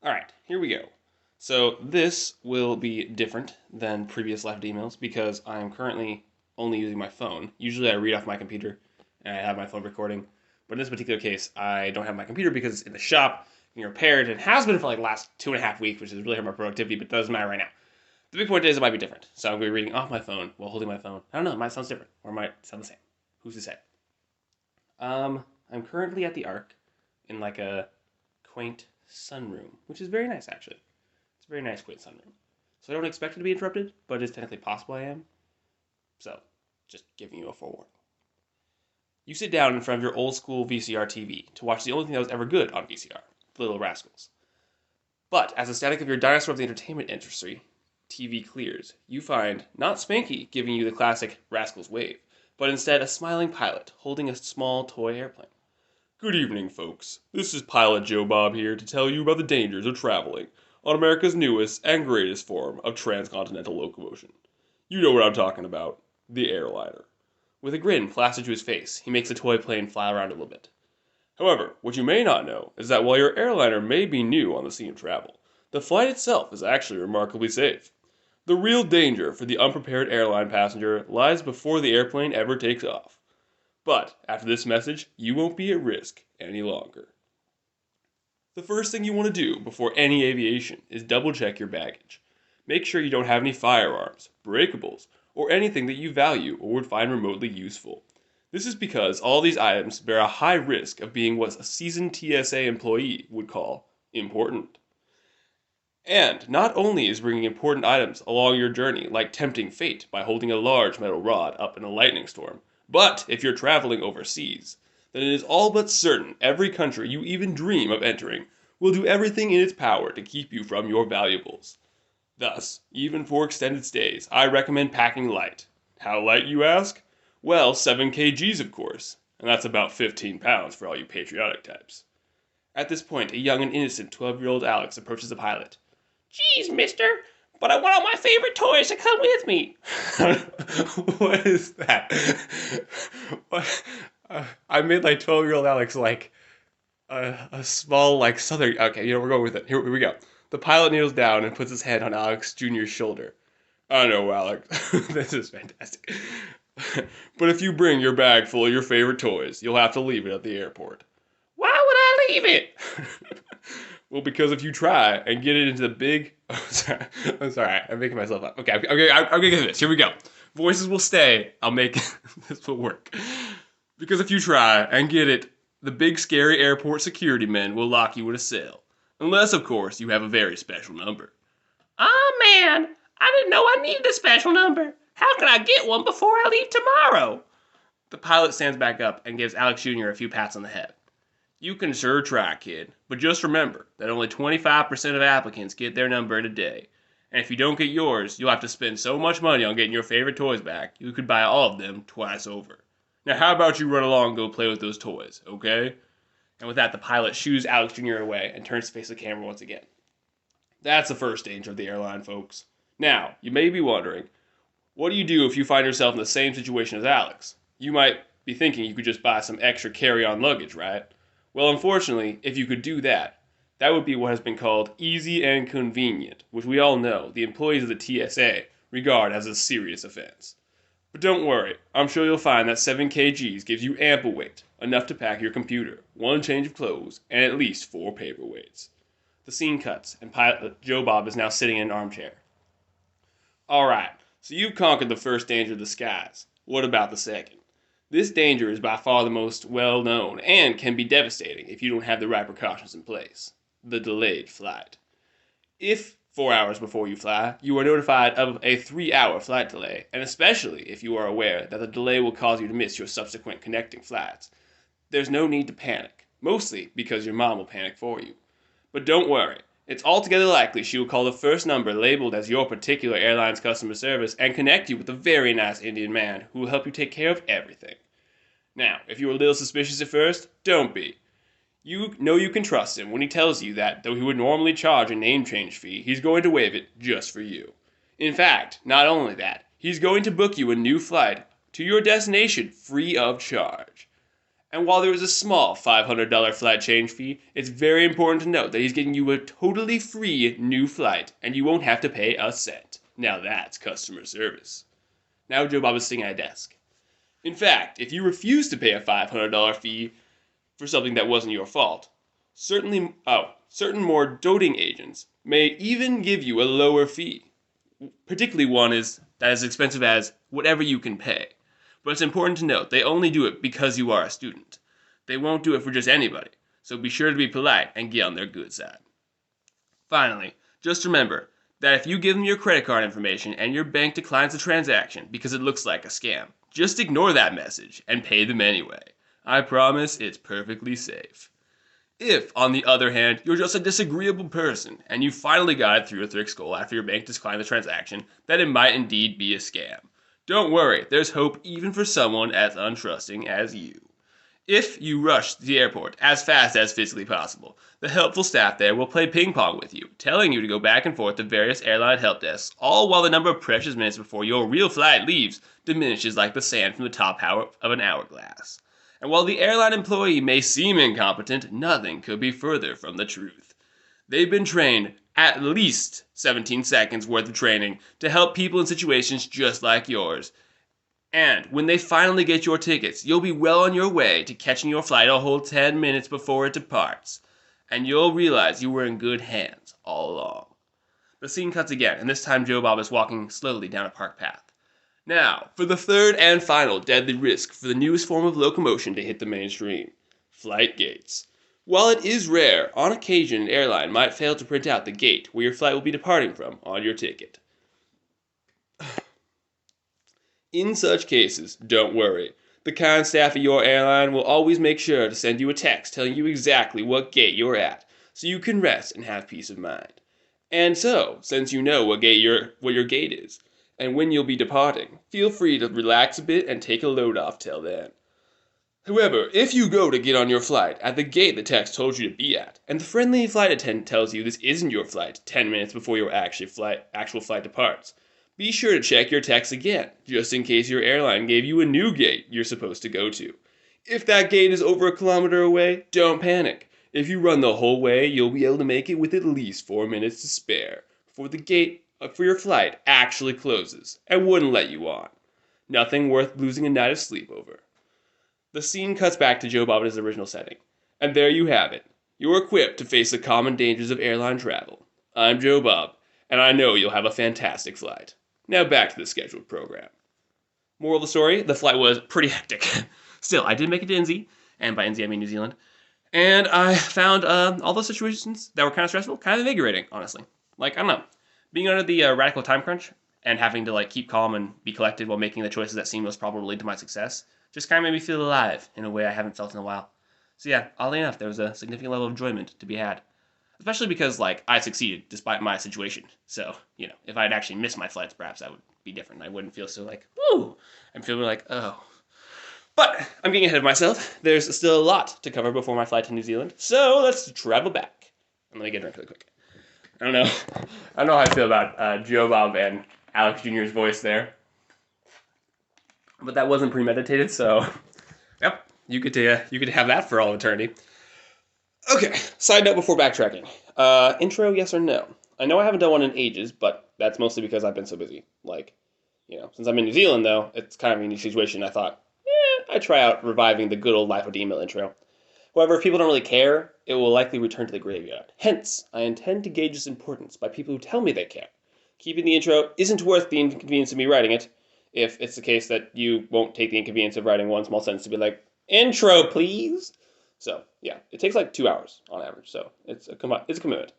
Alright, here we go. So this will be different than previous left emails because I am currently only using my phone. Usually I read off my computer and I have my phone recording. But in this particular case, I don't have my computer because it's in the shop, being repaired, and has been for like the last 2.5 weeks, which has really hurt my productivity, but doesn't matter right now. The big point is it might be different. So I'm going to be reading off my phone while holding my phone. I don't know, it might sound different, or it might sound the same. Who's to say? I'm currently at the Ark in like a quaint sunroom, which is very nice actually. It's a very nice quaint sunroom. So I don't expect it to be interrupted, but it's technically possible I am. So, just giving you a forewarning. You sit down in front of your old school VCR TV to watch the only thing that was ever good on VCR, Little Rascals. But as the static of your dinosaur of the entertainment industry TV clears, you find not Spanky giving you the classic Rascals wave, but instead a smiling pilot holding a small toy airplane. Good evening, folks. This is Pilot Joe Bob here to tell you about the dangers of traveling on America's newest and greatest form of transcontinental locomotion. You know what I'm talking about. The airliner. With a grin plastered to his face, he makes the toy plane fly around a little bit. However, what you may not know is that while your airliner may be new on the scene of travel, the flight itself is actually remarkably safe. The real danger for the unprepared airline passenger lies before the airplane ever takes off. But after this message, you won't be at risk any longer. The first thing you want to do before any aviation is double check your baggage. Make sure you don't have any firearms, breakables, or anything that you value or would find remotely useful. This is because all these items bear a high risk of being what a seasoned TSA employee would call important. And not only is bringing important items along your journey like tempting fate by holding a large metal rod up in a lightning storm, but if you're traveling overseas, then it is all but certain every country you even dream of entering will do everything in its power to keep you from your valuables. Thus, even for extended stays, I recommend packing light. How light, you ask? Well, 7 kgs, of course, and that's about 15 pounds for all you patriotic types. At this point, a young and innocent 12-year-old Alex approaches the pilot. Geez, mister, but I want all my favorite toys to come with me. What is that? What? I made like 12-year-old Alex like a small like southern. Okay, we're going with it. Here we go. The pilot kneels down and puts his head on Alex Jr.'s shoulder. I know, Alex. This is fantastic. But if you bring your bag full of your favorite toys, you'll have to leave it at the airport. Why would I leave it? Well, because if you try and get it into the big... Oh, sorry. I'm sorry. I'm making myself up. Okay, I'm going to get this. Here we go. Voices will stay. I'll make this will work. Because if you try and get it, the big scary airport security men will lock you in a cell. Unless, of course, you have a very special number. Oh man, I didn't know I needed a special number. How can I get one before I leave tomorrow? The pilot stands back up and gives Alex Jr. a few pats on the head. You can sure try, kid, but just remember that only 25% of applicants get their number in a day. And if you don't get yours, you'll have to spend so much money on getting your favorite toys back, you could buy all of them twice over. Now, how about you run along and go play with those toys, okay? And with that, the pilot shoos Alex Jr. away and turns to face the camera once again. That's the first danger of the airline, folks. Now, you may be wondering, what do you do if you find yourself in the same situation as Alex? You might be thinking you could just buy some extra carry-on luggage, right? Well, unfortunately, if you could do that, that would be what has been called easy and convenient, which we all know the employees of the TSA regard as a serious offense. But don't worry, I'm sure you'll find that 7 kgs gives you ample weight, enough to pack your computer, one change of clothes, and at least 4 paperweights. The scene cuts, and pilot Joe Bob is now sitting in an armchair. Alright, so you've conquered the first danger of the skies. What about the second? This danger is by far the most well known and can be devastating if you don't have the right precautions in place. The delayed flight. If 4 hours before you fly, you are notified of a 3-hour flight delay, and especially if you are aware that the delay will cause you to miss your subsequent connecting flights, there's no need to panic, mostly because your mom will panic for you. But don't worry, it's altogether likely she will call the first number labeled as your particular airline's customer service and connect you with a very nice Indian man who will help you take care of everything. Now, if you were a little suspicious at first, don't be. You know you can trust him when he tells you that, though he would normally charge a name change fee, he's going to waive it just for you. In fact, not only that, he's going to book you a new flight to your destination free of charge. And while there is a small $500 flight change fee, it's very important to note that he's getting you a totally free new flight, and you won't have to pay a cent. Now that's customer service. Now Joe Bob is sitting at a desk. In fact, if you refuse to pay a $500 fee for something that wasn't your fault, certain more doting agents may even give you a lower fee. Particularly one is that as expensive as whatever you can pay. But it's important to note they only do it because you are a student. They won't do it for just anybody, so be sure to be polite and get on their good side. Finally, just remember that if you give them your credit card information and your bank declines the transaction because it looks like a scam, just ignore that message and pay them anyway. I promise it's perfectly safe. If, on the other hand, you're just a disagreeable person and you finally got it through a thick skull after your bank declined the transaction, then it might indeed be a scam. Don't worry, there's hope even for someone as untrusting as you. If you rush to the airport as fast as physically possible, the helpful staff there will play ping pong with you, telling you to go back and forth to various airline help desks, all while the number of precious minutes before your real flight leaves diminishes like the sand from the top of an hourglass. And while the airline employee may seem incompetent, nothing could be further from the truth. They've been trained at least 17 seconds worth of training to help people in situations just like yours. And when they finally get your tickets, you'll be well on your way to catching your flight a whole 10 minutes before it departs. And you'll realize you were in good hands all along. The scene cuts again, and this time Joe Bob is walking slowly down a park path. Now, for the third and final deadly risk for the newest form of locomotion to hit the mainstream. Flight gates. While it is rare, on occasion an airline might fail to print out the gate where your flight will be departing from on your ticket. In such cases, don't worry. The kind staff at your airline will always make sure to send you a text telling you exactly what gate you're at, so you can rest and have peace of mind. And so, since you know what your gate is, and when you'll be departing, feel free to relax a bit and take a load off till then. However, if you go to get on your flight at the gate the text told you to be at, and the friendly flight attendant tells you this isn't your flight 10 minutes before your actual flight departs, be sure to check your text again, just in case your airline gave you a new gate you're supposed to go to. If that gate is over a kilometer away, don't panic. If you run the whole way, you'll be able to make it with at least 4 minutes to spare, before the gate for your flight actually closes, and wouldn't let you on. Nothing worth losing a night of sleep over. The scene cuts back to Joe Bob in his original setting. And there you have it. You're equipped to face the common dangers of airline travel. I'm Joe Bob, and I know you'll have a fantastic flight. Now back to the scheduled program. Moral of the story, the flight was pretty hectic. Still, I did make it to NZ, and by NZ I mean New Zealand. And I found all those situations that were kind of stressful, kind of invigorating, honestly. Like, I don't know, being under the radical time crunch and having to keep calm and be collected while making the choices that seem most probable to lead to my success just kind of made me feel alive in a way I haven't felt in a while. So yeah, oddly enough, there was a significant level of enjoyment to be had. Especially because, I succeeded despite my situation. So, if I'd actually missed my flights, perhaps that would be different. I wouldn't feel so woo! I'm feeling oh. But I'm getting ahead of myself. There's still a lot to cover before my flight to New Zealand. So let's travel back. And let me get a drink really quick. I don't know how I feel about Joe Bob and Alex Jr.'s voice there. But that wasn't premeditated, so yep, you get to have that for all eternity. Okay, side note before backtracking. Intro, yes or no? I know I haven't done one in ages, but that's mostly because I've been so busy. Since I'm in New Zealand, though, it's kind of a unique situation. I thought, I'd try out reviving the good old Life of email intro. However, if people don't really care, it will likely return to the graveyard. Hence, I intend to gauge its importance by people who tell me they care. Keeping the intro isn't worth the inconvenience of me writing it, if it's the case that you won't take the inconvenience of writing one small sentence to be like, intro, please. So, yeah, it takes 2 hours on average, so it's a commitment.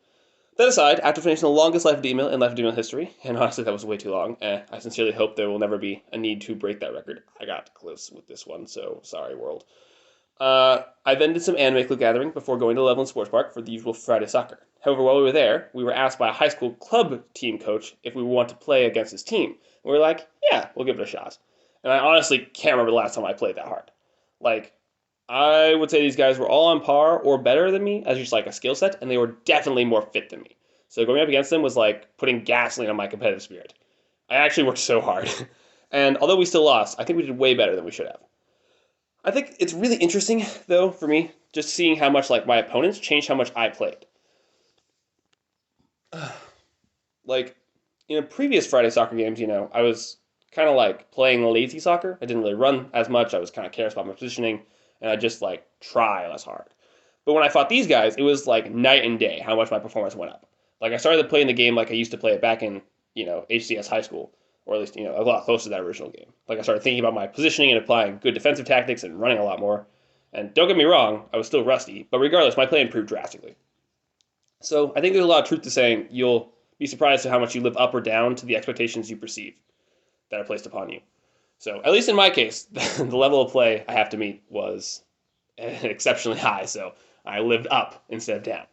That aside, after finishing the longest Life of Email in Life of Email history, and honestly that was way too long, I sincerely hope there will never be a need to break that record. I got close with this one, so sorry world. I then did some anime clue gathering before going to Loveland Sports Park for the usual Friday soccer. However, while we were there, we were asked by a high school club team coach if we would want to play against his team. And we were like, yeah, we'll give it a shot. And I honestly can't remember the last time I played that hard. I would say these guys were all on par or better than me as just a skill set, and they were definitely more fit than me. So going up against them was putting gasoline on my competitive spirit. I actually worked so hard. And although we still lost, I think we did way better than we should have. I think it's really interesting though for me just seeing how much like my opponents changed how much I played. Like in a previous Friday soccer games, I was kind of like playing lazy soccer. I didn't really run as much. I was kind of careless about my positioning, and I just like try less hard. But when I fought these guys, it was like night and day how much my performance went up. Like I started playing the game like I used to play it back in HCS high school, or at least a lot closer to that original game. Like I started thinking about my positioning and applying good defensive tactics and running a lot more. And don't get me wrong, I was still rusty, but regardless, my play improved drastically. So I think there's a lot of truth to saying you'll be surprised at how much you live up or down to the expectations you perceive that are placed upon you. So at least in my case, the level of play I have to meet was exceptionally high. So I lived up instead of down.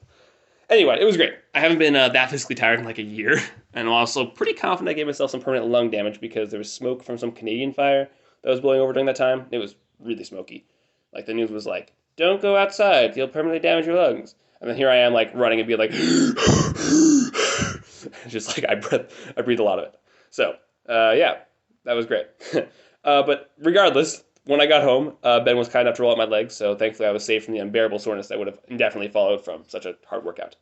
Anyway, it was great. I haven't been that physically tired in like a year, and I'm also pretty confident I gave myself some permanent lung damage because there was smoke from some Canadian fire that was blowing over during that time. It was really smoky. Like the news was like, "Don't go outside; you'll permanently damage your lungs." And then here I am, like running and being like, just like I breathe a lot of it. So yeah, that was great. But regardless, when I got home, Ben was kind enough to roll out my legs, so thankfully I was saved from the unbearable soreness that would have indefinitely followed from such a hard workout.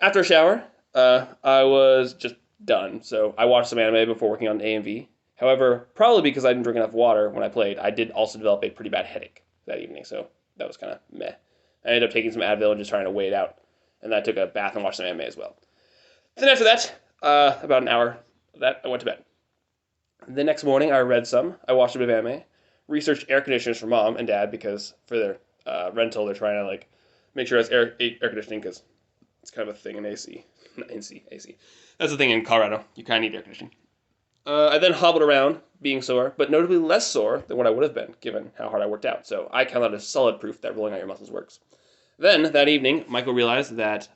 After a shower, I was just done, so I watched some anime before working on AMV. However, probably because I didn't drink enough water when I played, I did also develop a pretty bad headache that evening, so that was kind of meh. I ended up taking some Advil and just trying to wait it out, and then I took a bath and watched some anime as well. Then after that, about an hour of that, I went to bed. The next morning, I read some, I watched a bit of anime, researched air conditioners for mom and dad because for their rental, they're trying to like make sure it's air conditioning because it's kind of a thing in AC. Not AC. That's the thing in Colorado. You kind of need air conditioning. I then hobbled around, being sore, but notably less sore than what I would have been, given how hard I worked out. So I count that as solid proof that rolling out your muscles works. Then, that evening, Michael realized that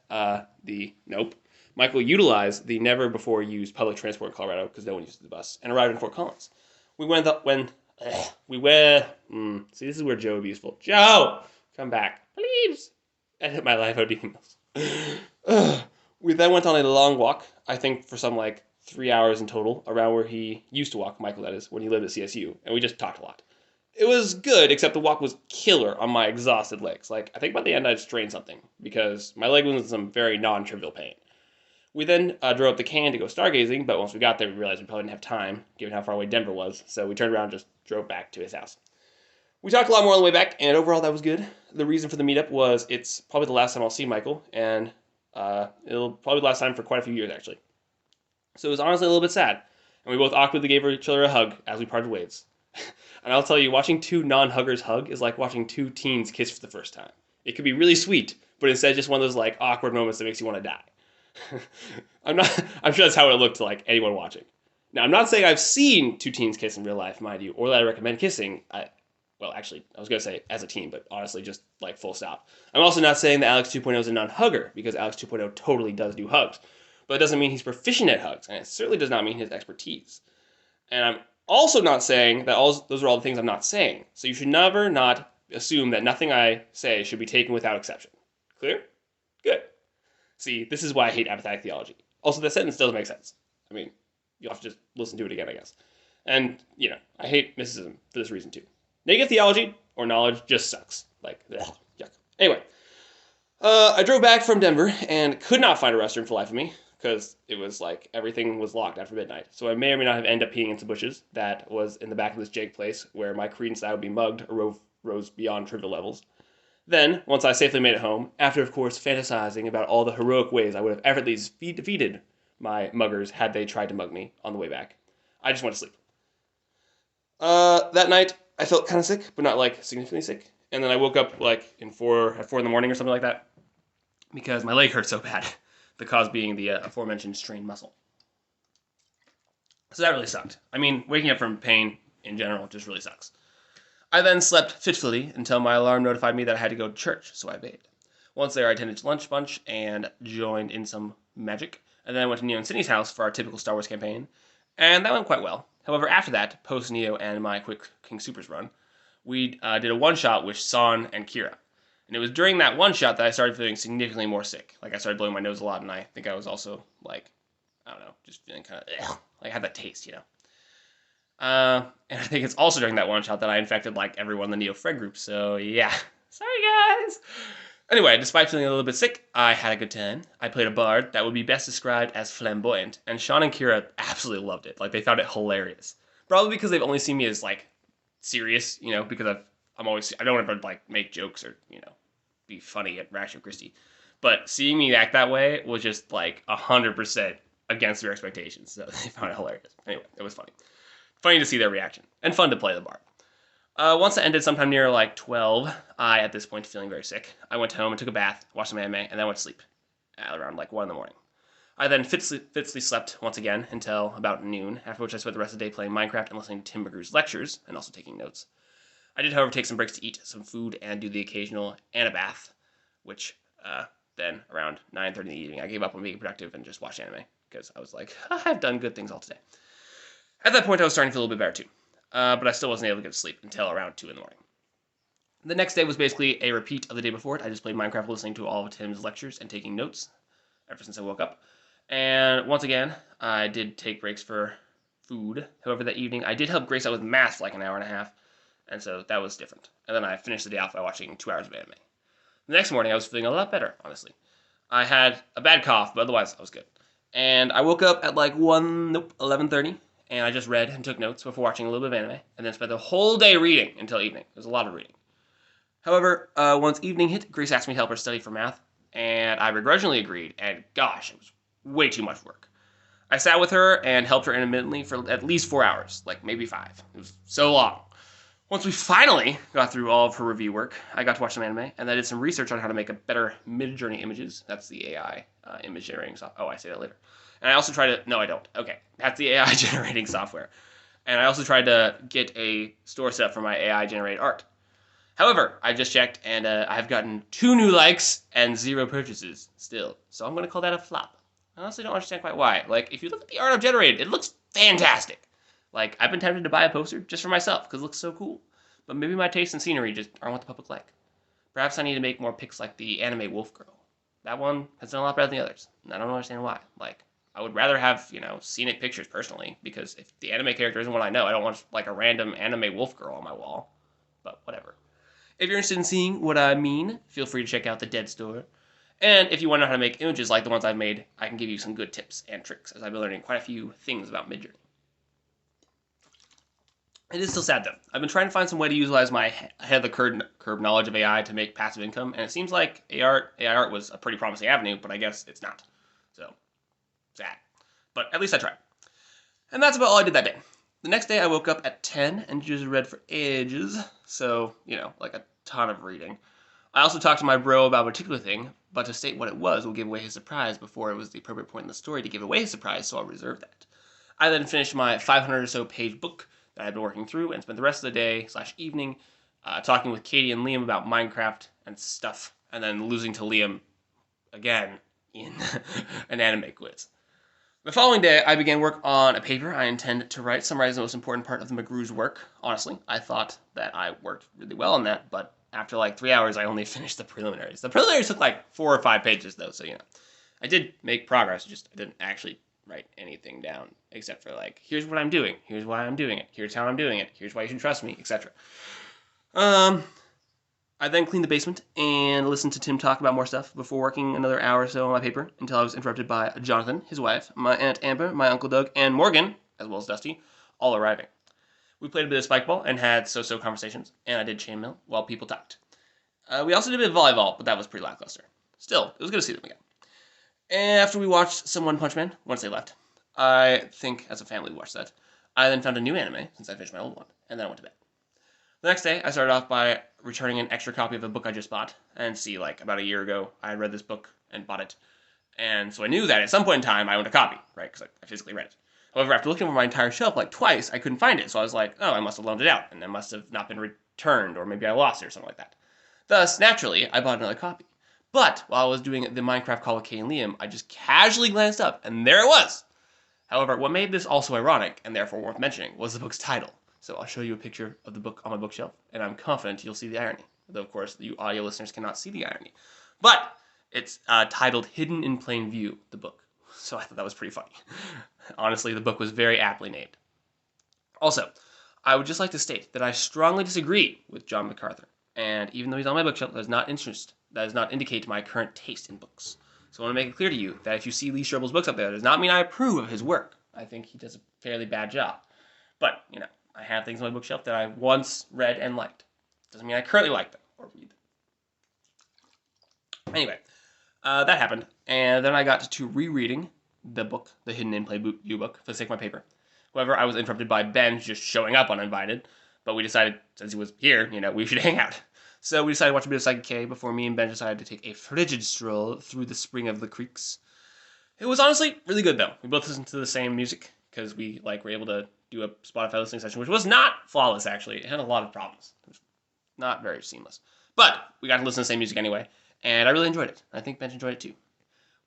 Michael utilized the never before used public transport in Colorado, because no one uses the bus, and arrived in Fort Collins. We went up when, see, this is where Joe would be useful. Joe! Come back. Please! Edit my life out of emails. We then went on a long walk, I think for some like 3 hours in total, around where he used to walk, Michael that is, when he lived at CSU, and we just talked a lot. It was good, except the walk was killer on my exhausted legs. Like, I think by the end I'd strained something, because my leg was in some very non-trivial pain. We then drove up the canyon to go stargazing, but once we got there, we realized we probably didn't have time, given how far away Denver was, so we turned around and just drove back to his house. We talked a lot more on the way back, and overall that was good. The reason for the meetup was it's probably the last time I'll see Michael, and it'll probably be the last time for quite a few years, actually. So it was honestly a little bit sad, and we both awkwardly gave each other a hug as we parted ways. And I'll tell you, watching two non-huggers hug is like watching two teens kiss for the first time. It could be really sweet, but instead just one of those like awkward moments that makes you want to die. I'm sure that's how it looked to like anyone watching. Now, I'm not saying I've seen two teens kiss in real life, mind you, or that I recommend kissing. Actually, I was going to say as a teen, but honestly, just like full stop. I'm also not saying that Alex 2.0 is a non-hugger, because Alex 2.0 totally does do hugs. But it doesn't mean he's proficient at hugs, and it certainly does not mean his expertise. And I'm also not saying that those are all the things I'm not saying. So you should never not assume that nothing I say should be taken without exception. Clear? Good. See, this is why I hate apathetic theology. Also, that sentence doesn't make sense. I mean, you'll have to just listen to it again, I guess. And, I hate mysticism for this reason too. Negative theology or knowledge just sucks. Like, ugh, yuck. Anyway, I drove back from Denver and could not find a restroom for the life of me because it was like everything was locked after midnight. So I may or may not have ended up peeing in some bushes that was in the back of this jank place where my credence that I would be mugged rose beyond trivial levels. Then, once I safely made it home, after of course fantasizing about all the heroic ways I would have effortlessly defeated my muggers had they tried to mug me on the way back, I just went to sleep. That night, I felt kind of sick, but not like significantly sick. And then I woke up like at 4 in the morning or something like that because my leg hurt so bad. The cause being the aforementioned strained muscle. So that really sucked. I mean, waking up from pain in general just really sucks. I then slept fitfully until my alarm notified me that I had to go to church, so I obeyed. Once there, I attended to lunch bunch and joined in some magic. And then I went to Neo and Sydney's house for our typical Star Wars campaign, and that went quite well. However, after that, post Neo and my quick King Supers run, we did a one-shot with San and Kira. And it was during that one-shot that I started feeling significantly more sick. Like, I started blowing my nose a lot, and I think I was also, like, I don't know, just feeling kind of, like, I had that taste, And I think it's also during that one shot that I infected like everyone in the Neo Fred group. So yeah, sorry guys. Anyway, despite feeling a little bit sick, I had a good time. I played a bard that would be best described as flamboyant, and Sean and Kira absolutely loved it. Like they found it hilarious. Probably because they've only seen me as like serious, because I don't ever like make jokes or be funny at Ration Christie. But seeing me act that way was just like 100% against their expectations. So they found it hilarious. Anyway, it was funny. Funny to see their reaction and fun to play the bard. Once it ended sometime near like 12, I, at this point, feeling very sick, I went home and took a bath, watched some anime, and then went to sleep at around like 1 in the morning. I then fitfully slept once again until about noon, after which I spent the rest of the day playing Minecraft and listening to Tim McGrew's lectures, and also taking notes. I did, however, take some breaks to eat some food and do the occasional and a bath, which then around 9:30 in the evening, I gave up on being productive and just watched anime, because I was like, I've done good things all today. At that point, I was starting to feel a little bit better too. But I still wasn't able to get to sleep until around 2 in the morning. The next day was basically a repeat of the day before it. I just played Minecraft listening to all of Tim's lectures and taking notes ever since I woke up. And once again, I did take breaks for food. However, that evening, I did help Grace out with math for like an hour and a half, and so that was different. And then I finished the day off by watching 2 hours of anime. The next morning, I was feeling a lot better, honestly. I had a bad cough, but otherwise, I was good. And I woke up at like 11:30. And I just read and took notes before watching a little bit of anime, and then spent the whole day reading until evening. It was a lot of reading. However, once evening hit, Grace asked me to help her study for math, and I begrudgingly agreed, and gosh, it was way too much work. I sat with her and helped her intermittently for at least 4 hours, like maybe 5. It was so long. Once we finally got through all of her review work, I got to watch some anime, and I did some research on how to make a better Midjourney images. That's the AI image generating software. Oh, I say that later. And I also tried to, no, I don't. Okay, that's the AI generating software. And I also tried to get a store set up for my AI generated art. However, I just checked and I've gotten 2 new likes and 0 purchases still. So I'm going to call that a flop. I honestly don't understand quite why. Like, if you look at the art I've generated, it looks fantastic. Like, I've been tempted to buy a poster just for myself because it looks so cool. But maybe my taste in scenery just aren't what the public like. Perhaps I need to make more pics like the anime Wolf Girl. That one has done a lot better than the others. And I don't understand why. Like, I would rather have, scenic pictures personally, because if the anime character isn't what I know, I don't want like a random anime wolf girl on my wall. But whatever. If you're interested in seeing what I mean, feel free to check out the Dead Store. And if you want to know how to make images like the ones I've made, I can give you some good tips and tricks, as I've been learning quite a few things about Midjourney. It is still sad though. I've been trying to find some way to utilize my ahead of the curve knowledge of AI to make passive income, and it seems like AI art was a pretty promising avenue, but I guess it's not. So, sad. But at least I tried. And that's about all I did that day. The next day I woke up at 10 and just read for ages. So, like a ton of reading. I also talked to my bro about a particular thing, but to state what it was will give away his surprise before it was the appropriate point in the story to give away his surprise, so I'll reserve that. I then finished my 500 or so page book that I've been working through and spent the rest of the day / evening talking with Katie and Liam about Minecraft and stuff, and then losing to Liam again in an anime quiz. The following day, I began work on a paper I intend to write summarizing the most important part of the McGrew's work. Honestly, I thought that I worked really well on that, but after like 3 hours, I only finished the preliminaries. The preliminaries took like 4 or 5 pages, though, so I did make progress, just I didn't actually write anything down, except for like, here's what I'm doing, here's why I'm doing it, here's how I'm doing it, here's why you should trust me, etc. I then cleaned the basement and listened to Tim talk about more stuff before working another hour or so on my paper until I was interrupted by Jonathan, his wife, my Aunt Amber, my Uncle Doug, and Morgan, as well as Dusty, all arriving. We played a bit of spikeball and had so-so conversations, and I did chainmail while people talked. We also did a bit of volleyball, but that was pretty lackluster. Still, it was good to see them again. After we watched some One Punch Man, once they left, I think as a family we watched that, I then found a new anime, since I finished my old one, and then I went to bed. The next day, I started off by returning an extra copy of a book I just bought. And see, like, about a year ago, I had read this book and bought it. And so I knew that at some point in time, I owned a copy, right? Because I physically read it. However, after looking over my entire shelf, like, twice, I couldn't find it. So I was like, oh, I must have loaned it out. And it must have not been returned, or maybe I lost it, or something like that. Thus, naturally, I bought another copy. But while I was doing the Minecraft call with Kay and Liam, I just casually glanced up, and there it was! However, what made this also ironic, and therefore worth mentioning, was the book's title. So I'll show you a picture of the book on my bookshelf, and I'm confident you'll see the irony. Though, of course, you audio listeners cannot see the irony. But it's titled Hidden in Plain View, the book. So I thought that was pretty funny. Honestly, the book was very aptly named. Also, I would just like to state that I strongly disagree with John MacArthur, and even though he's on my bookshelf, that does not indicate my current taste in books. So I want to make it clear to you that if you see Lee Strobel's books up there, it does not mean I approve of his work. I think he does a fairly bad job. But, I have things on my bookshelf that I once read and liked. Doesn't mean I currently like them or read them. Anyway, that happened, and then I got to rereading the book, the Hidden in Plain View book, for the sake of my paper. However, I was interrupted by Ben just showing up uninvited, but we decided, since he was here, we should hang out. So we decided to watch a bit of Psychic K before me and Ben decided to take a frigid stroll through the Spring of the Creeks. It was honestly really good, though. We both listened to the same music, because we were able to do a Spotify listening session, which was not flawless, actually. It had a lot of problems. It was not very seamless. But we got to listen to the same music anyway, and I really enjoyed it. I think Ben enjoyed it, too.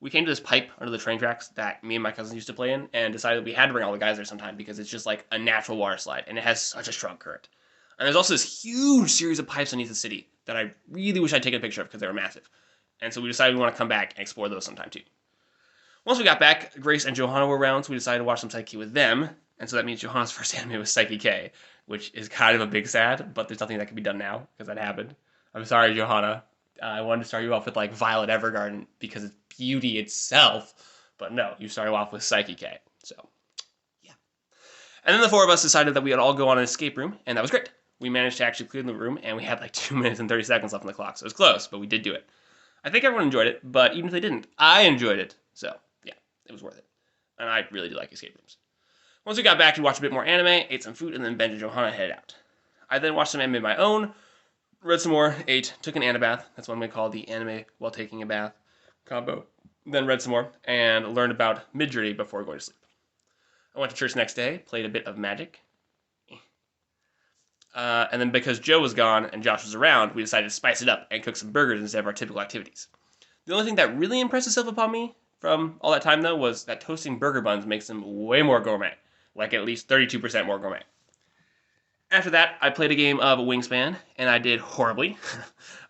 We came to this pipe under the train tracks that me and my cousins used to play in, and decided we had to bring all the guys there sometime because it's just like a natural water slide, and it has such a strong current. And there's also this huge series of pipes underneath the city that I really wish I'd taken a picture of because they were massive. And so we decided we want to come back and explore those sometime too. Once we got back, Grace and Johanna were around, so we decided to watch some Psyche K with them. And so that means Johanna's first anime was Psyche K, which is kind of a big sad, but there's nothing that can be done now because that happened. I'm sorry, Johanna. I wanted to start you off with Violet Evergarden because it's beauty itself, but no, you started off with Psyche K. So, yeah. And then the four of us decided that we would all go on an escape room, and that was great. We managed to actually clear the room, and we had 2 minutes and 30 seconds left on the clock, so it was close, but we did do it. I think everyone enjoyed it, but even if they didn't, I enjoyed it. So, yeah, it was worth it. And I really do like escape rooms. Once we got back, we watched a bit more anime, ate some food, and then Ben and Johanna headed out. I then watched some anime of my own, read some more, ate, took an anabath. That's what we call the anime while taking a bath combo. Then read some more, and learned about Midjourney before going to sleep. I went to church the next day, played a bit of Magic. And then because Joe was gone and Josh was around, we decided to spice it up and cook some burgers instead of our typical activities. The only thing that really impressed itself upon me from all that time, though, was that toasting burger buns makes them way more gourmet. At least 32% more gourmet. After that, I played a game of Wingspan, and I did horribly.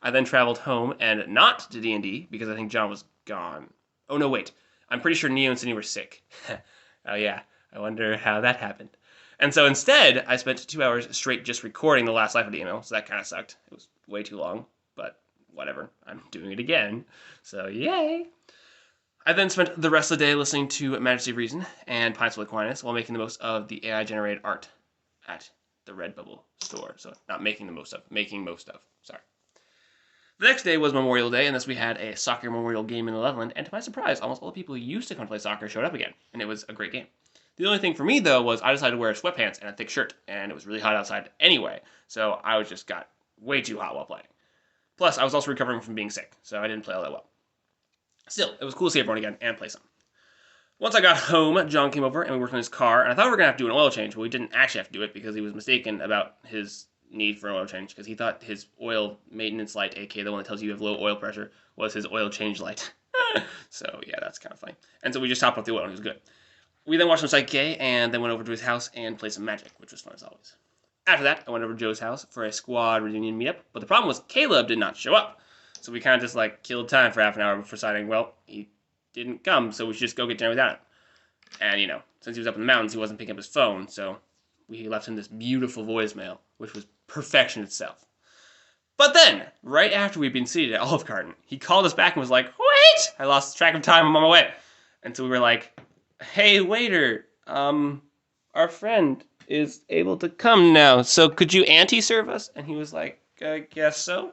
I then traveled home and not to D&D, because I think John was gone. Oh, no, wait. I'm pretty sure Neo and Sydney were sick. Oh, yeah. I wonder how that happened. And so instead, I spent 2 hours straight just recording the last life of the email, so that kind of sucked. It was way too long, but whatever. I'm doing it again, so yay! I then spent the rest of the day listening to Majesty of Reason and Pints of Aquinas while making the most of the AI-generated art at the Redbubble store. So not making the most of, making most of. Sorry. The next day was Memorial Day, and thus we had a soccer memorial game in Levelland, and to my surprise, almost all the people who used to come play soccer showed up again, and it was a great game. The only thing for me, though, was I decided to wear sweatpants and a thick shirt, and it was really hot outside anyway, so I just got way too hot while playing. Plus, I was also recovering from being sick, so I didn't play all that well. Still, it was cool to see everyone again and play some. Once I got home, John came over and we worked on his car, and I thought we were going to have to do an oil change, but we didn't actually have to do it because he was mistaken about his need for an oil change, because he thought his oil maintenance light, aka the one that tells you have low oil pressure, was his oil change light. So, yeah, that's kind of funny. And so we just topped off the oil, and it was good. We then watched some Psyche K, and then went over to his house and played some Magic, which was fun as always. After that, I went over to Joe's house for a squad reunion meetup, but the problem was Caleb did not show up. So we kind of just killed time for half an hour before deciding, well, he didn't come, so we should just go get dinner without him. And, since he was up in the mountains, he wasn't picking up his phone, so we left him this beautiful voicemail, which was perfection itself. But then, right after we'd been seated at Olive Garden, he called us back and was like, wait! I lost track of time, I'm on my way. And so we were like, hey, waiter, our friend is able to come now, so could you serve us? And he was like, I guess so.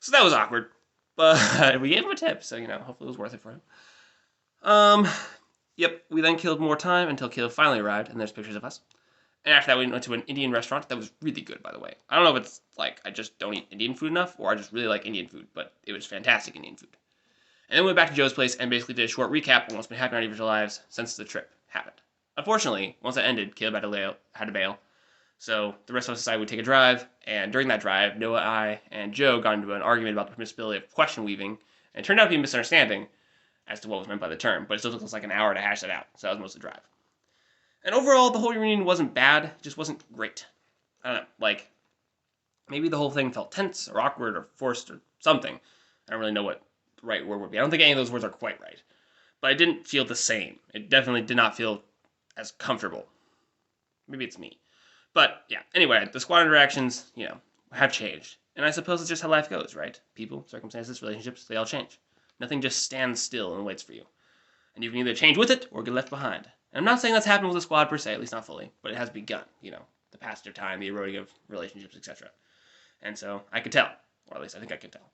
So that was awkward, but we gave him a tip, so, hopefully it was worth it for him. Yep, we then killed more time until Caleb finally arrived, and there's pictures of us. And after that, we went to an Indian restaurant that was really good, by the way. I don't know if it's I just don't eat Indian food enough, or I just really like Indian food, but it was fantastic Indian food. And then we went back to Joe's place and basically did a short recap on what's been happening in our individual lives since the trip happened. Unfortunately, once that ended, Caleb had to bail. So the rest of us decided we'd take a drive, and during that drive, Noah, I, and Joe got into an argument about the permissibility of question weaving, and it turned out to be a misunderstanding as to what was meant by the term, but it still took us an hour to hash that out, so that was most of the drive. And overall, the whole reunion wasn't bad, it just wasn't great. I don't know, maybe the whole thing felt tense, or awkward, or forced, or something. I don't really know what the right word would be. I don't think any of those words are quite right. But it didn't feel the same. It definitely did not feel as comfortable. Maybe it's me. But yeah, anyway, the squad interactions, have changed. And I suppose it's just how life goes, right? People, circumstances, relationships, they all change. Nothing just stands still and waits for you. And you can either change with it or get left behind. And I'm not saying that's happened with the squad per se, at least not fully, but it has begun, the passage of time, the eroding of relationships, etc. And so I could tell, or at least I think I could tell.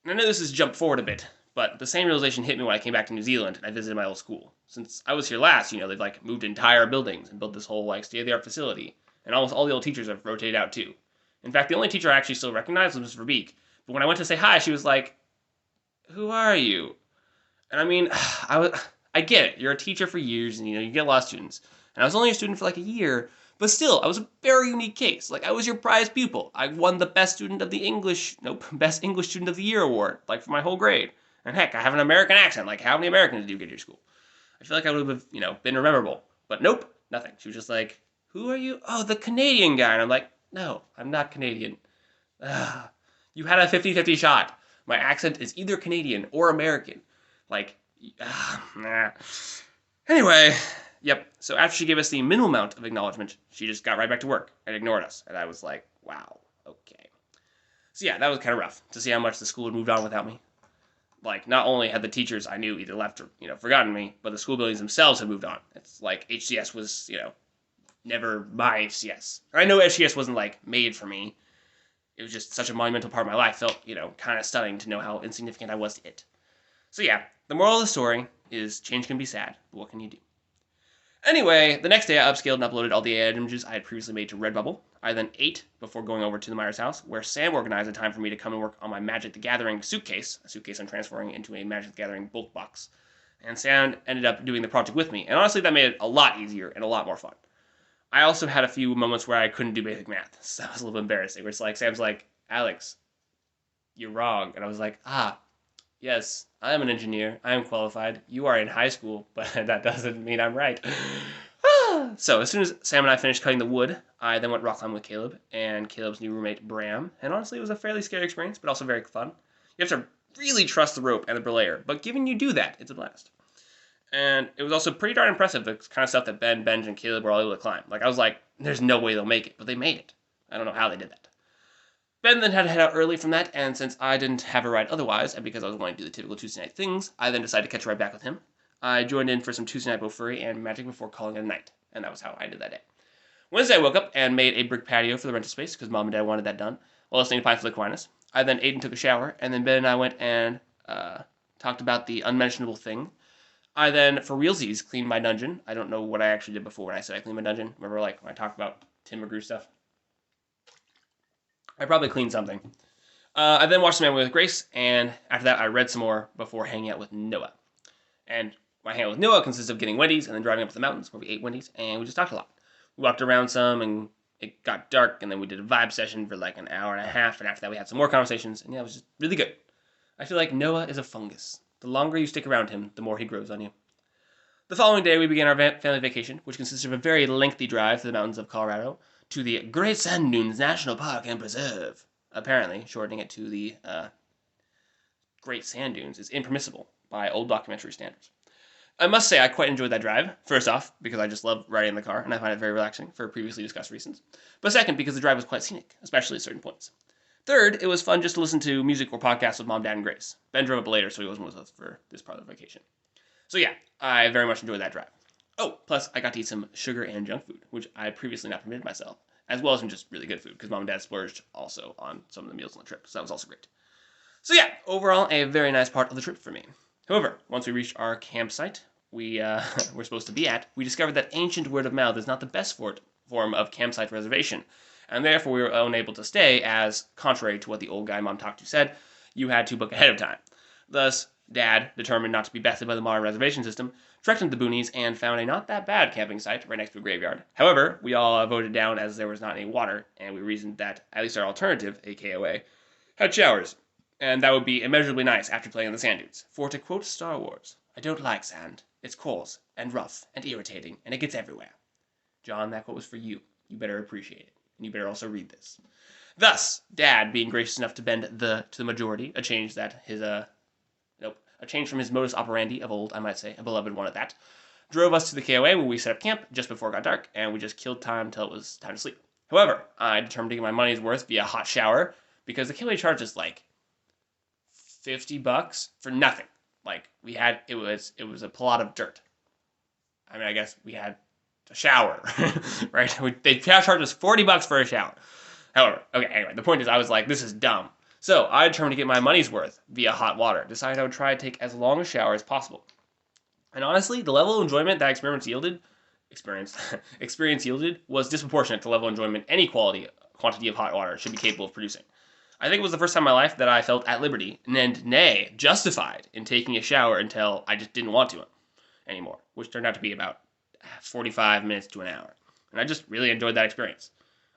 And I know this has jumped forward a bit, but the same realization hit me when I came back to New Zealand and I visited my old school. Since I was here last, they've moved entire buildings and built this whole state-of-the-art facility, and almost all the old teachers have rotated out too. In fact, the only teacher I actually still recognized was Mrs. Verbeek, but when I went to say hi, she was like, "Who are you?" And I mean, I get it. You're a teacher for years, and you get a lot of students. And I was only a student for a year, but still, I was a very unique case. I was your prize pupil. I won the best student of the best English student of the year award, for my whole grade. And heck, I have an American accent. How many Americans do you get to your school? I feel like I would have, been rememberable. But nope, nothing. She was just like, "Who are you?" "Oh, the Canadian guy." And I'm like, "No, I'm not Canadian." You had a 50-50 shot. My accent is either Canadian or American. Nah. Anyway, yep. So after she gave us the minimal amount of acknowledgement, she just got right back to work and ignored us. And I was like, wow, okay. So yeah, that was kind of rough to see how much the school had moved on without me. Not only had the teachers I knew either left or, forgotten me, but the school buildings themselves had moved on. It's like HCS was, never my HCS. I know HCS wasn't, made for me. It was just such a monumental part of my life. Felt, kind of stunning to know how insignificant I was to it. So yeah, the moral of the story is change can be sad, but what can you do? Anyway, the next day I upscaled and uploaded all the AI images I had previously made to Redbubble. I then ate before going over to the Myers house, where Sam organized a time for me to come and work on my Magic the Gathering suitcase, a suitcase I'm transferring into a Magic the Gathering bulk box. And Sam ended up doing the project with me, and honestly that made it a lot easier and a lot more fun. I also had a few moments where I couldn't do basic math, so that was a little embarrassing, where it's Sam's like, "Alex, you're wrong." And I was like, yes, I am an engineer. I am qualified. You are in high school, but that doesn't mean I'm right. So as soon as Sam and I finished cutting the wood, I then went rock climbing with Caleb and Caleb's new roommate, Bram. And honestly, it was a fairly scary experience, but also very fun. You have to really trust the rope and the belayer, but given you do that, it's a blast. And it was also pretty darn impressive, the kind of stuff that Ben, Benj, and Caleb were all able to climb. I was like, there's no way they'll make it, but they made it. I don't know how they did that. Ben then had to head out early from that, and since I didn't have a ride otherwise, and because I was wanting to do the typical Tuesday night things, I then decided to catch a ride back with him. I joined in for some Tuesday night Bofuri and Magic before calling it a night, and that was how I did that day. Wednesday I woke up and made a brick patio for the rental space, because Mom and Dad wanted that done, while listening to Pints of Aquinas. I then ate and took a shower, and then Ben and I went and talked about the unmentionable thing. I then, for realsies, cleaned my dungeon. I don't know what I actually did before when I said I cleaned my dungeon. Remember, when I talked about Tim McGrew stuff? I probably cleaned something. I then watched some anime with Grace, and after that I read some more before hanging out with Noah. And my hangout with Noah consists of getting Wendy's and then driving up to the mountains where we ate Wendy's, and we just talked a lot. We walked around some, and it got dark, and then we did a vibe session for an hour and a half, and after that we had some more conversations, and yeah, it was just really good. I feel like Noah is a fungus. The longer you stick around him, the more he grows on you. The following day we began our family vacation, which consisted of a very lengthy drive to the mountains of Colorado, to the Great Sand Dunes National Park and Preserve. Apparently, shortening it to the Great Sand Dunes is impermissible by old documentary standards. I must say I quite enjoyed that drive, first off, because I just love riding in the car, and I find it very relaxing for previously discussed reasons. But second, because the drive was quite scenic, especially at certain points. Third, it was fun just to listen to music or podcasts with Mom, Dad, and Grace. Ben drove up later, so he wasn't with us for this part of the vacation. So yeah, I very much enjoyed that drive. Oh, plus I got to eat some sugar and junk food, which I previously not permitted myself, as well as some just really good food, because Mom and Dad splurged also on some of the meals on the trip, so that was also great. So yeah, overall, a very nice part of the trip for me. However, once we reached our campsite we were supposed to be at, we discovered that ancient word of mouth is not the best form of campsite reservation, and therefore we were unable to stay, as, contrary to what the old guy Mom talked to said, you had to book ahead of time. Thus, Dad, determined not to be bested by the modern reservation system, trekked into the boonies and found a not that bad camping site right next to a graveyard. However, we all voted down as there was not any water, and we reasoned that at least our alternative, AKOA, had showers, and that would be immeasurably nice after playing in the sand dunes. For to quote Star Wars, "I don't like sand. It's coarse and rough and irritating, and it gets everywhere." John, that quote was for you. You better appreciate it, and you better also read this. Thus, Dad, being gracious enough to bend to the majority, a change from his modus operandi of old, I might say, a beloved one at that, drove us to the KOA where we set up camp just before it got dark, and we just killed time until it was time to sleep. However, I determined to get my money's worth via hot shower because the KOA charges like $50 for nothing. Like it was a plot of dirt. I mean, I guess we had a shower, right? They charged us $40 for a shower. However, okay, anyway, the point is I was like, this is dumb. So I determined to get my money's worth via hot water. Decided I would try to take as long a shower as possible. And honestly, the level of enjoyment that experience yielded was disproportionate to the level of enjoyment any quantity of hot water should be capable of producing. I think it was the first time in my life that I felt at liberty, and nay, justified in taking a shower until I just didn't want to anymore, which turned out to be about 45 minutes to an hour. And I just really enjoyed that experience.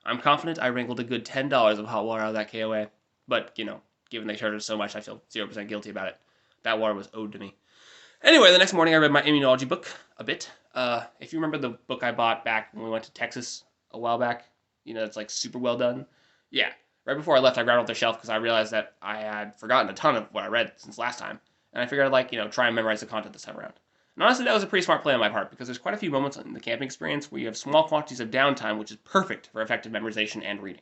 I'm confident I wrangled a good $10 of hot water out of that KOA, but, given they charged us so much, I feel 0% guilty about it. That water was owed to me. Anyway, the next morning I read my immunology book a bit. If you remember the book I bought back when we went to Texas a while back, it's like super well done. Yeah, right before I left, I grabbed it off the shelf because I realized that I had forgotten a ton of what I read since last time. And I figured I'd try and memorize the content this time around. And honestly, that was a pretty smart play on my part because there's quite a few moments in the camping experience where you have small quantities of downtime, which is perfect for effective memorization and reading.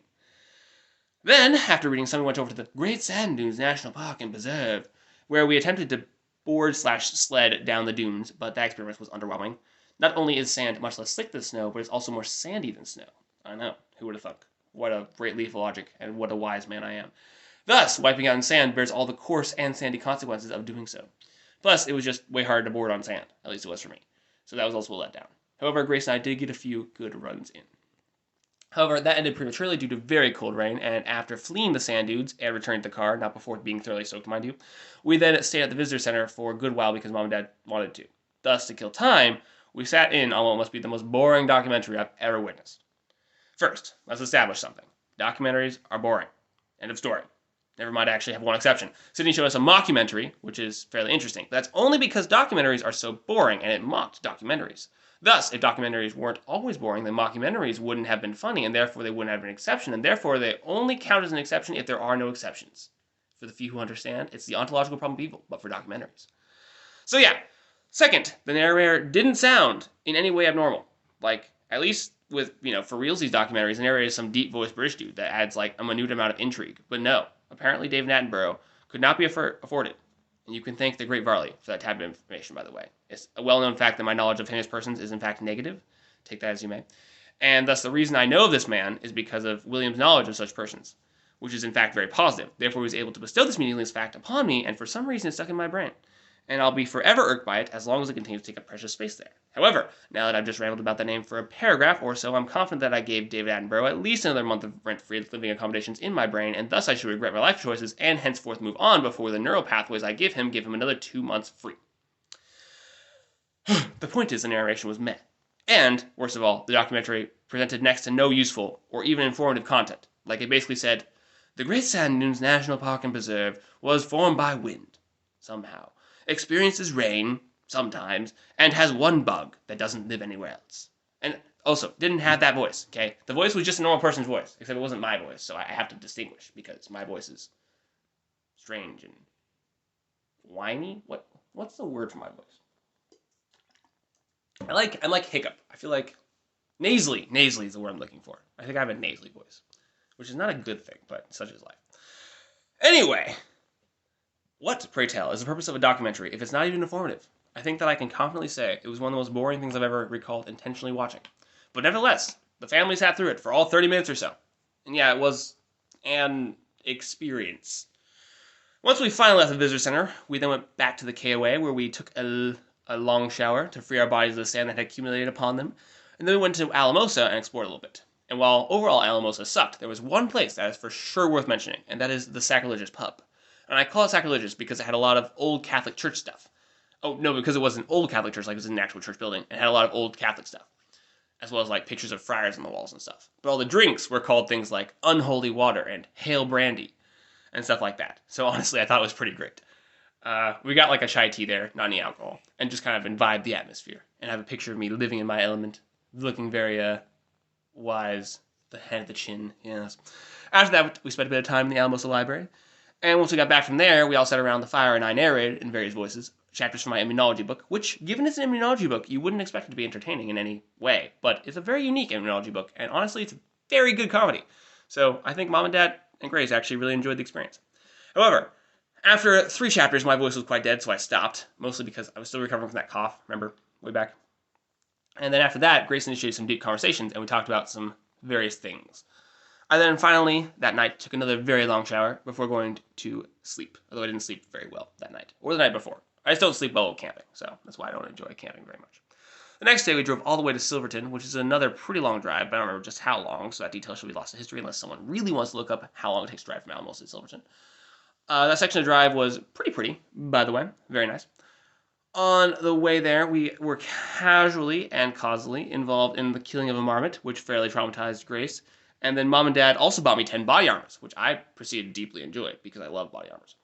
Then, after reading some, we went over to the Great Sand Dunes National Park and Preserve, where we attempted to board/sled down the dunes, but that experience was underwhelming. Not only is sand much less slick than snow, but it's also more sandy than snow. I know, who would have thunk? What a great leap of logic, and what a wise man I am. Thus, wiping out in sand bears all the coarse and sandy consequences of doing so. Plus, it was just way harder to board on sand, at least it was for me. So that was also a letdown. However, Grace and I did get a few good runs in. However, that ended prematurely due to very cold rain, and after fleeing the sand dunes and returning to the car, not before being thoroughly soaked, mind you, we then stayed at the visitor center for a good while because Mom and Dad wanted to. Thus, to kill time, we sat in on what must be the most boring documentary I've ever witnessed. First, let's establish something. Documentaries are boring. End of story. Never mind, I actually have one exception. Sydney showed us a mockumentary, which is fairly interesting. But that's only because documentaries are so boring, and it mocked documentaries. Thus, if documentaries weren't always boring, then mockumentaries wouldn't have been funny, and therefore they wouldn't have been an exception, and therefore they only count as an exception if there are no exceptions. For the few who understand, it's the ontological problem of evil, but for documentaries. So yeah. Second, the narrator didn't sound in any way abnormal. Like, at least with, for realsies documentaries, the narrator is some deep-voiced British dude that adds, a minute amount of intrigue. But no, apparently David Attenborough could not be afforded. And you can thank the great Varley for that type of information, by the way. It's a well-known fact that my knowledge of him as persons is in fact negative. Take that as you may. And thus the reason I know of this man is because of William's knowledge of such persons, which is in fact very positive. Therefore he was able to bestow this meaningless fact upon me, and for some reason it stuck in my brain. And I'll be forever irked by it as long as it continues to take up precious space there. However, now that I've just rambled about that name for a paragraph or so, I'm confident that I gave David Attenborough at least another month of rent-free living accommodations in my brain, and thus I should regret my life choices and henceforth move on before the neural pathways I give him another 2 months free. The point is the narration was meh. And, worst of all, the documentary presented next to no useful or even informative content. Like it basically said, the Great Sand Dunes National Park and Preserve was formed by wind, somehow. Experiences rain, sometimes, and has one bug that doesn't live anywhere else. And also, didn't have that voice, okay? The voice was just a normal person's voice, except it wasn't my voice, so I have to distinguish, because my voice is strange and whiny? What's the word for my voice? I'm like hiccup. I feel like nasally is the word I'm looking for. I think I have a nasally voice, which is not a good thing, but such is life. Anyway, what, pray tell, is the purpose of a documentary if it's not even informative? I think that I can confidently say it was one of the most boring things I've ever recalled intentionally watching. But nevertheless, the family sat through it for all 30 minutes or so. And yeah, it was an experience. Once we finally left the visitor center, we then went back to the KOA where we took a long shower to free our bodies of the sand that had accumulated upon them. And then we went to Alamosa and explored a little bit. And while overall Alamosa sucked, there was one place that is for sure worth mentioning, and that is the Sacrilegious Pub. And I call it sacrilegious because it had a lot of old Catholic church stuff. Oh, no, because it was an old Catholic church, like it was in an actual church building. It had a lot of old Catholic stuff, as well as pictures of friars on the walls and stuff. But all the drinks were called things like Unholy Water and Hail Brandy and stuff like that. So honestly, I thought it was pretty great. We got a chai tea there, not any alcohol, and just kind of imbibe the atmosphere. And have a picture of me living in my element, looking very wise, the head of the chin, yes. After that, we spent a bit of time in the Alamosa Library. And once we got back from there, we all sat around the fire and I narrated, in various voices, chapters from my immunology book, which, given it's an immunology book, you wouldn't expect it to be entertaining in any way, but it's a very unique immunology book, and honestly, it's a very good comedy. So I think Mom and Dad and Grace actually really enjoyed the experience. However, after 3 chapters, my voice was quite dead, so I stopped, mostly because I was still recovering from that cough, remember, way back. And then after that, Grace initiated some deep conversations, and we talked about some various things. I then finally, that night, took another very long shower before going to sleep, although I didn't sleep very well that night, or the night before. I just don't sleep well while camping, so that's why I don't enjoy camping very much. The next day, we drove all the way to Silverton, which is another pretty long drive, but I don't remember just how long, so that detail should be lost to history unless someone really wants to look up how long it takes to drive from Alamos to Silverton. That section of drive was pretty, by the way, very nice. On the way there, we were casually and causally involved in the killing of a marmot, which fairly traumatized Grace. And then Mom and Dad also bought me 10 body armors, which I proceeded to deeply enjoy because I love body armors.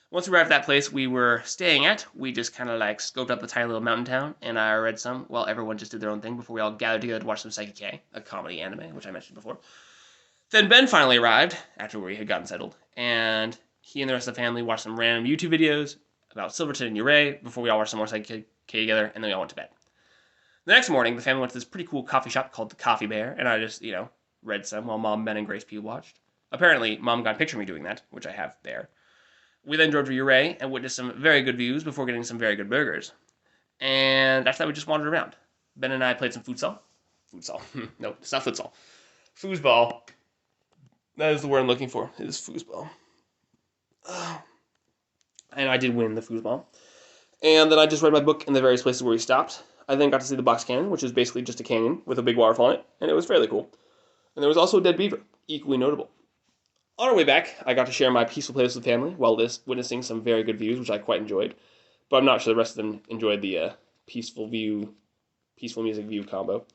Once we arrived at that place we were staying at, we just kind of like scoped out the tiny little mountain town, and I read some while everyone just did their own thing before we all gathered together to watch some Psyche K, a comedy anime, which I mentioned before. Then Ben finally arrived, after we had gotten settled, and he and the rest of the family watched some random YouTube videos about Silverton and Ouray before we all watched some more Psyche K together, and then we all went to bed. The next morning, the family went to this pretty cool coffee shop called the Coffee Bear, and I just, read some while Mom, Ben, and Grace P watched. Apparently, Mom got a picture of me doing that, which I have there. We then drove to Ouray and witnessed some very good views before getting some very good burgers. And after that, we just wandered around. Ben and I played some futsal. Futsal. No, it's not futsal. Foosball. That is the word I'm looking for. It is foosball. And I did win the foosball. And then I just read my book in the various places where we stopped. I then got to see the Box Canyon, which is basically just a canyon with a big waterfall in it, and it was fairly cool. And there was also a dead beaver, equally notable. On our way back, I got to share my peaceful playlist with the family while witnessing some very good views, which I quite enjoyed. But I'm not sure the rest of them enjoyed the peaceful music view combo.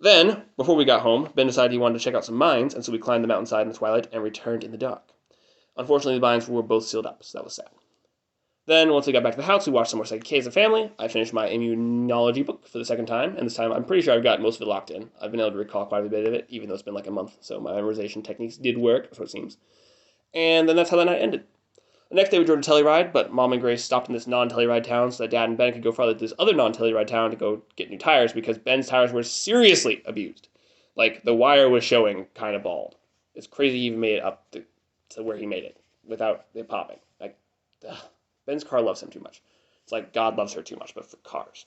Then, before we got home, Ben decided he wanted to check out some mines, and so we climbed the mountainside in the twilight and returned in the dark. Unfortunately, the mines were both sealed up, so that was sad. Then, once we got back to the house, we watched some more Psyche K as a family. I finished my immunology book for the second time, and this time I'm pretty sure I've got most of it locked in. I've been able to recall quite a bit of it, even though it's been like a month, so my memorization techniques did work, so it seems. And then that's how that night ended. The next day we drove to Telluride, but Mom and Grace stopped in this non-Telluride town so that Dad and Ben could go farther to this other non-Telluride town to go get new tires because Ben's tires were seriously abused. Like, the wire was showing kind of bald. It's crazy he even made it up to where he made it without it popping. Like, ugh. Ben's car loves him too much. It's like God loves her too much, but for cars.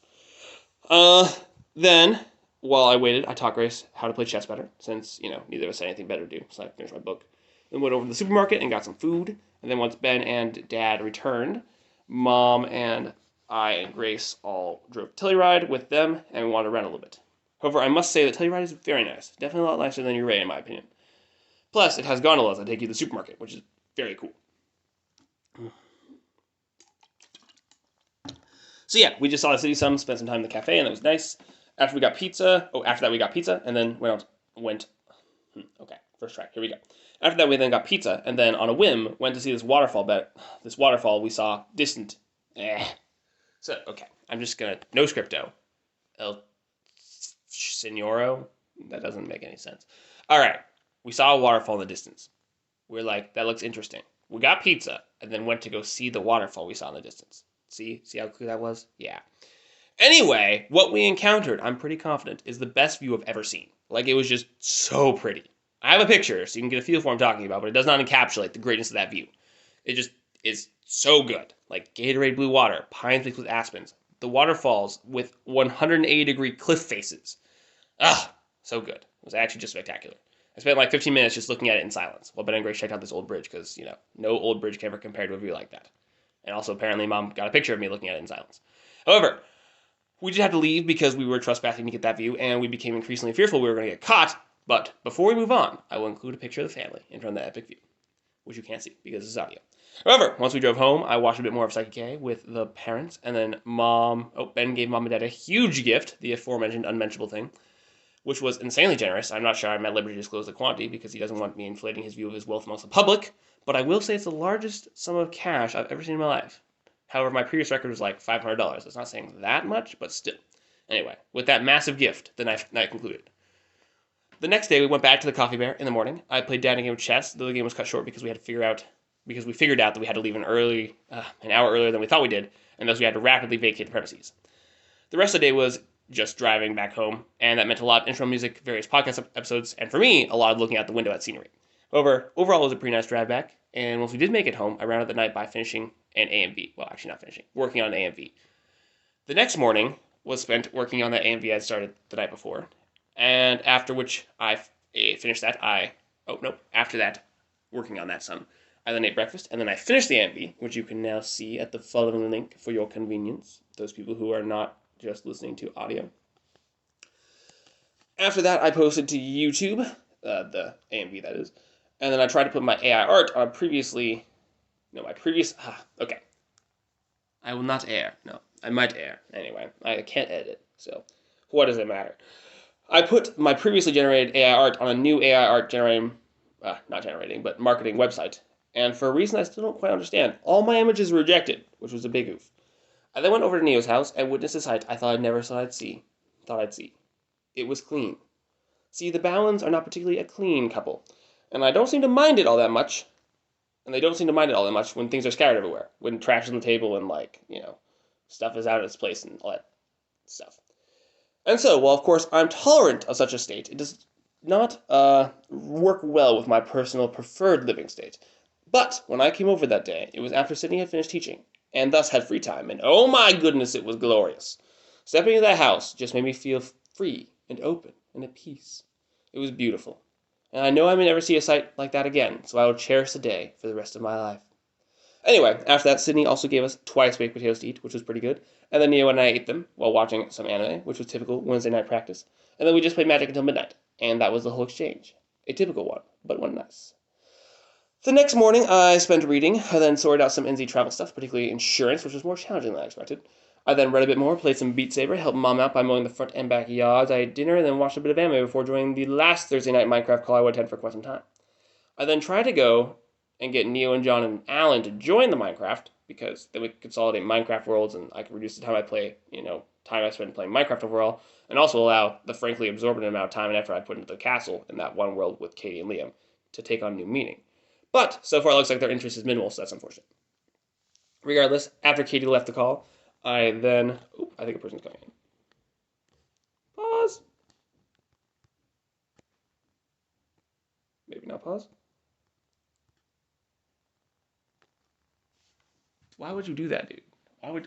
Then, while I waited, I taught Grace how to play chess better, since, neither of us had anything better to do, so I finished my book. Then went over to the supermarket and got some food, and then once Ben and Dad returned, Mom and I and Grace all drove to Telluride with them, and we wandered around a little bit. However, I must say that Telluride is very nice. Definitely a lot nicer than Ouray, in my opinion. Plus, it has gondolas that take you to the supermarket, which is very cool. So yeah, we just saw the city some, spent some time in the cafe, and it was nice. After that we got pizza, and then first track, here we go. After that, we then got pizza, and then on a whim, went to see this waterfall we saw distant. So, okay, I'm just gonna, no scripto. El Senoro? That doesn't make any sense. Alright, we saw a waterfall in the distance. We're like, that looks interesting. We got pizza, and then went to go see the waterfall we saw in the distance. See how clear that was? Yeah. Anyway, what we encountered, I'm pretty confident, is the best view I've ever seen. Like, it was just so pretty. I have a picture, so you can get a feel for what I'm talking about, but it does not encapsulate the greatness of that view. It just is so good. Like, Gatorade blue water, pines mixed with aspens, the waterfalls with 180-degree cliff faces. So good. It was actually just spectacular. I spent like 15 minutes just looking at it in silence while Ben and Grace checked out this old bridge, because, no old bridge can ever compare to a view like that. And also, apparently, Mom got a picture of me looking at it in silence. However, we did have to leave because we were trespassing to get that view, and we became increasingly fearful we were going to get caught. But before we move on, I will include a picture of the family in front of the epic view, which you can't see because this is audio. However, once we drove home, I watched a bit more of Psyche K with the parents, and then Ben gave Mom and Dad a huge gift, the aforementioned unmentionable thing, which was insanely generous. I'm not sure I'm at liberty to disclose the quantity because he doesn't want me inflating his view of his wealth amongst the public, but I will say it's the largest sum of cash I've ever seen in my life. However, my previous record was like $500. That's not saying that much, but still. Anyway, with that massive gift, the night concluded. The next day, we went back to the Coffee Bear in the morning. I played Dad a game of chess, though the game was cut short because we had to figure out because we figured out that we had to leave an hour earlier than we thought we did, and thus we had to rapidly vacate the premises. The rest of the day was just driving back home, and that meant a lot of intro music, various podcast episodes, and for me, a lot of looking out the window at scenery. However, overall, it was a pretty nice drive back, and once we did make it home, I rounded the night by finishing an AMV. Well, actually not finishing, working on an AMV. The next morning was spent working on that AMV I'd started the night before, and after which I finished that, after that, working on that some, I then ate breakfast, and then I finished the AMV, which you can now see at the following link for your convenience, those people who are not just listening to audio. After that, I posted to YouTube, the AMV that is, and then I tried to put my AI art on okay. I will not air. No, I might air. Anyway, I can't edit, so what does it matter? I put my previously generated AI art on a new AI art marketing website, and for a reason I still don't quite understand, all my images were rejected, which was a big oof. I then went over to Neo's house and witnessed a sight I thought I'd see. It was clean. See, the Bowens are not particularly a clean couple, and I don't seem to mind it all that much. And they don't seem to mind it all that much when things are scattered everywhere, when trash is on the table and, stuff is out of its place and all that stuff. And so, while of course I'm tolerant of such a state, it does not work well with my personal preferred living state. But when I came over that day, it was after Sydney had finished teaching, and thus had free time, and oh my goodness, it was glorious. Stepping into that house just made me feel free and open and at peace. It was beautiful, and I know I may never see a sight like that again, so I will cherish the day for the rest of my life. Anyway, after that, Sydney also gave us twice baked potatoes to eat, which was pretty good, and then Neo and I ate them while watching some anime, which was typical Wednesday night practice, and then we just played Magic until midnight, and that was the whole exchange. A typical one, but one nice. The next morning, I spent reading. I then sorted out some NZ travel stuff, particularly insurance, which was more challenging than I expected. I then read a bit more, played some Beat Saber, helped Mom out by mowing the front and back yards. I ate dinner, and then watched a bit of anime before joining the last Thursday night Minecraft call I would attend for quite some time. I then tried to go and get Neo and John and Alan to join the Minecraft, because then we could consolidate Minecraft worlds, and I could reduce the time I play, time I spend playing Minecraft overall, and also allow the frankly absorbent amount of time and effort I put into the castle in that one world with Katie and Liam to take on new meaning. But so far it looks like their interest is minimal, so that's unfortunate. Regardless, after Katie left the call, I think a person's coming in. Pause. Maybe not pause. Why would you do that, dude?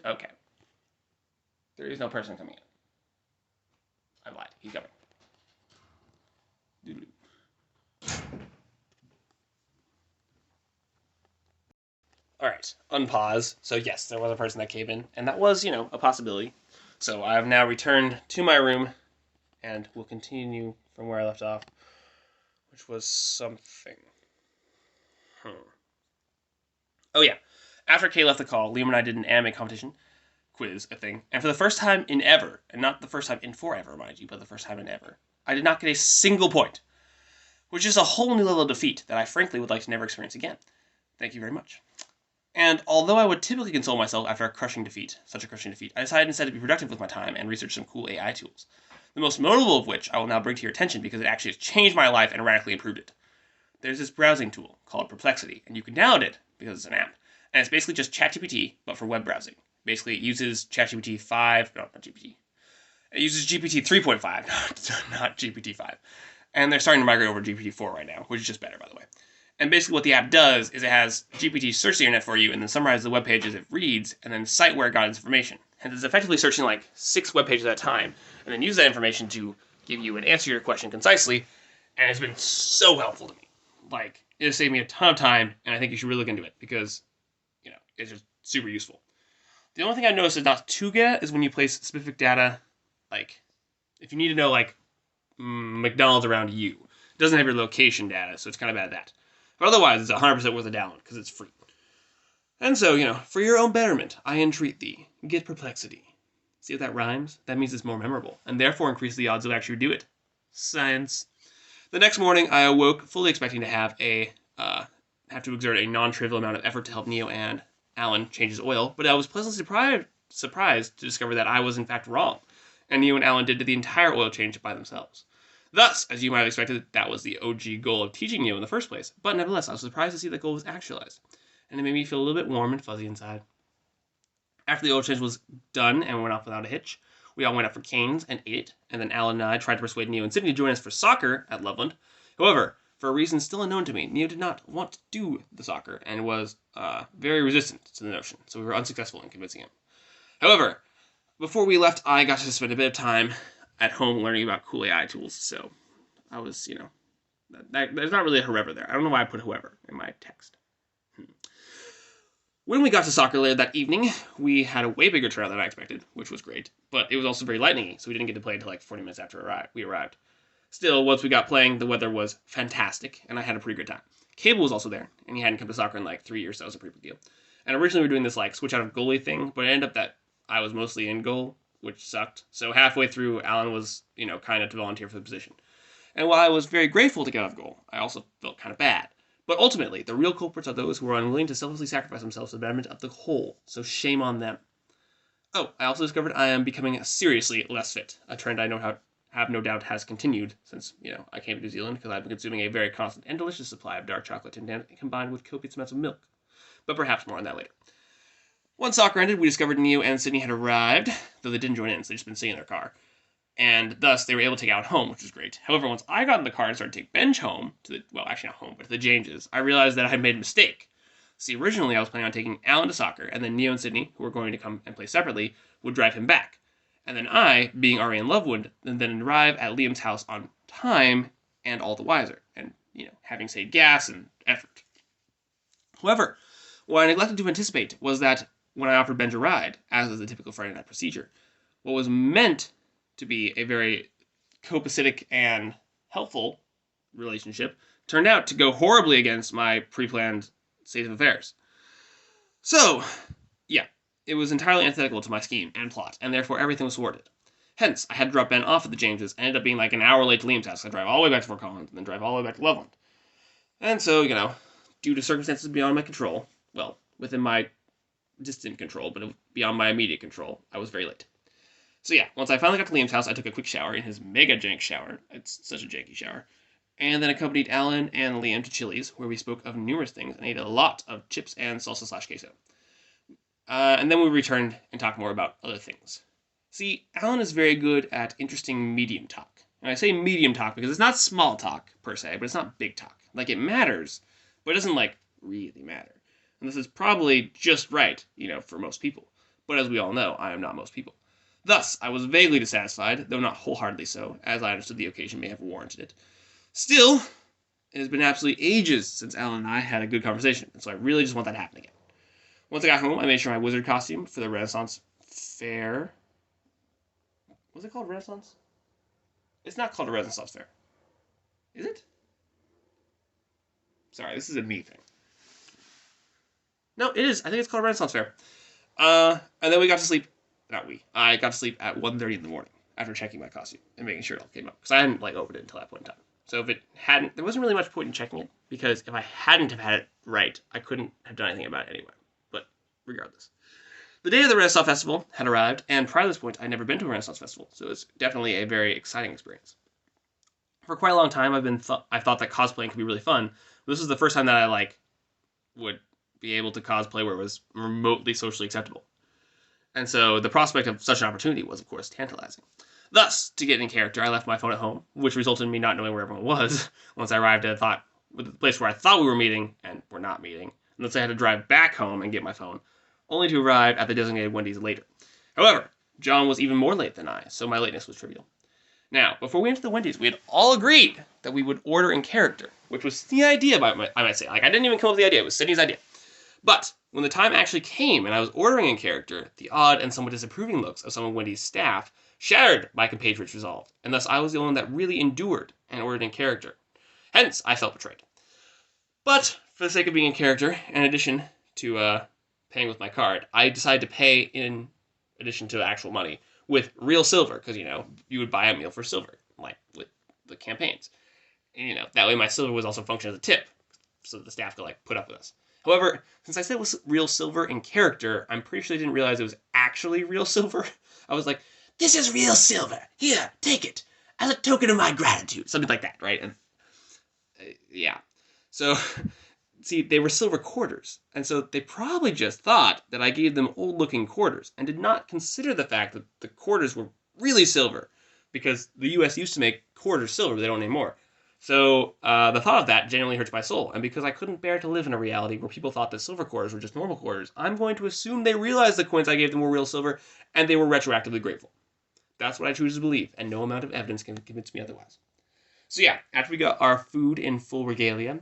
Okay. There is no person coming in. I lied. He's coming. Doo-doo. Alright, unpause. So yes, there was a person that came in, and that was, a possibility. So I have now returned to my room, and will continue from where I left off, which was something. Oh yeah, after Kay left the call, Liam and I did an anime competition, quiz, a thing, and for the first time in ever, and not the first time in forever, mind you, but the first time in ever, I did not get a single point, which is a whole new level of defeat that I frankly would like to never experience again. Thank you very much. And although I would typically console myself after such a crushing defeat, I decided instead to be productive with my time and research some cool AI tools. The most notable of which I will now bring to your attention because it actually has changed my life and radically improved it. There's this browsing tool called Perplexity, and you can download it because it's an app. And it's basically just ChatGPT, but for web browsing. Basically, it uses ChatGPT 5, no, not GPT. It uses GPT 3.5, not GPT 5. And they're starting to migrate over to GPT 4 right now, which is just better, by the way. And basically what the app does is it has GPT search the internet for you and then summarize the web pages it reads and then cite where it got its information. And it's effectively searching like 6 web pages at a time and then use that information to give you an answer to your question concisely. And it's been so helpful to me. Like, it has saved me a ton of time, and I think you should really look into it because, it's just super useful. The only thing I've noticed is not too good at is when you place specific data, like, if you need to know, McDonald's around you. It doesn't have your location data, so it's kind of bad at that. But otherwise, it's 100% worth a download, because it's free. And so, for your own betterment, I entreat thee, get Perplexity. See if that rhymes? That means it's more memorable, and therefore increase the odds of actually do it. Science. The next morning, I awoke fully expecting to have to exert a non-trivial amount of effort to help Neo and Alan change his oil, but I was pleasantly surprised to discover that I was in fact wrong, and Neo and Alan did the entire oil change by themselves. Thus, as you might have expected, that was the OG goal of teaching Neo in the first place, but nevertheless, I was surprised to see that goal was actualized. and it made me feel a little bit warm and fuzzy inside. After the oil change was done and we went off without a hitch, we all went out for Cane's and ate it, and then Alan and I tried to persuade Neo and Sydney to join us for soccer at Loveland. However, for a reason still unknown to me, Neo did not want to do the soccer and was very resistant to the notion, so we were unsuccessful in convincing him. However, before we left, I got to spend a bit of time at home learning about cool AI tools, so I was, there's not really a however there. I don't know why I put however in my text. When we got to soccer later that evening, we had a way bigger turnout than I expected, which was great, but it was also very lightningy, so we didn't get to play until like 40 minutes after we arrived. Still, once we got playing, the weather was fantastic, and I had a pretty good time. Cable was also there, and he hadn't come to soccer in like 3 years, so that was a pretty big deal. And originally we were doing this like switch out of goalie thing, but it ended up that I was mostly in goal, which sucked. So halfway through, Alan was, kind of to volunteer for the position. And while I was very grateful to get out of goal, I also felt kind of bad. But ultimately, the real culprits are those who are unwilling to selflessly sacrifice themselves for the betterment of the whole, so shame on them. Oh, I also discovered I am becoming seriously less fit, a trend I have no doubt has continued since, I came to New Zealand because I've been consuming a very constant and delicious supply of dark chocolate combined with copious amounts of milk. But perhaps more on that later. Once soccer ended, we discovered Neo and Sydney had arrived, though they didn't join in, so they'd just been sitting in their car. And thus, they were able to take Alan home, which was great. However, once I got in the car and started to take Benj home, actually not home, but to the Jameses, I realized that I had made a mistake. See, originally I was planning on taking Alan to soccer, and then Neo and Sydney, who were going to come and play separately, would drive him back. And then I, being already in Lovewood, then arrive at Liam's house on time and all the wiser, and, having saved gas and effort. However, what I neglected to anticipate was that when I offered Benj a ride, as is the typical Friday night procedure, what was meant to be a very copacetic and helpful relationship turned out to go horribly against my pre-planned state of affairs. So, yeah, it was entirely antithetical to my scheme and plot, and therefore everything was thwarted. Hence, I had to drop Ben off at the Jameses and ended up being like an hour late to Liam's house. I drive all the way back to Fort Collins and then drive all the way back to Loveland. And so, due to circumstances beyond my control, well, within my distant control, but beyond my immediate control, I was very late. So yeah, once I finally got to Liam's house, I took a quick shower in his mega jank shower. It's such a janky shower. And then accompanied Alan and Liam to Chili's, where we spoke of numerous things and ate a lot of chips and salsa/queso. And then we returned and talked more about other things. See, Alan is very good at interesting medium talk. And I say medium talk because it's not small talk, per se, but it's not big talk. Like, it matters, but it doesn't, really matter. And this is probably just right, for most people. But as we all know, I am not most people. Thus, I was vaguely dissatisfied, though not wholeheartedly so, as I understood the occasion may have warranted it. Still, it has been absolutely ages since Alan and I had a good conversation, and so I really just want that to happen again. Once I got home, I made sure my wizard costume for the Renaissance Fair... Was it called Renaissance? It's not called a Renaissance Fair. Is it? Sorry, this is a me thing. No, it is. I think it's called Renaissance Fair. And then we got to sleep. I got to sleep at 1:30 in the morning after checking my costume and making sure it all came up. Because I hadn't, opened it until that point in time. So if it hadn't, there wasn't really much point in checking it. Because if I hadn't have had it right, I couldn't have done anything about it anyway. But regardless. The day of the Renaissance Festival had arrived, and prior to this point, I'd never been to a Renaissance Festival. So it was definitely a very exciting experience. For quite a long time, I thought that cosplaying could be really fun. But this was the first time that I, would be able to cosplay where it was remotely socially acceptable. And so the prospect of such an opportunity was, of course, tantalizing. Thus, to get in character, I left my phone at home, which resulted in me not knowing where everyone was once I arrived at the place where I thought we were meeting, and were not meeting. And thus I had to drive back home and get my phone, only to arrive at the designated Wendy's later. However, John was even more late than I, so my lateness was trivial. Now, before we went to the Wendy's, we had all agreed that we would order in character, which was the idea, I might say. I didn't even come up with the idea, it was Sydney's idea. But when the time actually came and I was ordering in character, the odd and somewhat disapproving looks of some of Wendy's staff shattered my compatriot's resolve, and thus I was the only one that really endured and ordered in character. Hence, I felt betrayed. But, for the sake of being in character, in addition to paying with my card, I decided to pay in addition to actual money with real silver, because, you would buy a meal for silver, with the campaigns. And, that way my silver was also function as a tip, so that the staff could, put up with us. However, since I said it was real silver in character, I'm pretty sure they didn't realize it was actually real silver. I was like, "This is real silver. Here, take it. As a token of my gratitude." Something like that, right? And, yeah. So, see, they were silver quarters, and so they probably just thought that I gave them old-looking quarters and did not consider the fact that the quarters were really silver, because the U.S. used to make quarters silver, but they don't anymore. So the thought of that genuinely hurts my soul, and because I couldn't bear to live in a reality where people thought that silver quarters were just normal quarters, I'm going to assume they realized the coins I gave them were real silver, and they were retroactively grateful. That's what I choose to believe, and no amount of evidence can convince me otherwise. So yeah, after we got our food in full regalia,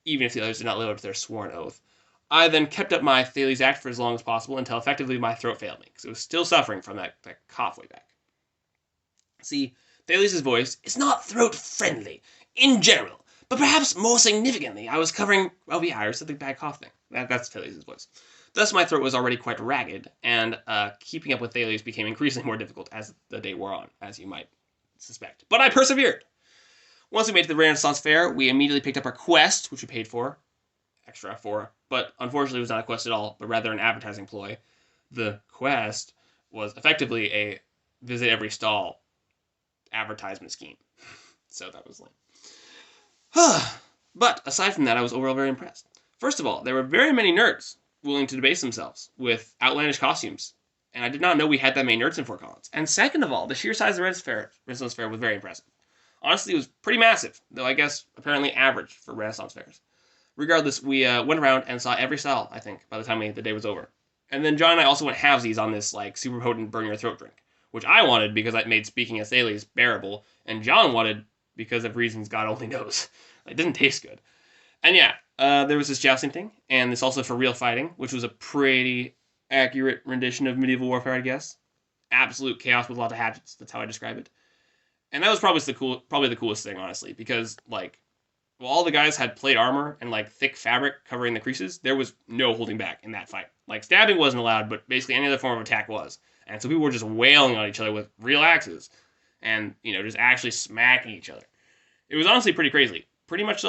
even if the others did not live up to their sworn oath, I then kept up my Thales act for as long as possible until effectively my throat failed me, because it was still suffering from that cough way back. See, Thales' voice is not throat-friendly, in general, but perhaps more significantly, I was covering, I said the bad cough thing. That's Thales' voice. Thus, my throat was already quite ragged, and keeping up with Thales became increasingly more difficult as the day wore on, as you might suspect. But I persevered! Once we made it to the Renaissance Fair, we immediately picked up our quest, which we paid for, extra for, but unfortunately it was not a quest at all, but rather an advertising ploy. The quest was effectively a visit every stall advertisement scheme. So that was lame. But aside from that, I was overall very impressed. First of all, there were very many nerds willing to debase themselves with outlandish costumes, and I did not know we had that many nerds in Fort Collins. And second of all, the sheer size of the Renaissance Fair was very impressive. Honestly, it was pretty massive, though I guess apparently average for Renaissance fairs. Regardless, we went around and saw every stall, I think, by the time the day was over. And then John and I also went halvesies on this super potent burn your throat drink, which I wanted because it made speaking as Thales bearable, and John wanted because of reasons God only knows. It didn't taste good. And yeah, there was this jousting thing, and this also for real fighting, which was a pretty accurate rendition of medieval warfare, I guess. Absolute chaos with lots of hatchets. That's how I describe it. And that was probably the coolest thing, honestly, because while all the guys had plate armor and thick fabric covering the creases, there was no holding back in that fight. Stabbing wasn't allowed, but basically any other form of attack was. And so people were just wailing on each other with real axes, and just actually smacking each other. It was honestly pretty crazy. Pretty much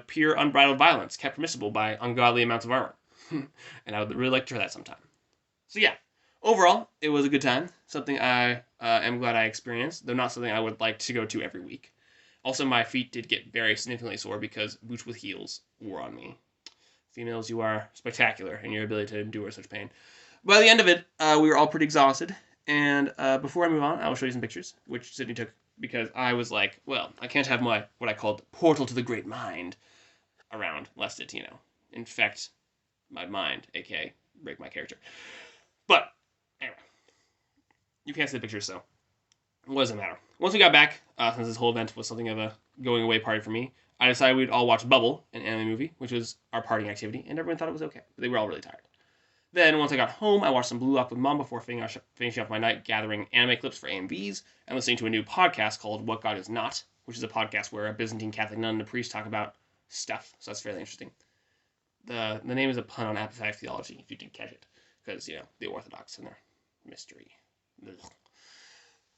pure unbridled violence kept permissible by ungodly amounts of armor. And I would really like to try that sometime. So yeah, overall, it was a good time. Something I am glad I experienced, though not something I would like to go to every week. Also, my feet did get very significantly sore because boots with heels wore on me. Females, you are spectacular in your ability to endure such pain. By the end of it, we were all pretty exhausted. And before I move on, I will show you some pictures, which Sydney took because I was like, well, I can't have what I called portal to the great mind around, lest it, infect my mind, aka break my character. But, anyway, you can't see the pictures, so what does it matter? Once we got back, since this whole event was something of a going away party for me, I decided we'd all watch Bubble, an anime movie, which was our partying activity, and everyone thought it was okay, but they were all really tired. Then, once I got home, I watched some Blue Lock with Mom before finishing off my night gathering anime clips for AMVs and listening to a new podcast called What God Is Not, which is a podcast where a Byzantine Catholic nun and a priest talk about stuff, so that's fairly interesting. The name is a pun on apophatic theology, if you didn't catch it, because, the Orthodox and their mystery. Ugh.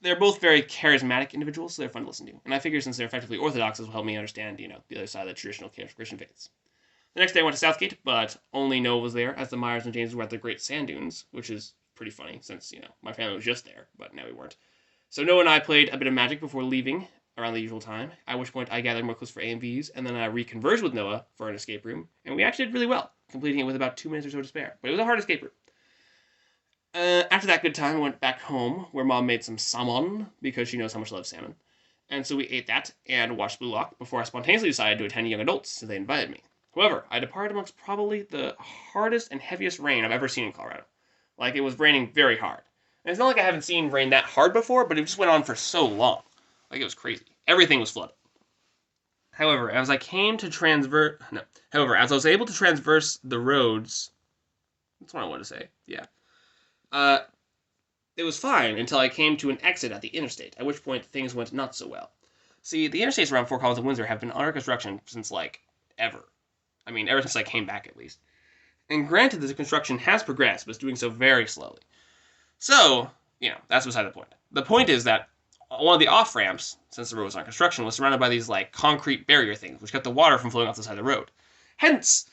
They're both very charismatic individuals, so they're fun to listen to. And I figure since they're effectively Orthodox, this will help me understand, the other side of the traditional Christian faiths. The next day I went to Southgate, but only Noah was there, as the Myers and James were at the Great Sand Dunes, which is pretty funny, since, my family was just there, but now we weren't. So Noah and I played a bit of Magic before leaving, around the usual time, at which point I gathered more clues for AMVs, and then I reconverged with Noah for an escape room, and we actually did really well, completing it with about 2 minutes or so to spare. But it was a hard escape room. After that good time, I went back home, where Mom made some salmon, because she knows how much I love salmon. And so we ate that, and watched Blue Lock, before I spontaneously decided to attend Young Adults, so they invited me. However, I departed amongst probably the hardest and heaviest rain I've ever seen in Colorado. It was raining very hard. And it's not like I haven't seen rain that hard before, but it just went on for so long. It was crazy. Everything was flooded. However, as I was able to transverse the roads, that's what I wanted to say, yeah. It was fine until I came to an exit at the interstate, at which point things went not so well. See, the interstates around Fort Collins and Windsor have been under construction since, ever. I mean, ever since I came back, at least. And granted that the construction has progressed, but it's doing so very slowly. So, that's beside the point. The point is that one of the off-ramps, since the road was on construction, was surrounded by these, concrete barrier things, which kept the water from flowing off the side of the road. Hence,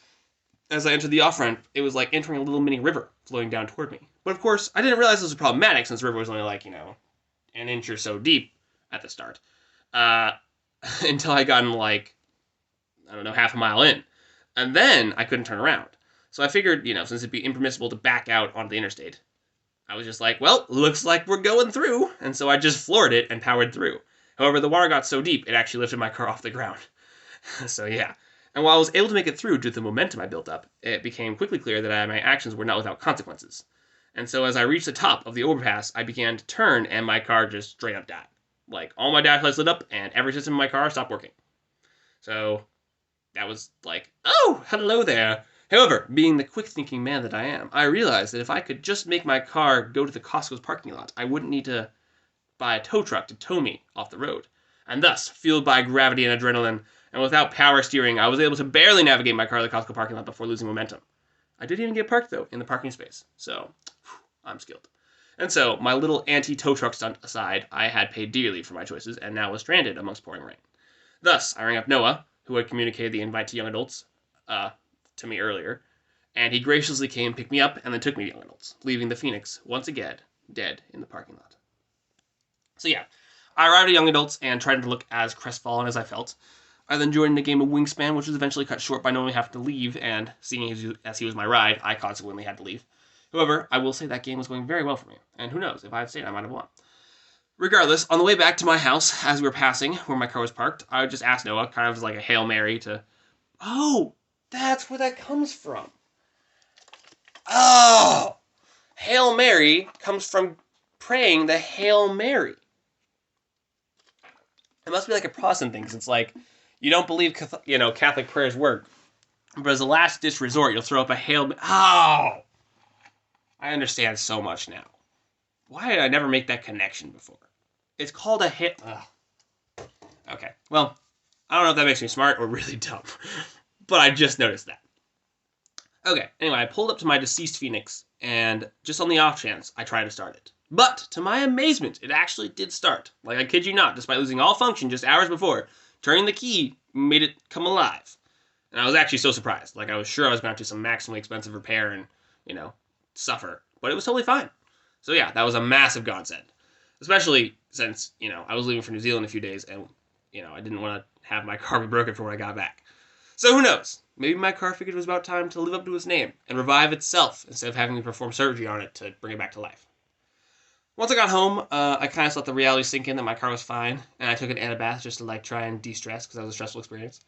as I entered the off-ramp, it was like entering a little mini river flowing down toward me. But of course, I didn't realize this was problematic, since the river was only, an inch or so deep at the start. Until I got half a mile in. And then I couldn't turn around. So I figured, since it'd be impermissible to back out onto the interstate, I was just like, well, looks like we're going through. And so I just floored it and powered through. However, the water got so deep, it actually lifted my car off the ground. So yeah. And while I was able to make it through due to the momentum I built up, it became quickly clear that my actions were not without consequences. And so as I reached the top of the overpass, I began to turn and my car just straight up died. Like, all my dash lights lit up and every system in my car stopped working. So that was like, oh, hello there. However, being the quick-thinking man that I am, I realized that if I could just make my car go to the Costco's parking lot, I wouldn't need to buy a tow truck to tow me off the road. And thus, fueled by gravity and adrenaline, and without power steering, I was able to barely navigate my car to the Costco parking lot before losing momentum. I did even get parked, though, in the parking space, so I'm skilled. And so, my little anti-tow truck stunt aside, I had paid dearly for my choices, and now was stranded amongst pouring rain. Thus, I rang up Noah, who had communicated the invite to young adults to me earlier, and he graciously came, picked me up, and then took me to young adults, leaving the Phoenix, once again, dead in the parking lot. So yeah, I arrived at young adults and tried to look as crestfallen as I felt. I then joined a game of Wingspan, which was eventually cut short by knowing having to leave, and seeing as he was my ride, I consequently had to leave. However, I will say that game was going very well for me, and who knows, if I had stayed, I might have won. Regardless, on the way back to my house, as we were passing where my car was parked, I just asked Noah, kind of like a Hail Mary, to... Oh, that's where that comes from. Oh! Hail Mary comes from praying the Hail Mary. It must be like a Protestant thing, because it's like, you don't believe Catholic prayers work, but as a last-ditch resort, you'll throw up a Hail Mary. Oh! I understand so much now. Why did I never make that connection before? It's called a hit. Ugh. Okay, well, I don't know if that makes me smart or really dumb, but I just noticed that. Okay, anyway, I pulled up to my deceased Phoenix, and just on the off chance, I tried to start it. But, to my amazement, it actually did start. Like, I kid you not, despite losing all function just hours before, turning the key made it come alive. And I was actually so surprised. Like, I was sure I was going to do some maximally expensive repair and, suffer. But it was totally fine. So yeah, that was a massive godsend. Especially since, I was leaving for New Zealand in a few days, and, I didn't want to have my car be broken for when I got back. So who knows? Maybe my car figured it was about time to live up to its name and revive itself instead of having me perform surgery on it to bring it back to life. Once I got home, I kind of let the reality sink in that my car was fine, and I took an Anabath just to try and de-stress because that was a stressful experience.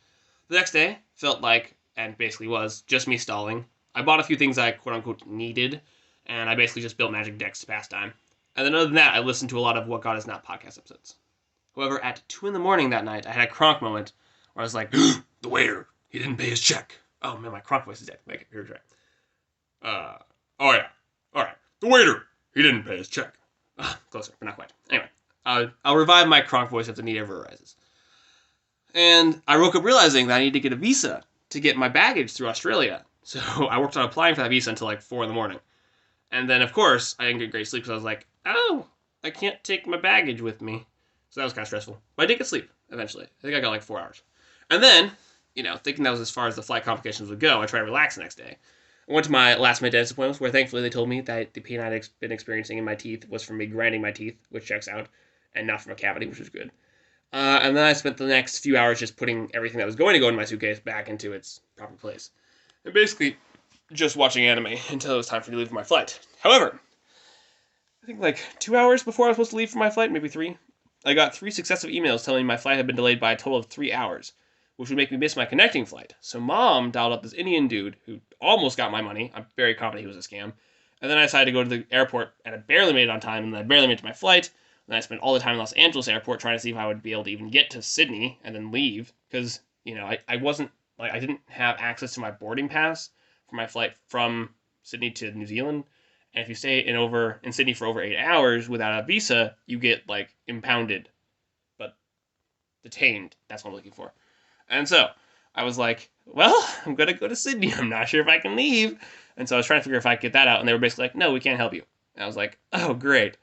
The next day felt like, and basically was, just me stalling. I bought a few things I quote-unquote needed, and I basically just built magic decks to pass time. And then other than that, I listened to a lot of What God Is Not podcast episodes. However, at 2 a.m. that night, I had a Kronk moment where I was like, the waiter, he didn't pay his check. Oh man, my Kronk voice is dead. Make it, here, try. Oh yeah, alright. The waiter, he didn't pay his check. Closer, but not quite. Anyway, I'll revive my Kronk voice if the need ever arises. And I woke up realizing that I need to get a visa to get my baggage through Australia. So I worked on applying for that visa until 4 a.m. And then, of course, I didn't get great sleep because I was like, oh, I can't take my baggage with me. So that was kind of stressful. But I did get sleep, eventually. I think I got 4 hours. And then, thinking that was as far as the flight complications would go, I tried to relax the next day. I went to my last-minute dentist appointment where thankfully they told me that the pain I'd been experiencing in my teeth was from me grinding my teeth, which checks out, and not from a cavity, which was good. And then I spent the next few hours just putting everything that was going to go in my suitcase back into its proper place. And basically just watching anime until it was time for me to leave for my flight. However, I think 2 hours before I was supposed to leave for my flight, maybe 3, I got 3 successive emails telling me my flight had been delayed by a total of 3 hours, which would make me miss my connecting flight. So Mom dialed up this Indian dude who almost got my money. I'm very confident he was a scam. And then I decided to go to the airport, and I barely made it on time, and then I barely made it to my flight. And then I spent all the time in Los Angeles airport trying to see if I would be able to even get to Sydney and then leave, because, I wasn't, I didn't have access to my boarding pass for my flight from Sydney to New Zealand. And if you stay in Sydney for over 8 hours without a visa, you get, impounded. But detained. That's what I'm looking for. And so, I was like, well, I'm going to go to Sydney. I'm not sure if I can leave. And so I was trying to figure if I could get that out. And they were basically like, no, we can't help you. And I was like, oh, great.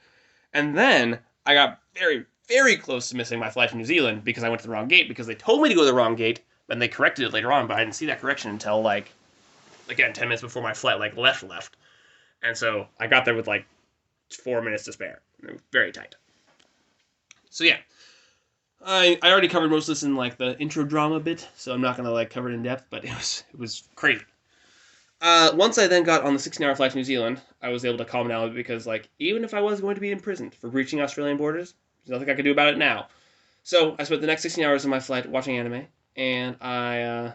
And then I got very, very close to missing my flight to New Zealand because I went to the wrong gate because they told me to go to the wrong gate, and they corrected it later on, but I didn't see that correction until, again, 10 minutes before my flight, left. And so I got there with, 4 minutes to spare. It was very tight. So, yeah. I already covered most of this in like the intro drama bit, so I'm not gonna like cover it in depth, but it was crazy. Once I then got on the 16-hour flight to New Zealand, I was able to calm down because like even if I was going to be imprisoned for breaching Australian borders, there's nothing I could do about it now. So I spent the next 16 hours of my flight watching anime, and I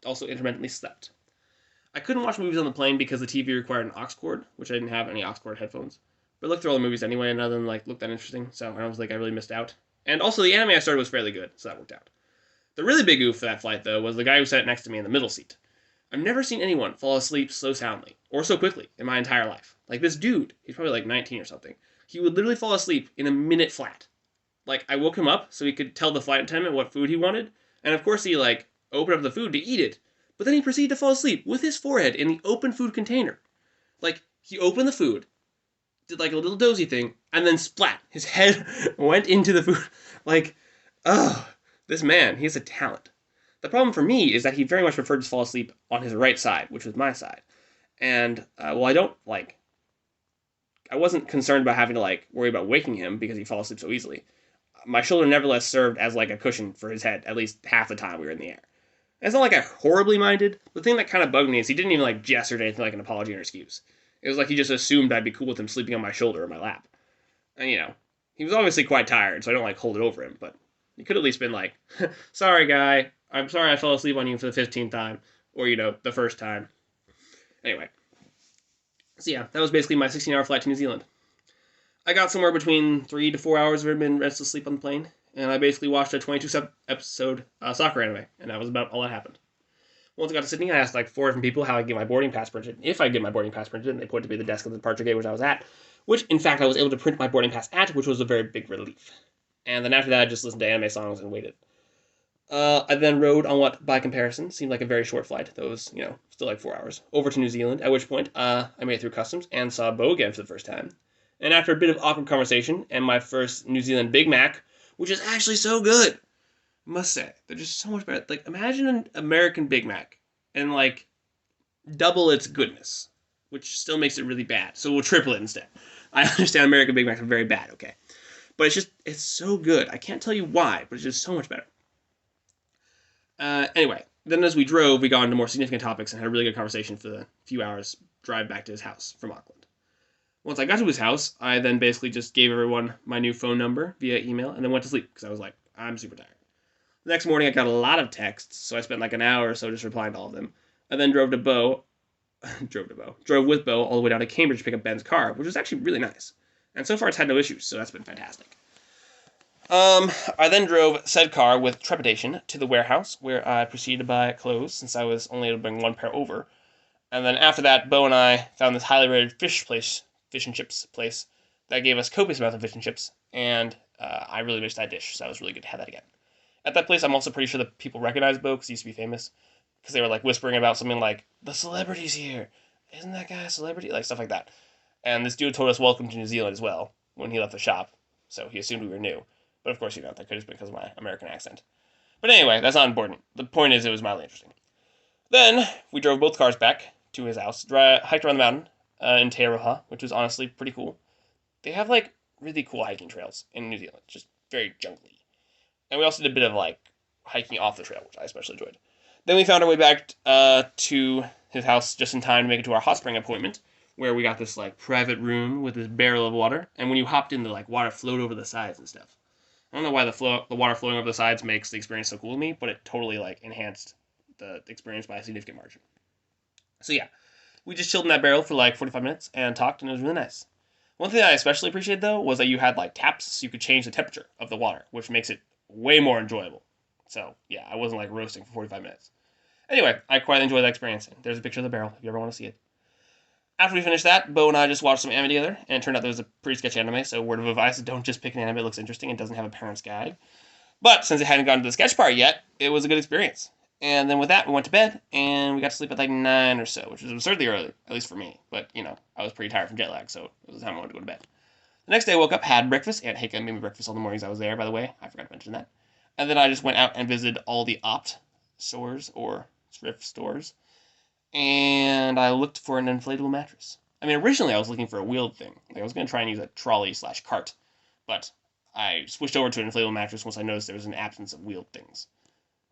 also intermittently slept. I couldn't watch movies on the plane because the TV required an aux cord, which I didn't have any aux cord headphones. But I looked through all the movies anyway, and none of them like looked that interesting, so I don't think I really missed out. And also the anime I started was fairly good, so that worked out. The really big oof for that flight though was the guy who sat next to me in the middle seat. I've never seen anyone fall asleep so soundly or so quickly in my entire life. Like this dude, he's probably like 19 or something. He would literally fall asleep in a minute flat. Like I woke him up so he could tell the flight attendant what food he wanted, and of course he like opened up the food to eat it. But then he proceeded to fall asleep with his forehead in the open food container. Like he opened the food, did like a little dozy thing, and then splat, his head went into the food. Like, oh, this man, he has a talent. The problem for me is that he very much preferred to fall asleep on his right side, which was my side. And well, I wasn't concerned about having to like worry about waking him because he fell asleep so easily. My shoulder nevertheless served as like a cushion for his head at least half the time we were in the air. And it's not like I horribly minded. The thing that kind of bugged me is he didn't even like gesture to anything like an apology or excuse. It was like he just assumed I'd be cool with him sleeping on my shoulder or my lap. And he was obviously quite tired, so I don't like hold it over him, but he could at least been like, sorry guy, I'm sorry I fell asleep on you for the 15th time. Or, the first time. Anyway. So yeah, that was basically my 16-hour flight to New Zealand. I got somewhere between 3 to 4 hours of intermittent restless sleep on the plane, and I basically watched a 22-episode soccer anime, and that was about all that happened. Once I got to Sydney, I asked like 4 different people how I get my boarding pass printed, if I get my boarding pass printed, and they pointed to me the desk of the departure gate which I was at, which in fact I was able to print my boarding pass at, which was a very big relief. And then after that, I just listened to anime songs and waited. I then rode on what, by comparison, seemed like a very short flight. That was, still like 4 hours. Over to New Zealand, at which point I made it through customs and saw Bo again for the first time. And after a bit of awkward conversation and my first New Zealand Big Mac, which is actually so good, I must say, they're just so much better. Like, imagine an American Big Mac and, like, double its goodness, which still makes it really bad. So we'll triple it instead. I understand American Big Macs are very bad, okay? But it's so good. I can't tell you why, but it's just so much better. Anyway, then as we drove, we got into more significant topics and had a really good conversation for the few hours drive back to his house from Auckland. Once I got to his house, I then basically just gave everyone my new phone number via email and then went to sleep because I was like, I'm super tired. The next morning, I got a lot of texts, so I spent like an hour or so just replying to all of them. I then drove with Bo all the way down to Cambridge to pick up Ben's car, which was actually really nice. And so far, it's had no issues, so that's been fantastic. I then drove said car with trepidation to the warehouse, where I proceeded to buy clothes, since I was only able to bring one pair over. And then after that, Bo and I found this highly rated fish and chips place, that gave us copious amounts of fish and chips, and I really missed that dish, so that was really good to have that again. At that place, I'm also pretty sure that people recognize Bo, because he used to be famous, because they were, like, whispering about something like, the celebrity's here, isn't that guy a celebrity? Like, stuff like that. And this dude told us welcome to New Zealand as well, when he left the shop, so he assumed we were new. But of course, that could have been because of my American accent. But anyway, that's not important. The point is, it was mildly interesting. Then, we drove both cars back to his house, hiked around the mountain in Te Aroha, which was honestly pretty cool. They have, like, really cool hiking trails in New Zealand, just very jungly. And we also did a bit of, like, hiking off the trail, which I especially enjoyed. Then we found our way back to his house just in time to make it to our hot spring appointment, where we got this, like, private room with this barrel of water, and when you hopped in, the, like, water flowed over the sides and stuff. I don't know why the water flowing over the sides makes the experience so cool to me, but it totally, like, enhanced the experience by a significant margin. So yeah, we just chilled in that barrel for like 45 minutes and talked, and it was really nice. One thing that I especially appreciated, though, was that you had, like, taps, so you could change the temperature of the water, which makes it way more enjoyable. So, yeah, I wasn't, like, roasting for 45 minutes. Anyway, I quite enjoyed that experience. There's a picture of the barrel, if you ever want to see it. After we finished that, Bo and I just watched some anime together, and it turned out there was a pretty sketchy anime, so word of advice, don't just pick an anime that looks interesting and doesn't have a parent's guide. But since it hadn't gotten to the sketch part yet, it was a good experience. And then with that, we went to bed, and we got to sleep at like 9 or so, which was absurdly early, at least for me. But, I was pretty tired from jet lag, so it was the time I wanted to go to bed. The next day I woke up, had breakfast. Aunt Heike made me breakfast all the mornings I was there, by the way. I forgot to mention that. And then I just went out and visited all the Opt stores, or thrift stores. And I looked for an inflatable mattress. I mean, originally I was looking for a wheeled thing. Like, I was going to try and use a trolley/cart. But I switched over to an inflatable mattress once I noticed there was an absence of wheeled things.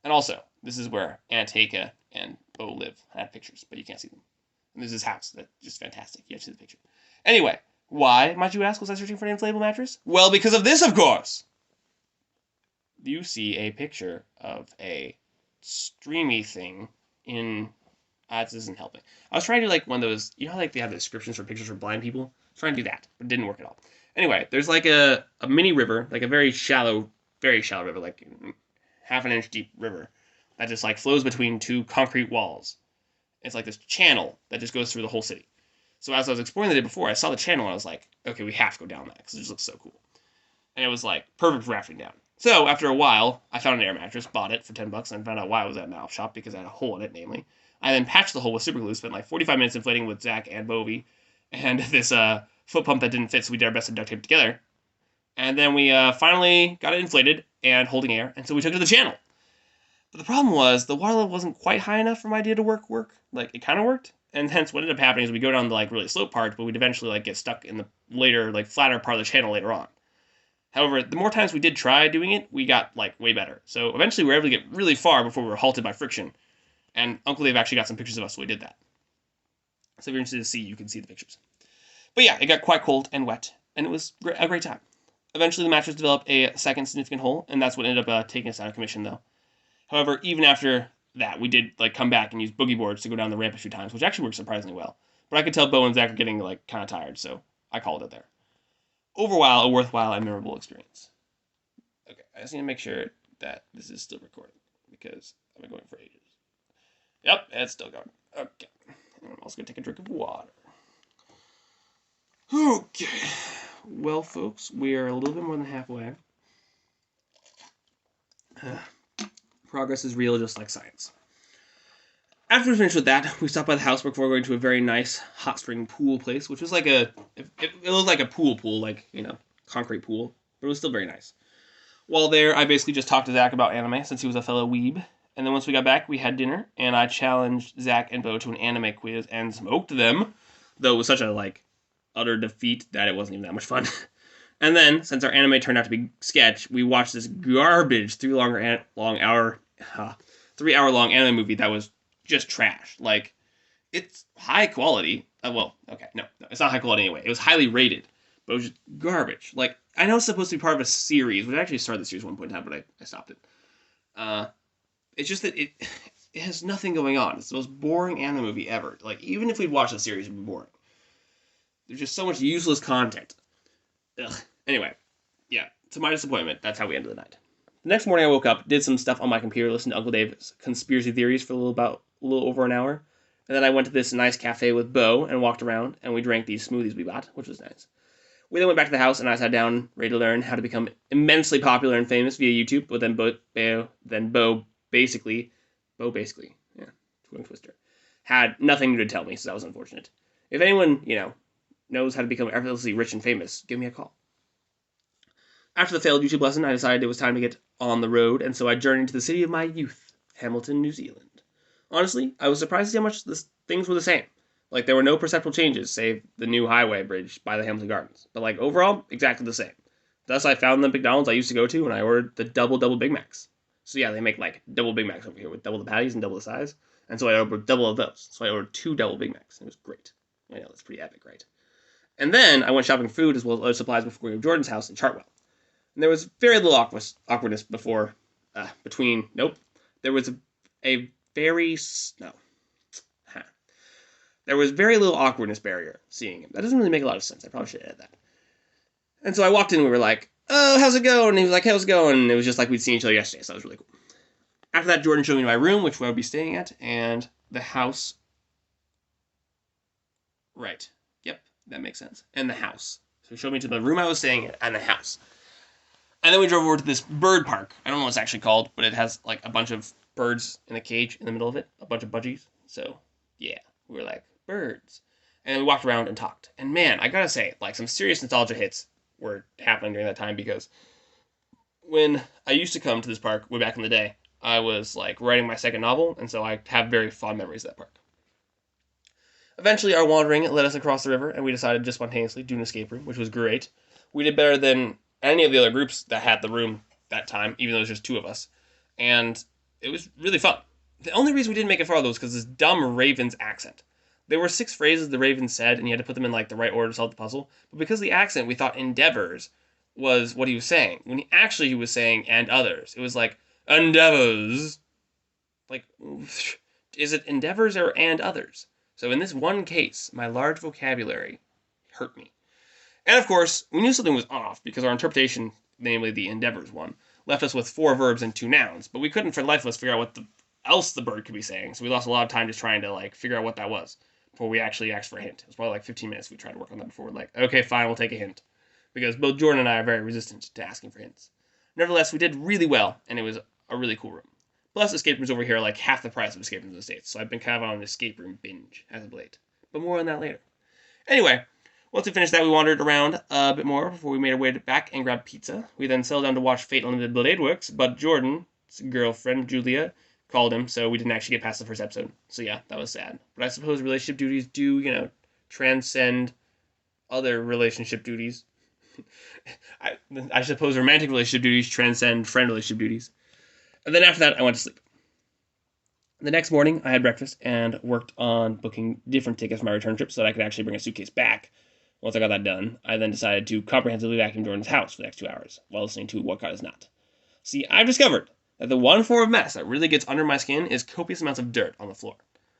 And also, this is where Anastasia and Bo live. I have pictures, but you can't see them. And there's this house that's just fantastic. You have to see the picture. Anyway, why, might you ask, was I searching for an inflatable mattress? Well, because of this, of course! You see a picture of a streamy thing in... this isn't helping. I was trying to do like one of those... You know how like they have the descriptions for pictures for blind people? I was trying to do that, but it didn't work at all. Anyway, there's like a mini river, like a very shallow river, like half an inch deep river that just like flows between two concrete walls. It's like this channel that just goes through the whole city. So as I was exploring the day before, I saw the channel and I was like, okay, we have to go down that because it just looks so cool. And it was like perfect for rafting down. So after a while, I found an air mattress, bought it for $10, and found out why it was at Mouth Shop because it had a hole in it, namely. I then patched the hole with super glue, spent like 45 minutes inflating with Zach and Bovie, and this foot pump that didn't fit, so we did our best to duct tape it together. And then we finally got it inflated and holding air, and so we took it to the channel. But the problem was the water level wasn't quite high enough for my idea to work. Like, it kind of worked, and hence what ended up happening is we go down the like really slow part, but we'd eventually like get stuck in the later, like flatter part of the channel later on. However, the more times we did try doing it, we got like way better. So eventually we were able to get really far before we were halted by friction. And Uncle Dave actually got some pictures of us, so we did that. So if you're interested to see, you can see the pictures. But yeah, it got quite cold and wet, and it was a great time. Eventually, the mattress developed a second significant hole, and that's what ended up taking us out of commission, though. However, even after that, we did like come back and use boogie boards to go down the ramp a few times, which actually worked surprisingly well. But I could tell Bo and Zach were getting like kind of tired, so I called it there. Overall, a worthwhile and memorable experience. Okay, I just need to make sure that this is still recording, because I've been going for ages. Yep, it's still going. Okay. I'm also going to take a drink of water. Okay. Well, folks, we are a little bit more than halfway. Progress is real, just like science. After we finished with that, we stopped by the house before going to a very nice hot spring pool place, which was like it looked like a pool, like, you know, concrete pool, but it was still very nice. While there, I basically just talked to Zach about anime, since he was a fellow weeb. And then once we got back, we had dinner, and I challenged Zach and Bo to an anime quiz and smoked them, though it was such a, like, utter defeat that it wasn't even that much fun. And then, since our anime turned out to be sketch, we watched this garbage 3-hour-long anime movie that was just trash. Like, it's high quality. No, it's not high quality anyway. It was highly rated, but it was just garbage. Like, I know it's supposed to be part of a series, which I actually started the series at one point in time, but I stopped it. It's just that it has nothing going on. It's the most boring anime movie ever. Like, even if we'd watched the series, it would be boring. There's just so much useless content. Ugh. Anyway, yeah, to my disappointment, that's how we ended the night. The next morning I woke up, did some stuff on my computer, listened to Uncle Dave's conspiracy theories for a little over an hour, and then I went to this nice cafe with Bo and walked around, and we drank these smoothies we bought, which was nice. We then went back to the house, and I sat down, ready to learn how to become immensely popular and famous via YouTube, but then Bo basically, yeah, tongue twister, had nothing to tell me, so that was unfortunate. If anyone, knows how to become effortlessly rich and famous, give me a call. After the failed YouTube lesson, I decided it was time to get on the road, and so I journeyed to the city of my youth, Hamilton, New Zealand. Honestly, I was surprised to see how much things were the same. Like, there were no perceptible changes, save the new highway bridge by the Hamilton Gardens. But, like, overall, exactly the same. Thus, I found the McDonald's I used to go to, and I ordered the double Big Macs. So, yeah, they make, like, double Big Macs over here with double the patties and double the size. And so I ordered double of those. So I ordered 2 double Big Macs. It was great. I know, that's pretty epic, right? And then I went shopping for food as well as other supplies before going to Jordan's house in Chartwell. And there was very little awkwardness There was There was very little awkwardness barrier seeing him. That doesn't really make a lot of sense. I probably should add that. And so I walked in and we were like, oh, how's it going? And he was like, how's it going? And it was just like we'd seen each other yesterday, so that was really cool. After that, Jordan showed me my room, which I'll be staying at, and the house. Right. Yep, that makes sense. And the house. So he showed me to the room I was staying at and the house. And then we drove over to this bird park. I don't know what it's actually called, but it has like a bunch of birds in a cage in the middle of it. A bunch of budgies. So, yeah, we were like, birds. And then we walked around and talked. And man, I gotta say, like, some serious nostalgia hits were happening during that time, because when I used to come to this park way back in the day, I was like writing my second novel, and so I have very fond memories of that park. Eventually, our wandering led us across the river, and we decided just spontaneously to do an escape room, which was great. We did better than any of the other groups that had the room that time, even though it was just two of us. And it was really fun. The only reason we didn't make it far, though, was because this dumb Raven's accent. There were 6 phrases the Raven said, and you had to put them in like the right order to solve the puzzle. But because of the accent, we thought endeavors was what he was saying. When he was saying and others. It was like, endeavors. Like, is it endeavors or and others? So in this one case, my large vocabulary hurt me. And of course, we knew something was off because our interpretation, namely the endeavors one, left us with 4 verbs and 2 nouns, but we couldn't for the life of us figure out what else the bird could be saying, so we lost a lot of time just trying to like figure out what that was before we actually asked for a hint. It was probably like 15 minutes we tried to work on that before we're like, okay, fine, we'll take a hint. Because both Jordan and I are very resistant to asking for hints. Nevertheless, we did really well, and it was a really cool room. Plus, escape rooms over here are like half the price of escape rooms in the States, so I've been kind of on an escape room binge as of late. But more on that later. Anyway, once we finished that, we wandered around a bit more before we made our way back and grabbed pizza. We then settled down to watch Fate Unlimited Blade Works, but Jordan's girlfriend, Julia, called him, so we didn't actually get past the first episode. So yeah, that was sad. But I suppose relationship duties do, transcend other relationship duties. I suppose romantic relationship duties transcend friend relationship duties. And then after that, I went to sleep. The next morning, I had breakfast and worked on booking different tickets for my return trip so that I could actually bring a suitcase back. Once I got that done, I then decided to comprehensively vacuum Jordan's house for the next 2 hours while listening to What God Is Not. See, I've discovered that the one form of mess that really gets under my skin is copious amounts of dirt on the floor,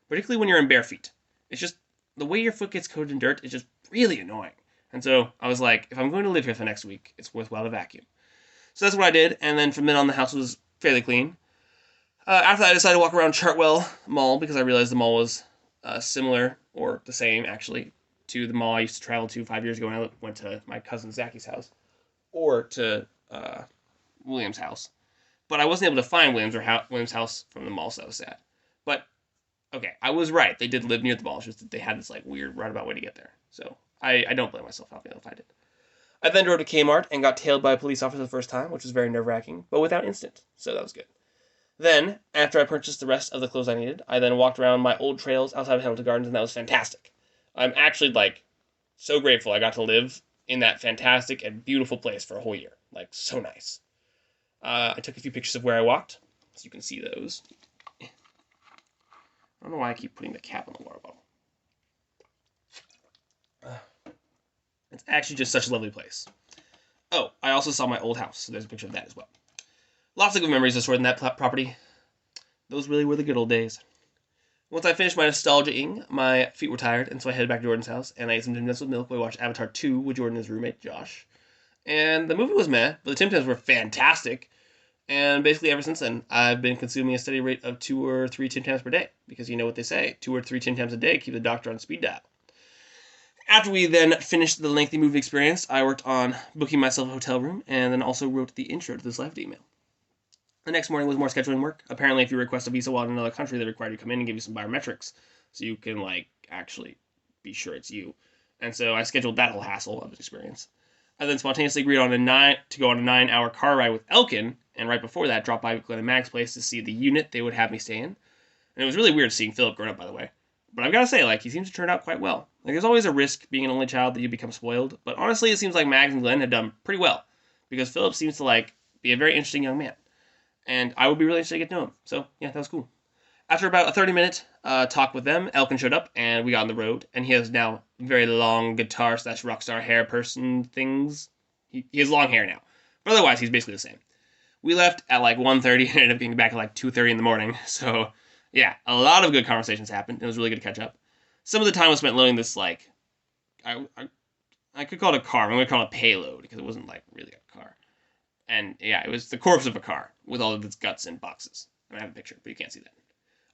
particularly when you're in bare feet. It's just, the way your foot gets coated in dirt is just really annoying. And so I was like, if I'm going to live here for the next week, it's worthwhile to vacuum. So that's what I did, and then from then on, the house was fairly clean. After that, I decided to walk around Chartwell Mall because I realized the mall was similar, or the same, actually, to the mall I used to travel to 5 years ago when I went to my cousin Zaki's house, or to William's house. But I wasn't able to find William's house from the mall, so that was sad. But, okay, I was right. They did live near the mall. It's just that they had this like weird roundabout way to get there. So I don't blame myself. I'll be able to find it. I then drove to Kmart and got tailed by a police officer the first time, which was very nerve-wracking, but without incident, so that was good. Then, after I purchased the rest of the clothes I needed, I then walked around my old trails outside of Hamilton Gardens, and that was fantastic. I'm actually, so grateful I got to live in that fantastic and beautiful place for a whole year. So nice. I took a few pictures of where I walked, so you can see those. I don't know why I keep putting the cap on the water bottle. It's actually just such a lovely place. Oh, I also saw my old house, so there's a picture of that as well. Lots of good memories are stored in that property. Those really were the good old days. Once I finished my nostalgia-ing, my feet were tired, and so I headed back to Jordan's house, and I ate some Tim Tams with milk while we watched Avatar 2 with Jordan and his roommate, Josh. And the movie was meh, but the Tim Tams were fantastic. And basically ever since then, I've been consuming a steady rate of 2 or 3 Tim Tams per day, because you know what they say, 2 or 3 Tim Tams a day keep the doctor on speed dial. After we then finished the lengthy movie experience, I worked on booking myself a hotel room, and then also wrote the intro to this live email. The next morning was more scheduling work. Apparently, if you request a visa while in another country, they require you to come in and give you some biometrics, so you can, actually be sure it's you. And so I scheduled that whole hassle of an experience. I then spontaneously agreed on to go on a 9-hour car ride with Elkin, and right before that, dropped by Glenn and Mag's place to see the unit they would have me stay in. And it was really weird seeing Philip grown up, by the way. But I've got to say, he seems to turn out quite well. There's always a risk being an only child that you become spoiled, but honestly, it seems like Mags and Glenn have done pretty well, because Philip seems to, be a very interesting young man. And I would be really interested to get to know him. So, yeah, that was cool. After about a 30-minute talk with them, Elkin showed up, and we got on the road, and he has now very long guitar/rockstar hair person things. He has long hair now. But otherwise, he's basically the same. We left at 1:30 and ended up getting back at 2:30 in the morning. So, yeah, a lot of good conversations happened. It was really good to catch up. Some of the time was spent loading this, I could call it a car. I'm going to call it a payload, because it wasn't, really a car. And, yeah, it was the corpse of a car with all of its guts and boxes. And I have a picture, but you can't see that.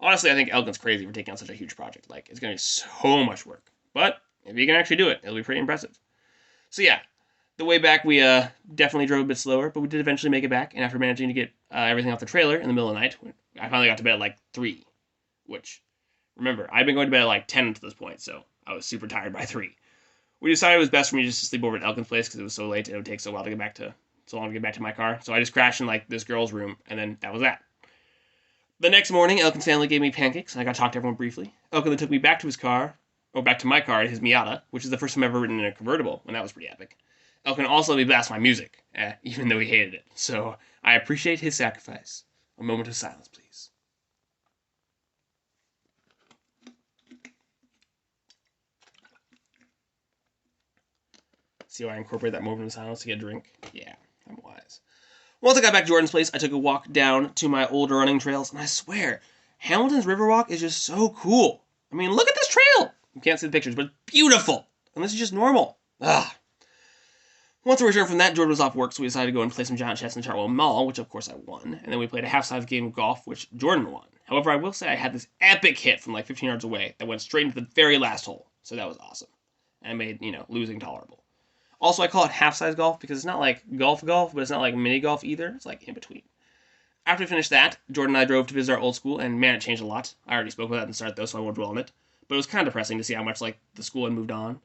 Honestly, I think Elkin's crazy for taking on such a huge project. It's going to be so much work. But if he can actually do it, it'll be pretty impressive. So, yeah, the way back, we definitely drove a bit slower, but we did eventually make it back. And after managing to get everything off the trailer in the middle of the night, I finally got to bed at 3. Which, remember, I've been going to bed at 10 to this point, so I was super tired by 3. We decided it was best for me just to sleep over at Elkin's place because it was so late and it would take so long to get back to my car. So I just crashed in this girl's room, and then that was that. The next morning, Elkin's family gave me pancakes, and I got to talk to everyone briefly. Elkin then took me back to my car, his Miata, which is the first time I've ever ridden in a convertible, and that was pretty epic. Elkin also let me blast my music, even though he hated it. So I appreciate his sacrifice. A moment of silence, please. See how I incorporate that moment of silence to get a drink? Yeah, I'm wise. Once I got back to Jordan's place, I took a walk down to my older running trails, and I swear, Hamilton's Riverwalk is just so cool. I mean, look at this trail! You can't see the pictures, but it's beautiful! And this is just normal. Ugh. Once we returned from that, Jordan was off work, so we decided to go and play some giant chess in Chartwell Mall, which of course I won. And then we played a half-size game of golf, which Jordan won. However, I will say I had this epic hit from like 15 yards away that went straight into the very last hole. So that was awesome. And it made, losing tolerable. Also, I call it half-size golf because it's not like golf, but it's not like mini golf either. It's like in between. After we finished that, Jordan and I drove to visit our old school, and man, it changed a lot. I already spoke about that at the start, though, so I won't dwell on it. But it was kind of depressing to see how much like the school had moved on.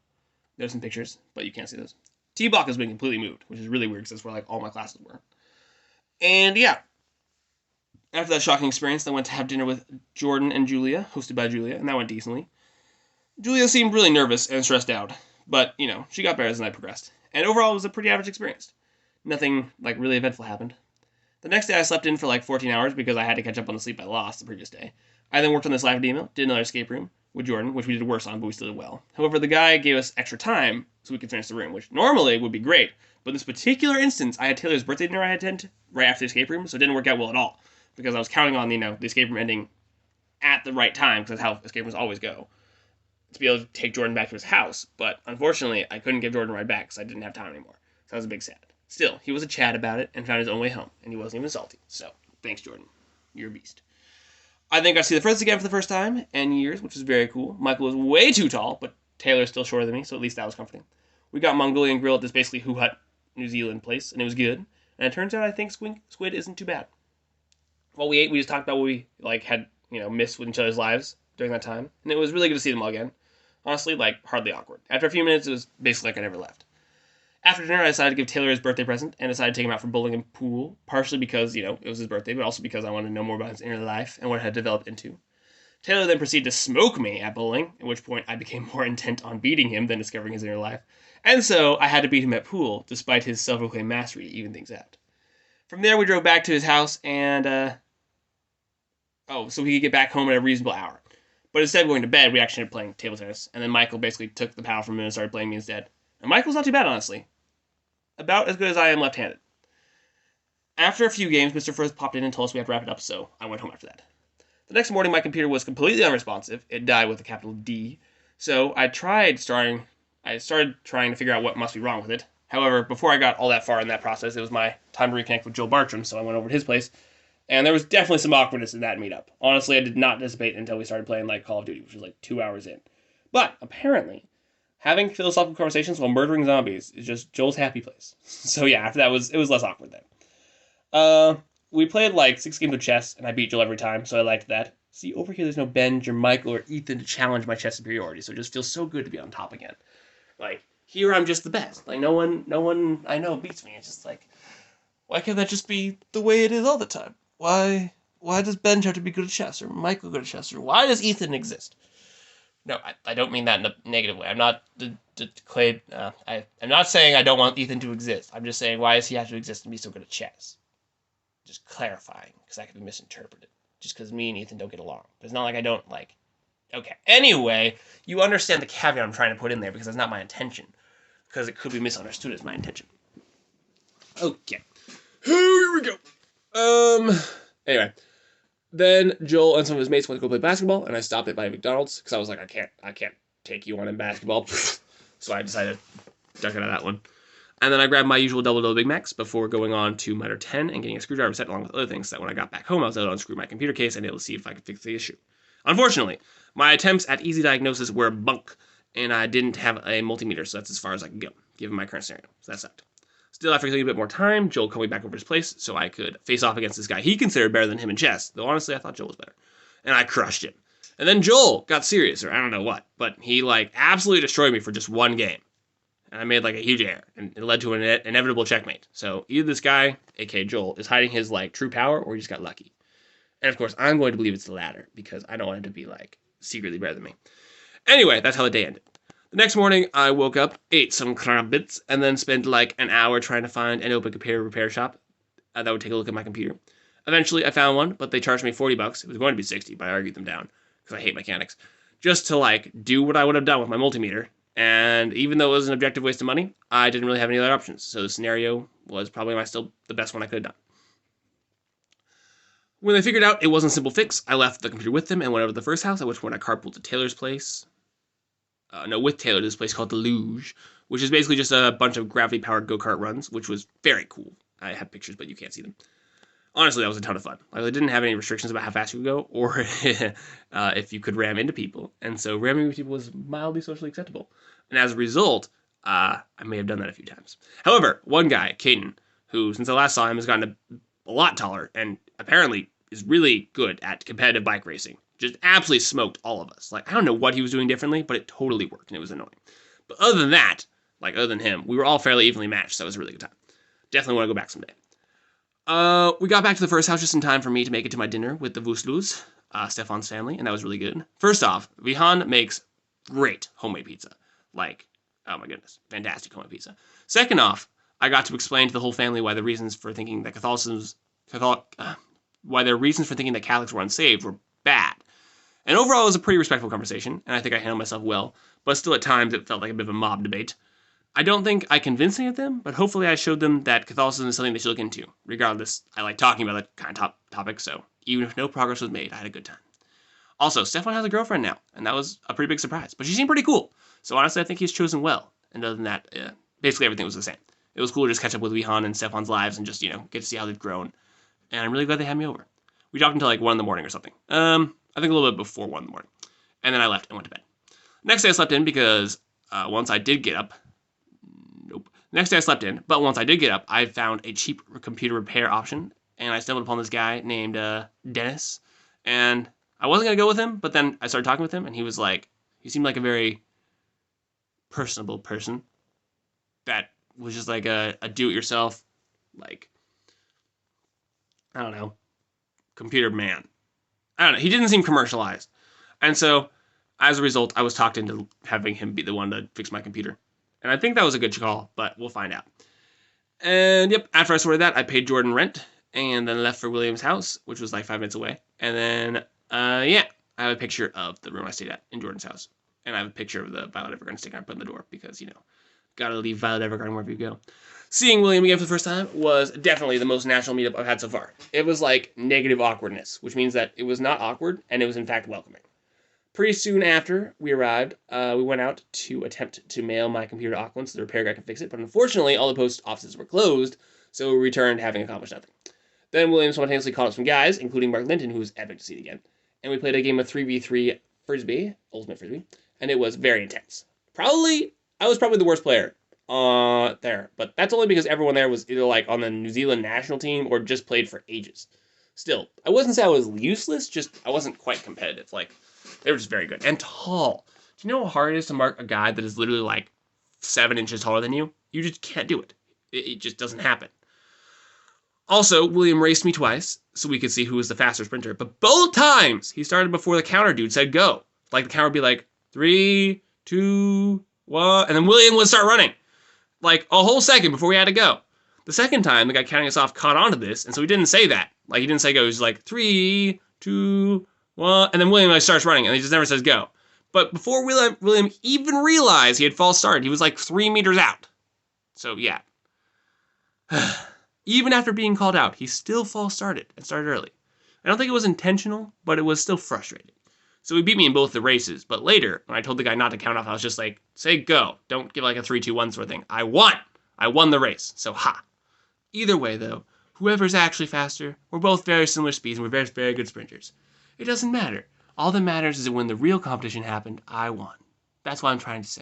There's some pictures, but you can't see those. T-Block has been completely moved, which is really weird because that's where like all my classes were. And yeah, after that shocking experience, I went to have dinner with Jordan and Julia, hosted by Julia, and that went decently. Julia seemed really nervous and stressed out, but, she got better as the night progressed. And overall, it was a pretty average experience. Nothing, like, really eventful happened. The next day, I slept in for, like, 14 hours because I had to catch up on the sleep I lost the previous day. I then worked on this live demo, did another escape room with Jordan, which we did worse on, but we still did well. However, the guy gave us extra time so we could finish the room, which normally would be great. But in this particular instance, I had Taylor's birthday dinner I had to attend right after the escape room, so it didn't work out well at all. Because I was counting on, the escape room ending at the right time, because that's how escape rooms always go, to be able to take Jordan back to his house. But unfortunately, I couldn't give Jordan a ride back because I didn't have time anymore. So that was a big sad. Still, he was a Chad about it and found his own way home, and he wasn't even salty. So, thanks, Jordan. You're a beast. I think I see the Furthest again for the first time in years, which was very cool. Michael was way too tall, but Taylor's still shorter than me, so at least that was comforting. We got Mongolian grill at this basically Who Hut New Zealand place, and it was good. And it turns out I think squid isn't too bad. While we ate, we just talked about what we had missed with each other's lives during that time, and it was really good to see them all again. Honestly, hardly awkward. After a few minutes, it was basically like I never left. After dinner, I decided to give Taylor his birthday present and decided to take him out for bowling and pool, partially because, it was his birthday, but also because I wanted to know more about his inner life and what it had developed into. Taylor then proceeded to smoke me at bowling, at which point I became more intent on beating him than discovering his inner life. And so I had to beat him at pool, despite his self-proclaimed mastery to even things out. From there, we drove back to his house and, so he could get back home at a reasonable hour. But instead of going to bed, we actually ended up playing table tennis, and then Michael basically took the power from him and started playing me instead. And Michael's not too bad, honestly. About as good as I am left-handed. After a few games, Mr. Firth popped in and told us we have to wrap it up, so I went home after that. The next morning, my computer was completely unresponsive. It died with a capital D. So I started trying to figure out what must be wrong with it. However, before I got all that far in that process, it was my time to reconnect with Joel Bartram, so I went over to his place. And there was definitely some awkwardness in that meetup. Honestly, I did not anticipate until we started playing Call of Duty, which was 2 hours in. But apparently, having philosophical conversations while murdering zombies is just Joel's happy place. So yeah, after that it was less awkward then. We played 6 games of chess, and I beat Joel every time, so I liked that. See, over here there's no Benj or Michael or Ethan to challenge my chess superiority, so it just feels so good to be on top again. Here I'm just the best. No one I know beats me. It's just why can't that just be the way it is all the time? Why does Benj have to be good at chess, or Michael good at chess, or why does Ethan exist? No, I don't mean that in a negative way. I'm not I'm not saying I don't want Ethan to exist. I'm just saying, why does he have to exist and be so good at chess? Just clarifying, because that could be misinterpreted. Just because me and Ethan don't get along. But it's not like I don't, Okay. Anyway, you understand the caveat I'm trying to put in there, because that's not my intention. Because it could be misunderstood as my intention. Okay. Here we go. Anyway. Then Joel and some of his mates went to go play basketball, and I stopped it by McDonald's, because I was like, I can't take you on in basketball. So I decided to duck out of that one. And then I grabbed my usual double Big Macs before going on to Miter 10 and getting a screwdriver set along with other things, so that when I got back home, I was able to unscrew my computer case and able to see if I could fix the issue. Unfortunately, my attempts at easy diagnosis were bunk, and I didn't have a multimeter, so that's as far as I could go, given my current scenario. So that sucked. Still, after taking a bit more time, Joel called me back over to his place so I could face off against this guy he considered better than him in chess, though honestly I thought Joel was better. And I crushed him. And then Joel got serious, or I don't know what, but he absolutely destroyed me for just one game. And I made a huge error, and it led to an inevitable checkmate. So either this guy, aka Joel, is hiding his true power, or he just got lucky. And of course, I'm going to believe it's the latter, because I don't want him to be secretly better than me. Anyway, that's how the day ended. The next morning, I woke up, ate some crumpets, and then spent like an hour trying to find an open computer repair shop that would take a look at my computer. Eventually, I found one, but they charged me $40. It was going to be 60, but I argued them down because I hate mechanics. Just to like do what I would have done with my multimeter. And even though it was an objective waste of money, I didn't really have any other options. So the scenario was probably still the best one I could have done. When they figured out it wasn't a simple fix, I left the computer with them and went over to the first house, at which point I carpooled to Taylor's place. With Taylor to this place called the Luge, which is basically just a bunch of gravity-powered go-kart runs, which was very cool. I have pictures, but you can't see them. Honestly, that was a ton of fun. Like, they didn't have any restrictions about how fast you could go, or if you could ram into people. And so ramming into people was mildly socially acceptable. And as a result, I may have done that a few times. However, one guy, Caden, who, since I last saw him, has gotten a lot taller, and apparently is really good at competitive bike racing. Just absolutely smoked all of us. Like, I don't know what he was doing differently, but it totally worked, and it was annoying. But other than that, like, other than him, we were all fairly evenly matched, so it was a really good time. Definitely want to go back someday. We got back to the first house just in time for me to make it to my dinner with the Vuslus, Stefan's family, and that was really good. First off, Vihan makes great homemade pizza. Like, oh my goodness, fantastic homemade pizza. Second off, I got to explain to the whole family why the reasons for thinking that why their reasons for thinking that Catholics were unsaved were bad. And overall, it was a pretty respectful conversation, and I think I handled myself well, but still at times it felt like a bit of a mob debate. I don't think I convinced any of them, but hopefully I showed them that Catholicism is something they should look into. Regardless, I like talking about that kind of topic, so even if no progress was made, I had a good time. Also, Stefan has a girlfriend now, and that was a pretty big surprise, but she seemed pretty cool. So honestly, I think he's chosen well. And other than that, basically everything was the same. It was cool to just catch up with Vihan and Stefan's lives and just, get to see how they've grown. And I'm really glad they had me over. We talked until like 1 in the morning or something. I think a little bit before 1 in the morning. And then I left and went to bed. Next day I slept in because once I did get up, Next day I slept in, but once I did get up, I found a cheap computer repair option, and I stumbled upon this guy named Dennis, and I wasn't going to go with him, but then I started talking with him, and he seemed like a very personable person that was just like a do-it-yourself, like, I don't know, computer man. I don't know, he didn't seem commercialized, and so, as a result, I was talked into having him be the one to fix my computer. And I think that was a good call, but we'll find out. And yep, after I sorted that, I paid Jordan rent and then left for William's house, which was like 5 minutes away. And then, I have a picture of the room I stayed at in Jordan's house. And I have a picture of the Violet Evergarden sticker I put in the door because, gotta leave Violet Evergarden wherever you go. Seeing William again for the first time was definitely the most natural meetup I've had so far. It was like negative awkwardness, which means that it was not awkward and it was in fact welcoming. Pretty soon after we arrived, we went out to attempt to mail my computer to Auckland so the repair guy could fix it, but unfortunately all the post offices were closed, so we returned having accomplished nothing. Then William spontaneously called up some guys, including Mark Linton, who was epic to see again, and we played a game of 3v3 Frisbee, Ultimate Frisbee, and it was very intense. I was probably the worst player there, but that's only because everyone there was either like on the New Zealand national team or just played for ages. Still, I wouldn't say I was useless, just I wasn't quite competitive. Like, they were just very good. And tall. Do you know how hard it is to mark a guy that is literally like 7 inches taller than you? You just can't do it. It just doesn't happen. Also, William raced me twice so we could see who was the faster sprinter. But both times, he started before the counter dude said go. Like, the counter would be like, 3, 2, 1, and then William would start running. Like, a whole second before we had to go. The second time, the guy counting us off caught on to this, and so he didn't say that. Like, he didn't say go. He was like, 3, 2, 1, and then William starts running, and he just never says go. But before William even realized he had false started, he was like 3 meters out. So, yeah. Even after being called out, he still false started and started early. I don't think it was intentional, but it was still frustrating. So he beat me in both the races, but later, when I told the guy not to count off, I was just like, say go. Don't give like a 3, 2, 1 sort of thing. I won! I won the race, so ha. Either way, though, whoever's actually faster, we're both very similar speeds and we're very, very good sprinters. It doesn't matter. All that matters is that when the real competition happened, I won. That's what I'm trying to say.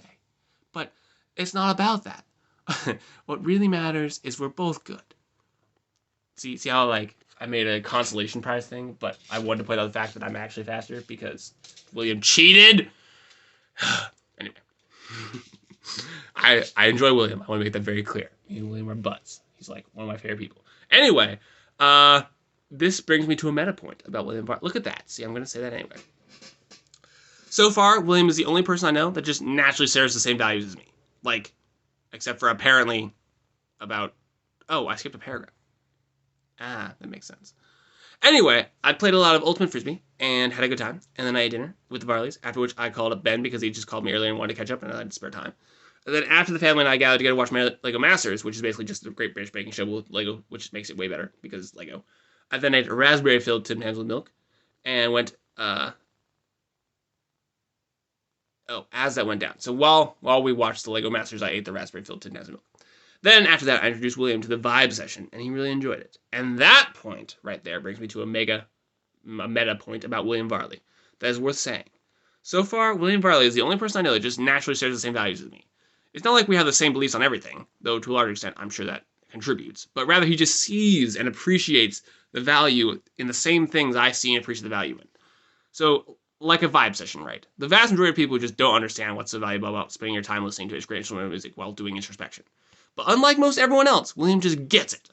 But it's not about that. What really matters is we're both good. See how, like, I made a consolation prize thing, but I wanted to point out the fact that I'm actually faster because William cheated? Anyway. I enjoy William. I want to make that very clear. Me and William are butts. He's, like, one of my favorite people. Anyway, this brings me to a meta point about William Bart. Look at that. See, I'm going to say that anyway. So far, William is the only person I know that just naturally shares the same values as me. Like, except for apparently about... Oh, I skipped a paragraph. Ah, that makes sense. Anyway, I played a lot of Ultimate Frisbee and had a good time. And then I ate dinner with the Varleys, after which I called up Ben because he just called me earlier and wanted to catch up and I had spare time. And then after the family and I gathered together to watch my Lego Masters, which is basically just the Great British Baking Show with Lego, which makes it way better because Lego. I then ate a raspberry-filled Tim Tams with milk and went... as that went down. So while we watched the Lego Masters, I ate the raspberry-filled Tim Tams with milk. Then after that, I introduced William to the vibe session, and he really enjoyed it. And that point right there brings me to a meta point about William Varley that is worth saying. So far, William Varley is the only person I know that just naturally shares the same values as me. It's not like we have the same beliefs on everything, though to a large extent I'm sure that contributes, but rather he just sees and appreciates the value in the same things I see and appreciate the value in. So, like a vibe session, right? The vast majority of people just don't understand what's so valuable about spending your time listening to inspirational music while doing introspection. But unlike most everyone else, William just gets it.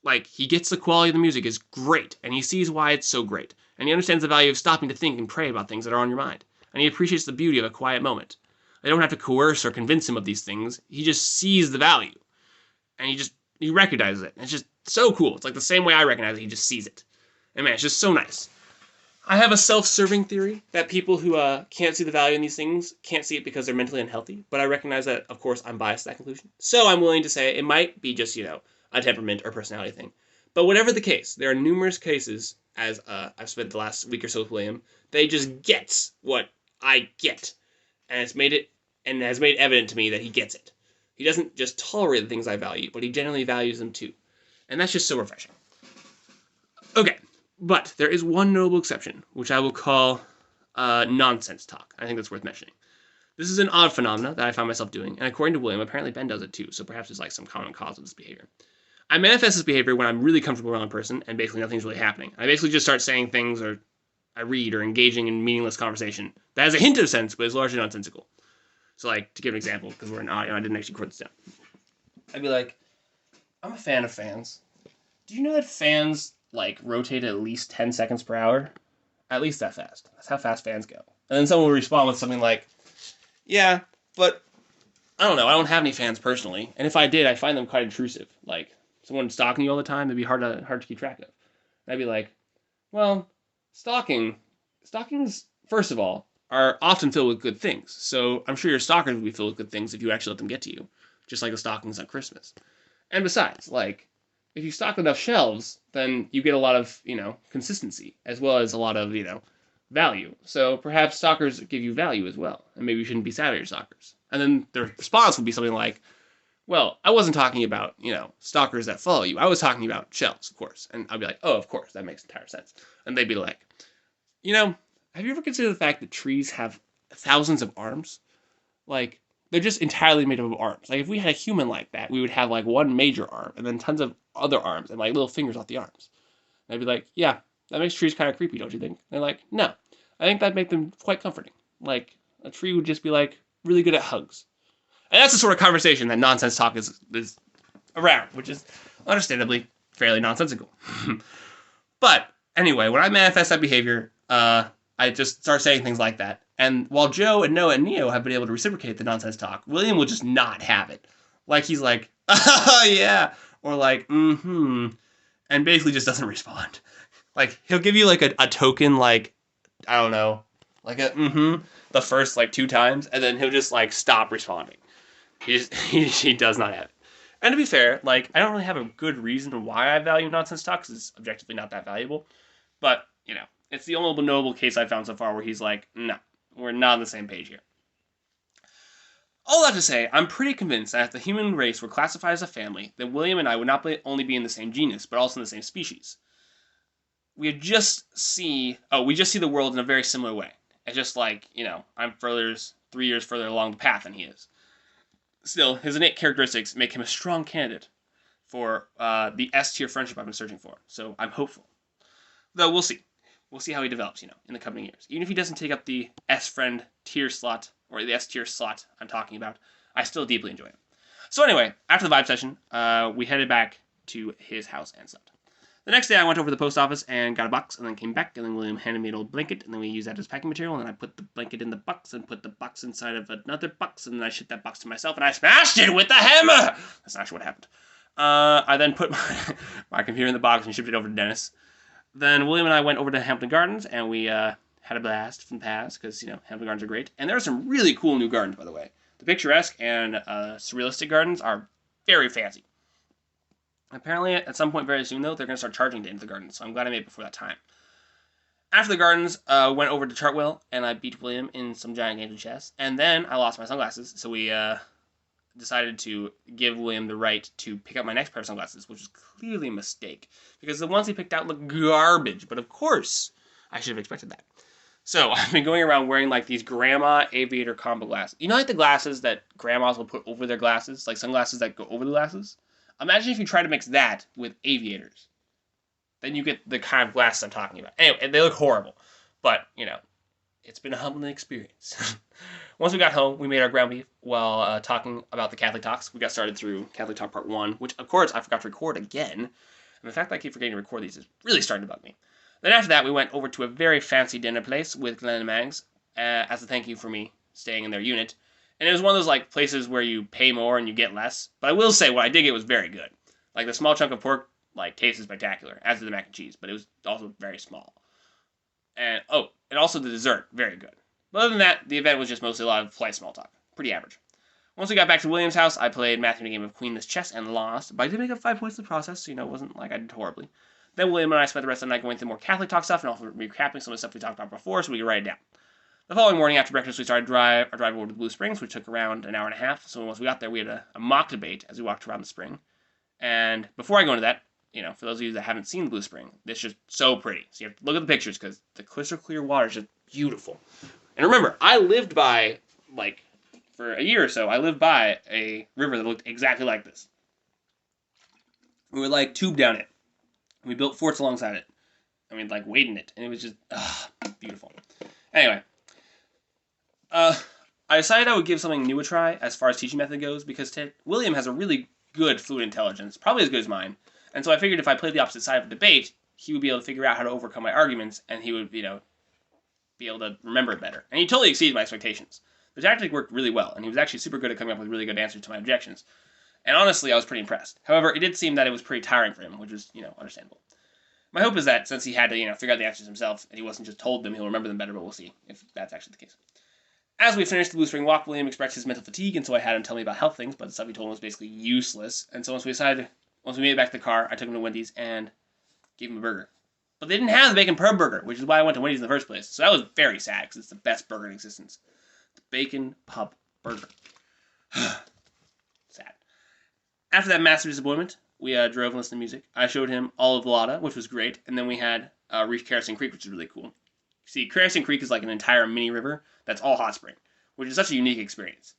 Like, he gets the quality of the music is great, and he sees why it's so great. And he understands the value of stopping to think and pray about things that are on your mind. And he appreciates the beauty of a quiet moment. They don't have to coerce or convince him of these things. He just sees the value. And he recognizes it. And it's just so cool. It's like the same way I recognize it, he just sees it. And man, it's just so nice. I have a self-serving theory that people who can't see the value in these things can't see it because they're mentally unhealthy. But I recognize that, of course, I'm biased to that conclusion. So I'm willing to say it might be just, a temperament or personality thing. But whatever the case, there are numerous cases, as I've spent the last week or so with William, that he just gets what I get. And has made evident to me that he gets it. He doesn't just tolerate the things I value, but he genuinely values them too. And that's just so refreshing. Okay. But there is one notable exception, which I will call nonsense talk. I think that's worth mentioning. This is an odd phenomenon that I find myself doing, and according to William, apparently Ben does it too, so perhaps there's like some common cause of this behavior. I manifest this behavior when I'm really comfortable around a person, and basically nothing's really happening. I basically just start saying things, or I read, or engaging in meaningless conversation that has a hint of sense, but is largely nonsensical. So like, to give an example, because we're in audio, I didn't actually record this down. I'd be like, I'm a fan of fans. Do you know that fans rotate at least 10 seconds per hour? At least that fast. That's how fast fans go. And then someone will respond with something like, yeah, but I don't know. I don't have any fans personally. And if I did, I find them quite intrusive. Like, someone stalking you all the time, it'd be hard to keep track of. And I'd be like, well, stalkings, first of all, are often filled with good things. So I'm sure your stalkers would be filled with good things if you actually let them get to you. Just like the stockings on Christmas. And besides, if you stock enough shelves, then you get a lot of, consistency, as well as a lot of, value. So perhaps stalkers give you value as well, and maybe you shouldn't be sad at your stalkers. And then their response would be something like, well, I wasn't talking about, stalkers that follow you. I was talking about shelves, of course. And I'd be like, oh, of course, that makes entire sense. And they'd be like, have you ever considered the fact that trees have thousands of arms? They're just entirely made up of arms. If we had a human like that, we would have one major arm and then tons of other arms and little fingers off the arms. And I'd be like, yeah, that makes trees kind of creepy, don't you think? And they're like, no, I think that'd make them quite comforting. A tree would just be really good at hugs. And that's the sort of conversation that nonsense talk is around, which is understandably fairly nonsensical. But anyway, when I manifest that behavior, I just start saying things like that. And while Joe and Noah and Neo have been able to reciprocate the nonsense talk, William will just not have it. He's like, oh, yeah. Or mm-hmm. And basically just doesn't respond. He'll give you a token, I don't know, a mm-hmm, the first 2 times, and then he'll just stop responding. He does not have it. And to be fair, I don't really have a good reason why I value nonsense talk, because it's objectively not that valuable. But, it's the only notable case I've found so far where he's like, no, we're not on the same page here. All that to say, I'm pretty convinced that if the human race were classified as a family, then William and I would not only be in the same genus, but also in the same species. We just see the world in a very similar way. It's just I'm 3 years further along the path than he is. Still, his innate characteristics make him a strong candidate for the S-tier friendship I've been searching for, so I'm hopeful. Though we'll see. We'll see how he develops, in the coming years. Even if he doesn't take up the S-friend tier slot, or the S-tier slot I'm talking about, I still deeply enjoy him. So anyway, after the vibe session, we headed back to his house and slept. The next day, I went over to the post office and got a box, and then came back, and then William handed me an old blanket, and then we used that as packing material, and then I put the blanket in the box, and put the box inside of another box, and then I shipped that box to myself, and I smashed it with the hammer! That's not actually what happened. I then put my computer in the box and shipped it over to Dennis. Then William and I went over to Hampton Gardens, and we had a blast from the past, because, Hampton Gardens are great. And there are some really cool new gardens, by the way. The picturesque and surrealistic gardens are very fancy. Apparently, at some point very soon, though, they're going to start charging to enter the gardens, so I'm glad I made it before that time. After the gardens, went over to Chartwell, and I beat William in some giant games of chess. And then I lost my sunglasses, so we decided to give William the right to pick up my next pair of sunglasses, which was clearly a mistake, because the ones he picked out looked garbage, but of course, I should have expected that. So, I've been going around wearing, like, these grandma aviator combo glasses. You know, like the glasses that grandmas will put over their glasses? Like sunglasses that go over the glasses? Imagine if you try to mix that with aviators. Then you get the kind of glasses I'm talking about. Anyway, they look horrible. But, it's been a humbling experience. Once we got home, we made our ground beef while talking about the Catholic Talks. We got started through Catholic Talk Part 1, which, of course, I forgot to record again. And the fact that I keep forgetting to record these is really starting to bug me. Then after that, we went over to a very fancy dinner place with Glenn and Mags as a thank you for me staying in their unit. And it was one of those, like, places where you pay more and you get less. But I will say, what I did get was very good. Like, the small chunk of pork, like, tasted spectacular, as did the mac and cheese. But it was also very small. And also the dessert, very good. But other than that, the event was just mostly a lot of polite small talk. Pretty average. Once we got back to William's house, I played Matthew in a game of Queenless chess and lost. But I did make up 5 points in the process, so, it wasn't like I did horribly. Then William and I spent the rest of the night going through more Catholic Talk stuff and also recapping some of the stuff we talked about before so we could write it down. The following morning after breakfast, we started our drive over to Blue Springs, which took around an hour and a half. So once we got there, we had a mock debate as we walked around the spring. And before I go into that, for those of you that haven't seen Blue Spring, it's just so pretty. So you have to look at the pictures because the crystal clear water is just beautiful. And remember, I lived by, for a year or so, I lived by a river that looked exactly like this. We would, tube down it. We built forts alongside it. I mean, wade in it. And it was just, beautiful. Anyway. I decided I would give something new a try as far as teaching method goes because William has a really good fluid intelligence, probably as good as mine. And so I figured if I played the opposite side of a debate, he would be able to figure out how to overcome my arguments and he would, be able to remember it better. And he totally exceeded my expectations. The tactic worked really well, and he was actually super good at coming up with really good answers to my objections. And honestly, I was pretty impressed. However, it did seem that it was pretty tiring for him, which was, understandable. My hope is that since he had to, figure out the answers himself, and he wasn't just told them, he'll remember them better, but we'll see if that's actually the case. As we finished the Blue Spring walk, William expressed his mental fatigue, and so I had him tell me about health things, but the stuff he told him was basically useless. And so once we made it back to the car, I took him to Wendy's and gave him a burger. But they didn't have the bacon pub burger, which is why I went to Wendy's in the first place. So that was very sad, because it's the best burger in existence. The bacon pub burger. Sad. After that massive disappointment, we drove and listened to music. I showed him all of Vallada, which was great, and then we had Reef Kerosene Creek, which is really cool. See, Kerosene Creek is like an entire mini river that's all hot spring, which is such a unique experience.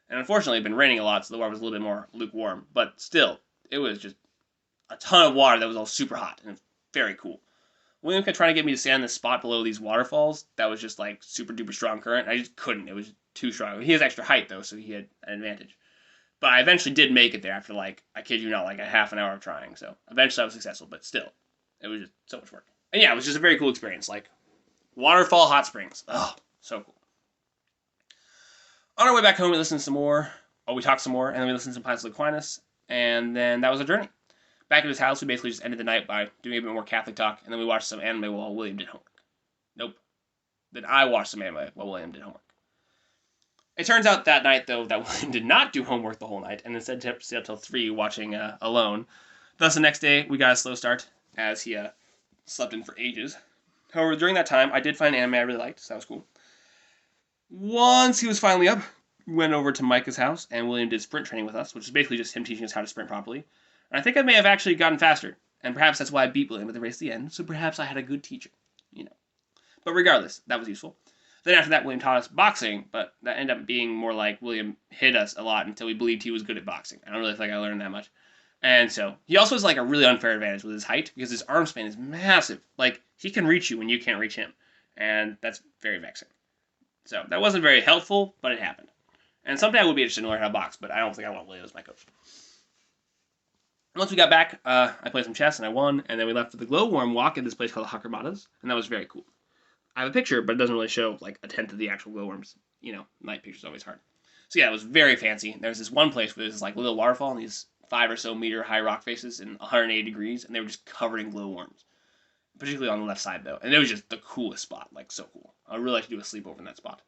And unfortunately, it's been raining a lot, so the water was a little bit more lukewarm. But still, it was just a ton of water that was all super hot, and very cool. William kept trying to get me to stand in this spot below these waterfalls that was just super duper strong current. I just couldn't. It was too strong. He has extra height, though, so he had an advantage. But I eventually did make it there after, I kid you not, a half an hour of trying. So eventually I was successful, but still, it was just so much work. And yeah, it was just a very cool experience. Waterfall hot springs. Oh, so cool. On our way back home, we listened some more. We talked some more, and then we listened to some Pints of Aquinas, and then that was our journey. Back at his house, we basically just ended the night by doing a bit more Catholic talk, and then we watched some anime while William did homework. Nope. Then I watched some anime while William did homework. It turns out that night, though, that William did not do homework the whole night, and instead stayed up till 3 watching Alone. Thus, the next day, we got a slow start, as he slept in for ages. However, during that time, I did find an anime I really liked, so that was cool. Once he was finally up, we went over to Micah's house, and William did sprint training with us, which is basically just him teaching us how to sprint properly. And I think I may have actually gotten faster, and perhaps that's why I beat William at the race at the end, so perhaps I had a good teacher, But regardless, that was useful. Then after that, William taught us boxing, but that ended up being more like William hit us a lot until we believed he was good at boxing. I don't really think I learned that much. And so, he also has a really unfair advantage with his height, because his arm span is massive. He can reach you when you can't reach him. And that's very vexing. So, that wasn't very helpful, but it happened. And someday I would be interested in learning how to box, but I don't think I want William as my coach. Once we got back, I played some chess and I won, and then we left for the glowworm walk at this place called Hakramadas, and that was very cool. I have a picture, but it doesn't really show like a tenth of the actual glowworms. Night picture's always hard. So yeah, it was very fancy. There's this one place where there's this like little waterfall and these 5 or so meter high rock faces in 180 degrees, and they were just covered in glowworms. Particularly on the left side though, and it was just the coolest spot, like so cool. I'd really like to do a sleepover in that spot.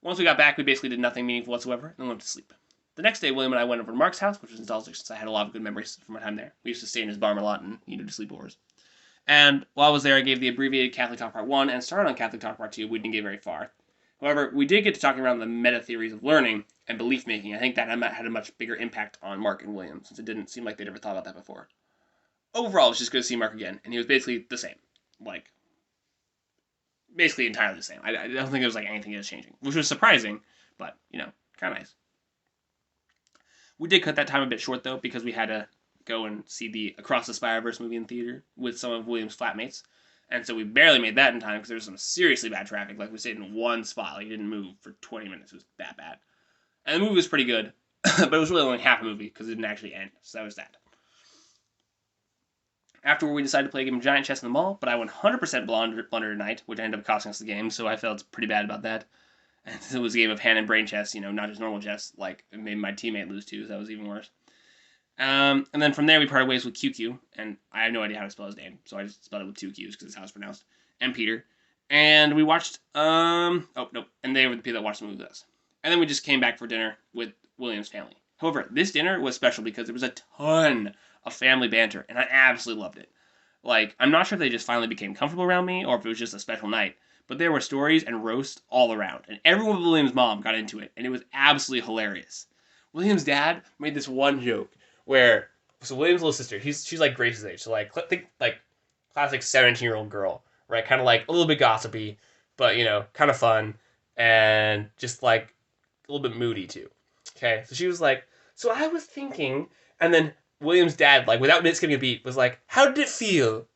Once we got back, we basically did nothing meaningful whatsoever, and then went to sleep. The next day, William and I went over to Mark's house, which was nostalgic since I had a lot of good memories from my time there. We used to stay in his barn a lot and do sleepovers. And while I was there, I gave the abbreviated Catholic Talk Part 1 and started on Catholic Talk Part 2. We didn't get very far. However, we did get to talking around the meta theories of learning and belief making. I think that had a much bigger impact on Mark and William, since it didn't seem like they'd ever thought about that before. Overall, it was just good to see Mark again, and he was basically the same. Like, basically entirely the same. I don't think there was like anything that was changing, which was surprising, but, kind of nice. We did cut that time a bit short, though, because we had to go and see the Across the Spider-Verse movie in theater with some of William's flatmates. And so we barely made that in time because there was some seriously bad traffic. Like, we stayed in one spot. Like, it didn't move for 20 minutes. It was that bad. And the movie was pretty good, but it was really only half a movie because it didn't actually end. So that was that. Afterward, we decided to play a game of giant chess in the mall, but I 100% blundered tonight, which ended up costing us the game, so I felt pretty bad about that. And it was a game of hand and brain chess, not just normal chess, like it made my teammate lose too, so that was even worse. And then from there, we parted ways with QQ, and I have no idea how to spell his name, so I just spelled it with 2 Q's because it's how it's pronounced, and Peter. And we watched, and they were the people that watched the movie with us. And then we just came back for dinner with William's family. However, this dinner was special because there was a ton of family banter, and I absolutely loved it. Like, I'm not sure if they just finally became comfortable around me, or if it was just a special night, but there were stories and roasts all around, and everyone with William's mom got into it, and it was absolutely hilarious. William's dad made this one joke where, so William's little sister, she's like Grace's age, so like, think like classic 17-year-old girl, right? Kind of like a little bit gossipy, but kind of fun, and just like a little bit moody too. Okay, so she was like, so I was thinking, and then William's dad, like without skipping a beat, was like, how did it feel?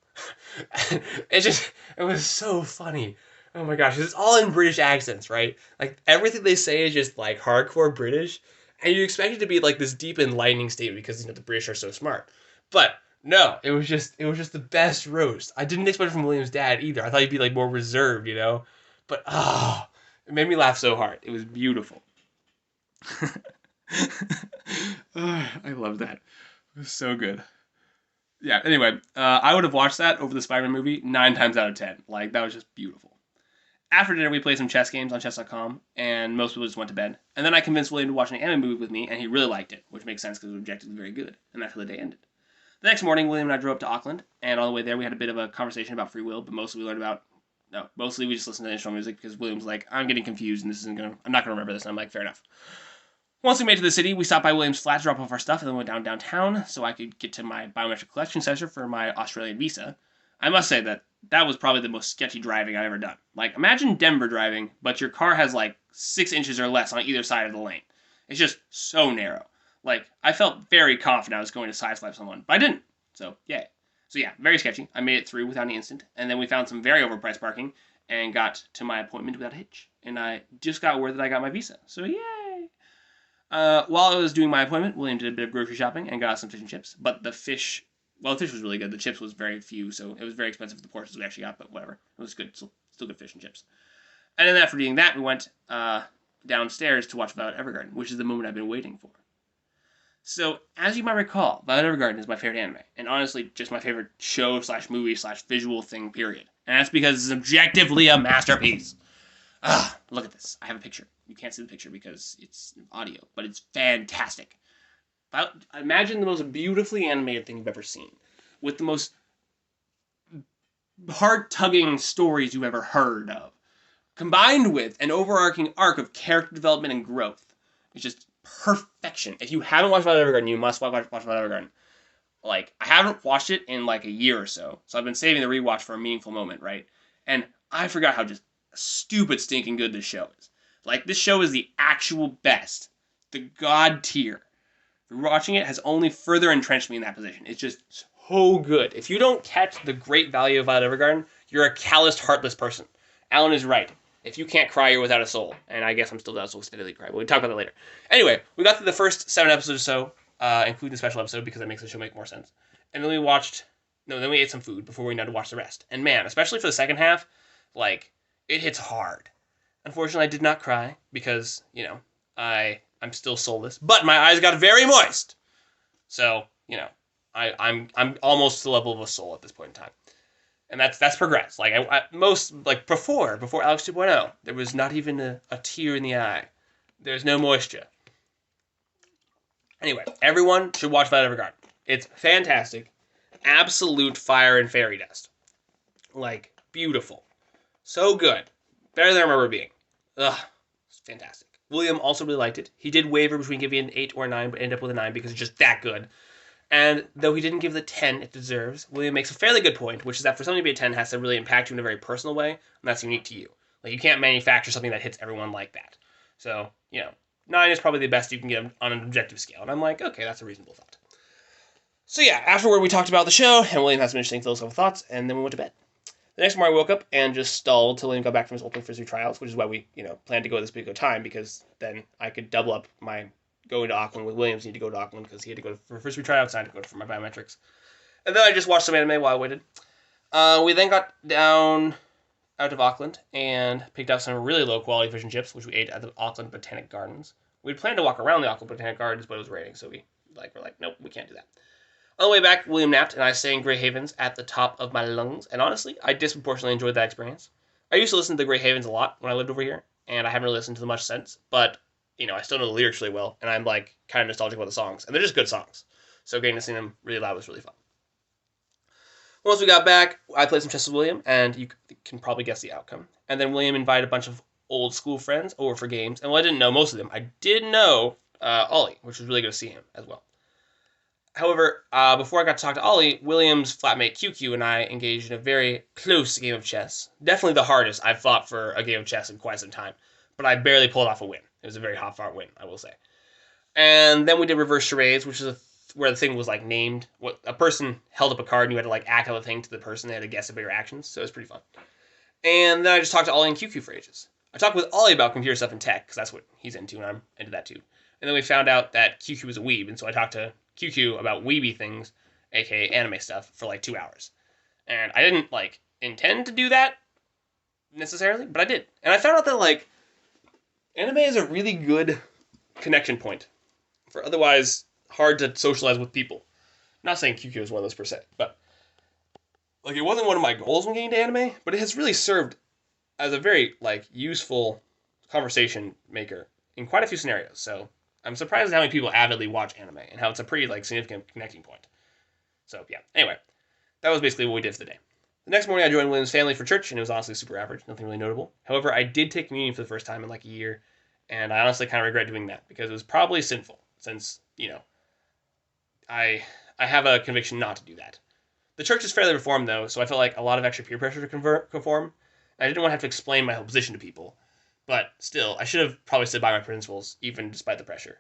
It was so funny. Oh my gosh, it's all in British accents, right? Like, everything they say is just, like, hardcore British, and you expect it to be, like, this deep, enlightening statement because, the British are so smart. But, no, it was just the best roast. I didn't expect it from William's dad, either. I thought he'd be, like, more reserved, But, it made me laugh so hard. It was beautiful. I love that. It was so good. Yeah, anyway, I would have watched that over the Spider-Man movie 9 times out of 10. Like, that was just beautiful. After dinner, we played some chess games on chess.com, and most people just went to bed. And then I convinced William to watch an anime movie with me, and he really liked it, which makes sense because it was objectively very good. And that's how the day ended. The next morning, William and I drove up to Auckland, and on the way there, we had a bit of a conversation about free will, but mostly we just listened to instrumental music because William's like, I'm getting confused, and I'm not going to remember this. And I'm like, fair enough. Once we made it to the city, we stopped by William's flat to drop off our stuff, and then went downtown so I could get to my biometric collection center for my Australian visa. I must say that was probably the most sketchy driving I've ever done. Like, imagine Denver driving, but your car has like 6 inches or less on either side of the lane. It's just so narrow. Like, I felt very confident I was going to sideswipe someone, but I didn't. So, yay. So yeah, very sketchy. I made it through without an incident, and then we found some very overpriced parking and got to my appointment without a hitch. And I just got word that I got my visa. So yay! While I was doing my appointment, William did a bit of grocery shopping and got some fish and chips, but the fish was really good. The chips was very few, so it was very expensive for the portions we actually got, but whatever. It was good. Still good fish and chips. And then after eating that, we went downstairs to watch Violet Evergarden, which is the moment I've been waiting for. So, as you might recall, Violet Evergarden is my favorite anime, and honestly, just my favorite show/movie/visual thing, period. And that's because it's objectively a masterpiece. Look at this. I have a picture. You can't see the picture because it's audio, but it's fantastic. Imagine the most beautifully animated thing you've ever seen, with the most heart-tugging stories you've ever heard of, combined with an overarching arc of character development and growth. It's just perfection. If you haven't watched Violet Evergarden, you must watch Violet Evergarden. Like, I haven't watched it in like a year or so I've been saving the rewatch for a meaningful moment, right? And I forgot how just stupid stinking good this show is. Like, this show is the actual best. The god tier. Watching it has only further entrenched me in that position. It's just so good. If you don't catch the great value of Violet Evergarden, you're a calloused, heartless person. Alan is right. If you can't cry, you're without a soul. And I guess I'm still without a soul, steadily cry. But we'll talk about that later. Anyway, we got through the first 7 episodes or so. including the special episode because that makes the show make more sense. And then we ate some food before we went down to watch the rest. And man, especially for the second half, like, it hits hard. Unfortunately, I did not cry because, I'm still soulless, but my eyes got very moist. So, I'm almost to the level of a soul at this point in time. And that's progress. Like, before Alex 2.0, there was not even a tear in the eye. There's no moisture. Anyway, everyone should watch Violet Evergarden. It's fantastic. Absolute fire and fairy dust. Like, beautiful. So good. Better than I remember being. Ugh. It's fantastic. William also really liked it. He did waver between giving it an 8 or a 9, but ended up with a 9 because it's just that good. And though he didn't give the 10 it deserves, William makes a fairly good point, which is that for something to be a 10 has to really impact you in a very personal way, and that's unique to you. Like, you can't manufacture something that hits everyone like that. So, 9 is probably the best you can get on an objective scale. And I'm like, okay, that's a reasonable thought. So yeah, afterward we talked about the show, and William had some interesting philosophical thoughts, and then we went to bed. The next morning I woke up and just stalled till William got back from his Ultimate Frisbee trials, which is why we, planned to go at this particular time, because then I could double up my going to Auckland with Williams. Need to go to Auckland because he had to go for Frisbee tryouts, and I had to go for my biometrics. And then I just watched some anime while I waited. We then got down out of Auckland and picked up some really low quality fish and chips, which we ate at the Auckland Botanic Gardens. We'd planned to walk around the Auckland Botanic Gardens, but it was raining, so we're like, nope, we can't do that. On the way back, William napped, and I sang Grey Havens at the top of my lungs, and honestly, I disproportionately enjoyed that experience. I used to listen to the Grey Havens a lot when I lived over here, and I haven't really listened to them much since, but, I still know the lyrics really well, and I'm, kind of nostalgic about the songs, and they're just good songs. So getting to sing them really loud was really fun. Once we got back, I played some chess with William, and you can probably guess the outcome. And then William invited a bunch of old school friends over for games, and while I didn't know most of them, I did know Ollie, which was really good to see him as well. However, before I got to talk to Ollie, William's flatmate QQ and I engaged in a very close game of chess. Definitely the hardest I've fought for a game of chess in quite some time, but I barely pulled off a win. It was a very hot-fought win, I will say. And then we did reverse charades, which is where the thing was named. What a person held up a card and you had to act out the thing to the person. They had to guess about your actions, so it was pretty fun. And then I just talked to Ollie and QQ for ages. I talked with Ollie about computer stuff and tech, because that's what he's into, and I'm into that too. And then we found out that QQ was a weeb, and so I talked to QQ about weeby things, aka anime stuff, for 2 hours. And I didn't intend to do that necessarily, but I did. And I found out that anime is a really good connection point for otherwise hard to socialize with people. I'm not saying QQ is one of those per se, but it wasn't one of my goals when getting into anime, but it has really served as a very useful conversation maker in quite a few scenarios. So I'm surprised at how many people avidly watch anime and how it's a pretty significant connecting point. So yeah, anyway, that was basically what we did for the day. The next morning I joined William's family for church, and it was honestly super average, nothing really notable. However, I did take communion for the first time in a year, and I honestly kind of regret doing that because it was probably sinful since, I have a conviction not to do that. The church is fairly reformed though, so I felt a lot of extra peer pressure to conform. I didn't want to have to explain my whole position to people. But still, I should have probably stood by my principles, even despite the pressure.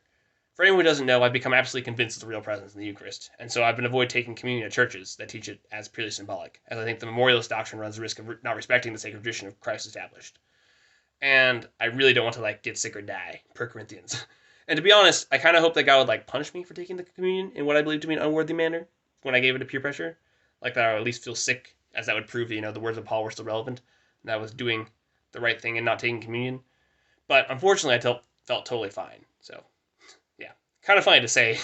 For anyone who doesn't know, I've become absolutely convinced of the real presence in the Eucharist, and so I've been avoiding taking communion at churches that teach it as purely symbolic, as I think the memorialist doctrine runs the risk of not respecting the sacred tradition of Christ established. And I really don't want to get sick or die, per Corinthians. And to be honest, I kind of hope that God would punish me for taking the communion in what I believe to be an unworthy manner when I gave it to peer pressure. That I would at least feel sick, as that would prove that the words of Paul were still relevant, and that I was doing the right thing and not taking communion. But unfortunately, I felt totally fine. So, yeah. Kind of funny to say,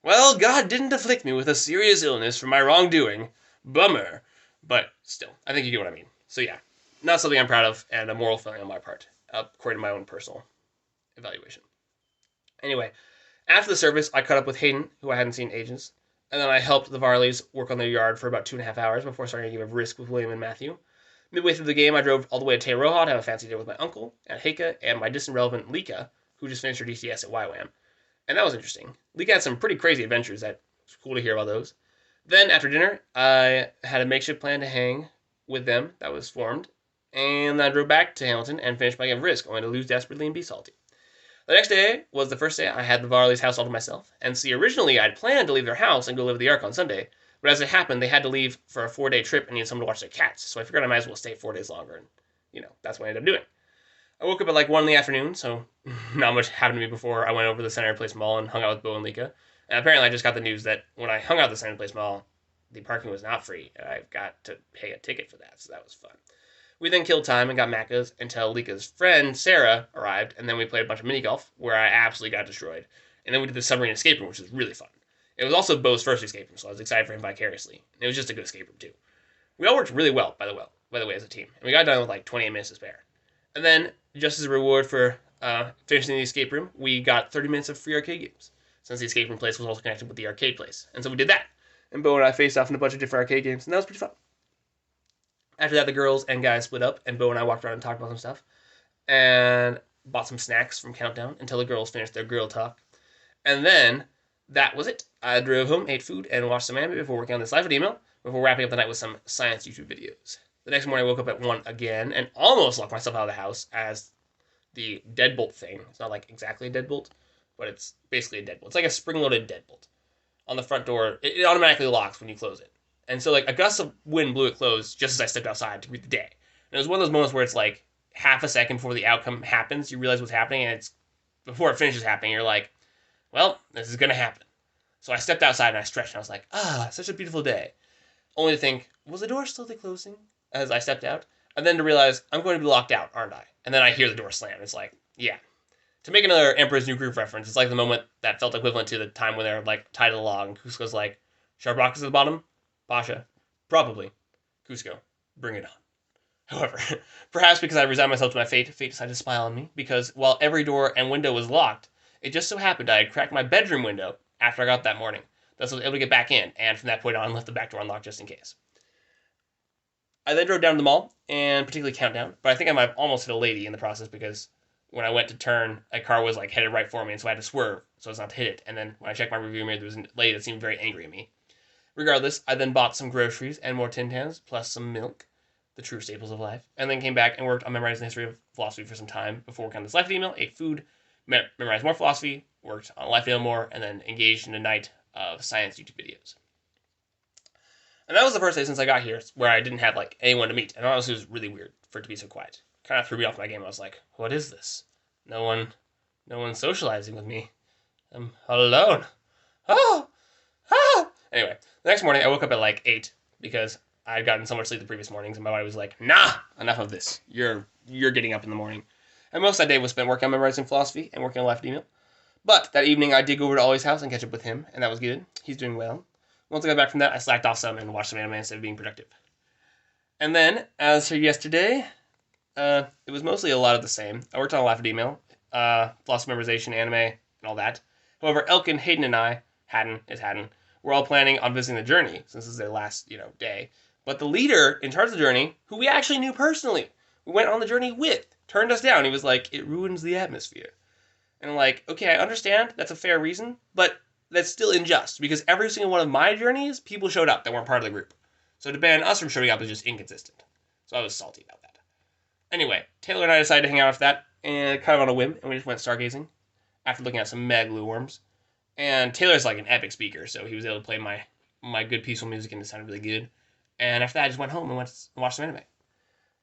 well, God didn't afflict me with a serious illness for my wrongdoing. Bummer. But still, I think you get what I mean. So, yeah. Not something I'm proud of, and a moral failing on my part, according to my own personal evaluation. Anyway, after the service, I caught up with Hayden, who I hadn't seen in ages, and then I helped the Varleys work on their yard for about 2.5 hours before starting a game of Risk with William and Matthew. Midway through the game, I drove all the way to Te Roha to have a fancy dinner with my uncle, Aunt Heike, and my distant relevant Lika, who just finished her DCS at YWAM. And that was interesting. Lika had some pretty crazy adventures. That was cool to hear about those. Then, after dinner, I had a makeshift plan to hang with them that was formed, and I drove back to Hamilton and finished my game of Risk, only to lose desperately and be salty. The next day was the first day I had the Varley's house all to myself, and see, originally I'd planned to leave their house and go live at the Ark on Sunday, but as it happened, they had to leave for a 4-day trip and needed someone to watch their cats, so I figured I might as well stay 4 days longer, and, that's what I ended up doing. I woke up at like 1 in the afternoon, so not much happened to me before I went over to the Center Place Mall and hung out with Bo and Lika. And apparently I just got the news that when I hung out at the Center Place Mall, the parking was not free, and I've got to pay a ticket for that, so that was fun. We then killed time and got Macca's until Lika's friend, Sarah, arrived, and then we played a bunch of mini golf, where I absolutely got destroyed. And then we did the submarine escape room, which was really fun. It was also Bo's first escape room, so I was excited for him vicariously. And it was just a good escape room, too. We all worked really well, by the way, as a team. And we got done with like 28 minutes to spare. And then, just as a reward for finishing the escape room, we got 30 minutes of free arcade games, since the escape room place was also connected with the arcade place. And so we did that. And Bo and I faced off in a bunch of different arcade games, and that was pretty fun. After that, the girls and guys split up, and Bo and I walked around and talked about some stuff, and bought some snacks from Countdown until the girls finished their girl talk. And then, that was it. I drove home, ate food, and watched some anime before working on this live email, before wrapping up the night with some science YouTube videos. The next morning, I woke up at 1 again, and almost locked myself out of the house as the deadbolt thing. It's not like exactly a deadbolt, but it's basically a deadbolt. It's like a spring-loaded deadbolt. On the front door, it automatically locks when you close it. And so, like, a gust of wind blew it closed just as I stepped outside to greet the day. And it was one of those moments where it's like half a second before the outcome happens, you realize what's happening, and it's before it finishes happening, you're like, well, this is going to happen. So I stepped outside and I stretched, and I was like, such a beautiful day. Only to think, was the door slowly closing as I stepped out? And then to realize, I'm going to be locked out, aren't I? And then I hear the door slam. It's like, yeah. To make another Emperor's New Groove reference, it's like the moment that felt equivalent to the time when they're like tied to the log, and Cusco's like, sharp rock is at the bottom? Pasha, probably. Cusco, bring it on. However, perhaps because I resigned myself to my fate decided to smile on me, because while every door and window was locked, it just so happened I had cracked my bedroom window after I got up that morning. Thus I was able to get back in, and from that point on, left the back door unlocked just in case. I then drove down to the mall, and particularly Countdown, but I think I might have almost hit a lady in the process, because when I went to turn, a car was like headed right for me, and so I had to swerve so as not to hit it. And then when I checked my review mirror, there was a lady that seemed very angry at me. Regardless, I then bought some groceries and more Tin Tans, plus some milk, the true staples of life, and then came back and worked on memorizing the history of philosophy for some time before working on this life email, ate food, memorized more philosophy, worked on life email more, and then engaged in a night of science YouTube videos. And that was the first day since I got here where I didn't have like anyone to meet, and honestly it was really weird for it to be so quiet. Kind of threw me off my game. I was like, what is this? No one socializing with me. I'm all alone. Oh! Anyway, the next morning I woke up at like 8 because I had gotten so much sleep the previous mornings, and my body was like, nah, enough of this. You're getting up in the morning. And most of that day was spent working on memorizing philosophy and working on life email. But that evening I did go over to Ollie's house and catch up with him, and that was good. He's doing well. Once I got back from that, I slacked off some and watched some anime instead of being productive. And then, as for yesterday, it was mostly a lot of the same. I worked on a life email, philosophy memorization, anime, and all that. However, Elkin, Hayden, and I, Haddon, we're all planning on visiting the journey, since this is their last, day. But the leader in charge of the journey, who we actually knew personally, we went on the journey with, turned us down. He was like, it ruins the atmosphere. And I'm like, okay, I understand, that's a fair reason, but that's still unjust, because every single one of my journeys, people showed up that weren't part of the group. So to ban us from showing up is just inconsistent. So I was salty about that. Anyway, Taylor and I decided to hang out after that, and kind of on a whim, and we just went stargazing, after looking at some mad glue worms. And Taylor's like an epic speaker, so he was able to play my good peaceful music, and it sounded really good. And after that, I just went home and watched some anime.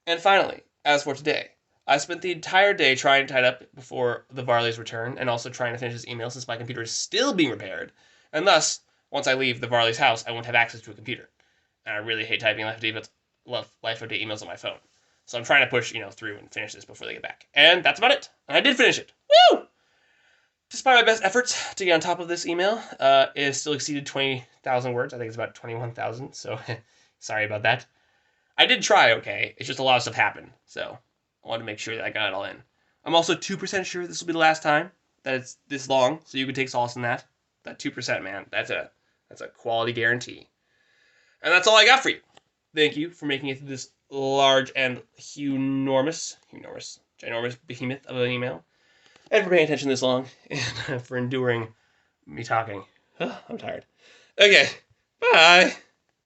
And finally, as for today, I spent the entire day trying to tie it up before the Varley's return, and also trying to finish this email since my computer is still being repaired, and thus, once I leave the Varley's house, I won't have access to a computer. And I really hate typing life update emails on my phone. So I'm trying to push, through and finish this before they get back. And that's about it. And I did finish it. Woo! Despite my best efforts to get on top of this email, it still exceeded 20,000 words. I think it's about 21,000, so sorry about that. I did try, okay? It's just a lot of stuff happened, so I wanted to make sure that I got it all in. I'm also 2% sure this will be the last time that it's this long, so you can take solace in that. That 2%, man, that's a quality guarantee. And that's all I got for you. Thank you for making it through this large and ginormous behemoth of an email, and for paying attention this long, and for enduring me talking. I'm tired. Okay, bye.